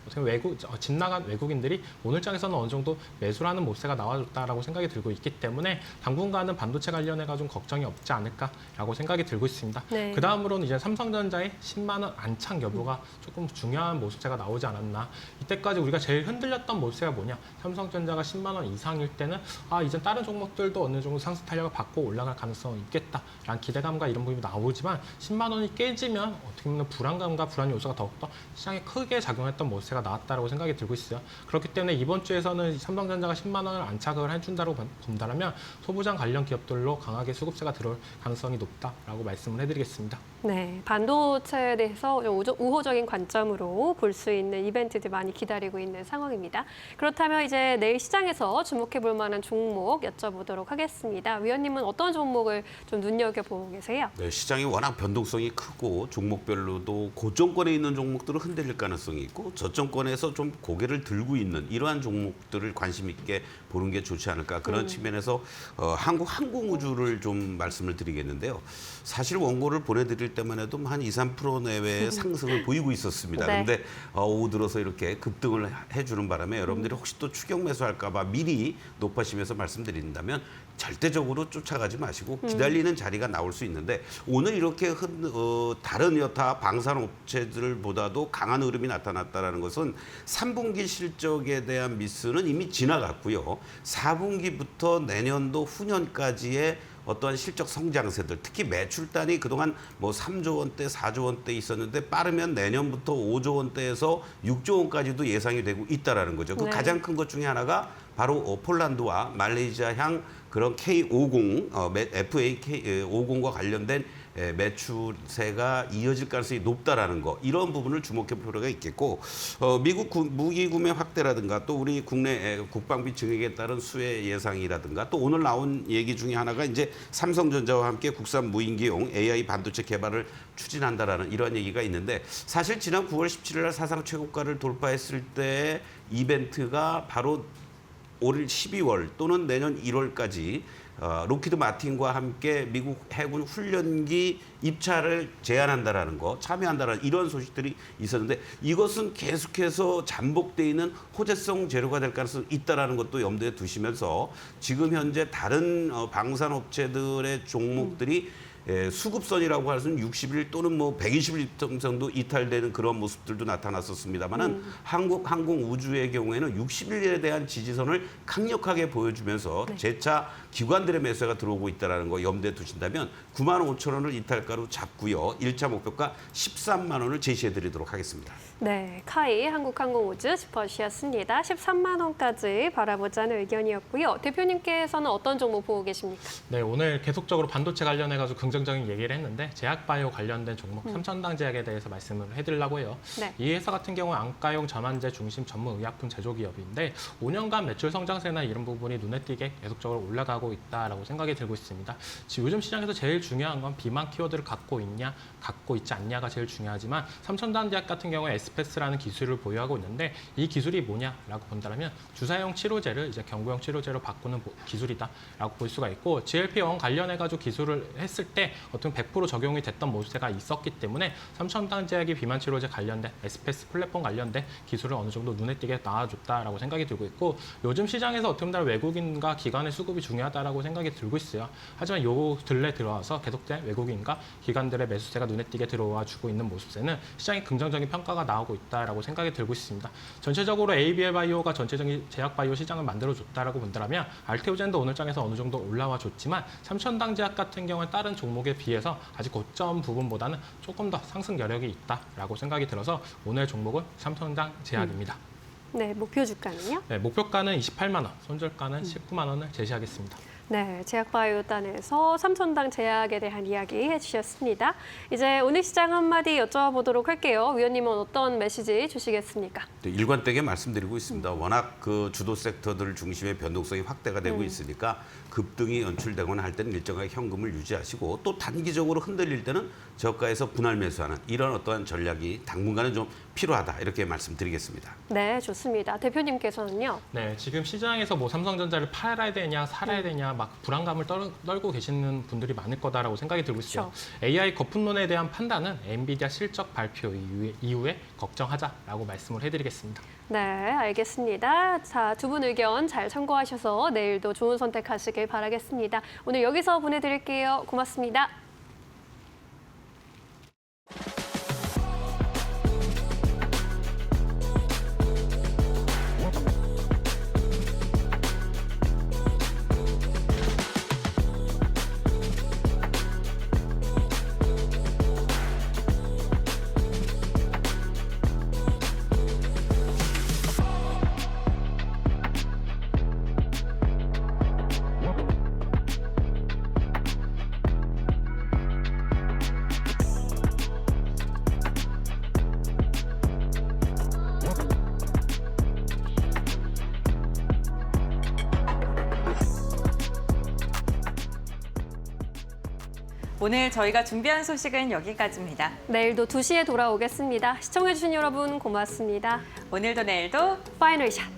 집 나간 외국인들이 오늘 장에서는 어느 정도 매수를 하는 모세가 나와줬다라고 생각이 들고 있기 때문에 당분간은 반도체 관련해가지고 걱정이 없지 않을까라고 생각이 들고 있습니다. 네. 그 다음으로는 이제 삼성전자의 10만 원 안착 여부가 조금 중요한 모습세가 나오지 않았나. 이때까지 우리가 제일 흔들렸던 모습세가 뭐냐? 삼성전자가 10만 원 이상일 때는 이제 다른 종목들도 어느 정도 상승 탄력을 받고 올라갈 가능성이 있겠다라는 기대감과 이런 부분이 나오지만, 10만 원이 깨지면 어떻게 보면 불안감과 불안 요소가 더욱더 시장에 크게 작용했던 모습세가 나왔다고 생각이 들고 있어요. 그렇기 때문에 이번 주에서는 삼성전자가 10만 원을 안착을 해준다고 본다면 소부장 관련 기업들로 강하게 수급세가 들어올 가능성이 높다라고 말씀을 해드리겠습니다. 네, 반도체에 대해서 좀 우호적인 관점으로 볼 수 있는 이벤트들 많이 기다리고 있는 상황입니다. 그렇다면 이제 내일 시장에서 주목해 볼 만한 종목 여쭤보도록 하겠습니다. 위원님은 어떤 종목을 좀 눈여겨보고 계세요? 네, 시장이 워낙 변동성이 크고 종목별로도 고점권에 있는 종목들은 흔들릴 가능성이 있고, 저점권에서 좀 고개를 들고 있는 이러한 종목들을 관심 있게 보는 게 좋지 않을까, 그런 측면에서 한국항공우주를 좀 말씀을 드리겠는데요. 사실 원고를 보내드릴 때만 해도 한 2, 3% 내외의 상승을 보이고 있었습니다. 그런데 오후 들어서 이렇게 급등을 해주는 바람에 여러분들이 혹시 또 추격 매수할까 봐 미리 높아지면서 말씀드린다면 절대적으로 쫓아가지 마시고 기다리는 자리가 나올 수 있는데, 오늘 이렇게 다른 여타 방산업체들보다도 강한 흐름이 나타났다는 것은 3분기 실적에 대한 미스는 이미 지나갔고요. 4분기부터 내년도 후년까지의 어떠한 실적 성장세들, 특히 매출단이 그동안 뭐 3조 원대, 4조 원대 있었는데 빠르면 내년부터 5조 원대에서 6조 원까지도 예상이 되고 있다라는 거죠. 그 가장 큰 것 중에 하나가 바로 폴란드와 말레이시아향 그런 K50, FA50과 관련된 매출세가 이어질 가능성이 높다라는 거, 이런 부분을 주목해 볼 필요가 있겠고, 미국 무기 구매 확대라든가 또 우리 국내 국방비 증액에 따른 수혜 예상이라든가, 또 오늘 나온 얘기 중에 하나가 이제 삼성전자와 함께 국산 무인기용 AI 반도체 개발을 추진한다라는 이런 얘기가 있는데, 사실 지난 9월 17일 날 사상 최고가를 돌파했을 때 이벤트가 바로 올 12월 또는 내년 1월까지 록히드 마틴과 함께 미국 해군 훈련기 입찰을 제한한다라는 거, 참여한다라는 이런 소식들이 있었는데 이것은 계속해서 잠복돼 있는 호재성 재료가 될 가능성이 있다라는 것도 염두에 두시면서 지금 현재 다른 방산업체들의 종목들이 수급선이라고 할 수는 60일 또는 뭐 120일 정도 이탈되는 그런 모습들도 나타났었습니다만은 한국 항공우주의 경우에는 60일에 대한 지지선을 강력하게 보여주면서 재차 기관들의 매수가 들어오고 있다는 거 염두에 두신다면 9만 5천 원을 이탈가로 잡고요. 1차 목표가 13만 원을 제시해드리도록 하겠습니다. 네, 카이 한국항공우주 슈퍼시였습니다. 13만 원까지 바라보자는 의견이었고요. 대표님께서는 어떤 종목 보고 계십니까? 네, 오늘 계속적으로 반도체 관련해가지고 긍정적인 얘기를 했는데 제약바이오 관련된 종목 삼천당 제약에 대해서 말씀을 해드리려고 해요. 네. 이 회사 같은 경우는 안과용 전환제 중심 전문 의약품 제조기업인데 5년간 매출 성장세나 이런 부분이 눈에 띄게 계속적으로 올라가고 있다라고 생각이 들고 있습니다. 지금 요즘 시장에서 제일 중요한 건 비만 키워드를 갖고 있냐, 갖고 있지 않냐가 제일 중요하지만 삼천당 제약 같은 경우에 에스페스라는 기술을 보유하고 있는데 이 기술이 뭐냐라고 본다면 주사용 치료제를 이제 경구용 치료제로 바꾸는 기술이다라고 볼 수가 있고 GLP-1 관련해가지고 기술을 했을 때 어떤 100% 적용이 됐던 모습가 있었기 때문에 삼천당 제약이 비만 치료제 관련된 에스페스 플랫폼 관련된 기술을 어느 정도 눈에 띄게 나와줬다라고 생각이 들고 있고 요즘 시장에서 어떻게 보면 외국인과 기관의 수급이 중요하다라고 생각이 들고 있어요. 하지만 요 들레 들어와서 계속된 외국인과 기관들의 매수세가 눈에 띄게 들어와 주고 있는 모습세는 시장에 긍정적인 평가가 나오고 있다라고 생각이 들고 있습니다. 전체적으로 ABL 바이오가 전체적인 제약 바이오 시장을 만들어줬다라고 본다면 알테오젠도 오늘 장에서 어느 정도 올라와 줬지만 삼천당 제약 같은 경우는 다른 종목에 비해서 아직 고점 부분보다는 조금 더 상승 여력이 있다라고 생각이 들어서 오늘 종목은 삼천당 제약입니다. 네, 목표 주가는요? 네, 목표가는 28만 원, 손절가는 19만 원을 제시하겠습니다. 네, 제약바이오단에서 삼천당 제약에 대한 이야기 해주셨습니다. 이제 오늘 시장 한마디 여쭤보도록 할게요. 위원님은 어떤 메시지 주시겠습니까? 일관되게 말씀드리고 있습니다. 워낙 그 주도 섹터들 중심의 변동성이 확대가 되고 있으니까 급등이 연출되거나 할 때는 일정하게 현금을 유지하시고 또 단기적으로 흔들릴 때는 저가에서 분할 매수하는 이런 어떠한 전략이 당분간은 좀 필요하다 이렇게 말씀드리겠습니다. 네, 좋습니다. 대표님께서는요? 네, 지금 시장에서 뭐 삼성전자를 팔아야 되냐, 살아야 되냐 막 불안감을 떨고 계시는 분들이 많을 거다라고 생각이 들고 있어요. 그렇죠. AI 거품론에 대한 판단은 엔비디아 실적 발표 이후에 걱정하자라고 말씀을 해드리겠습니다. 네, 알겠습니다. 자, 두 분 의견 잘 참고하셔서 내일도 좋은 선택하시길 바라겠습니다. 오늘 여기서 보내드릴게요. 고맙습니다. 오늘 저희가 준비한 소식은 여기까지입니다. 내일도 2시에 돌아오겠습니다. 시청해주신 여러분 고맙습니다. 오늘도 내일도 파이널 샷!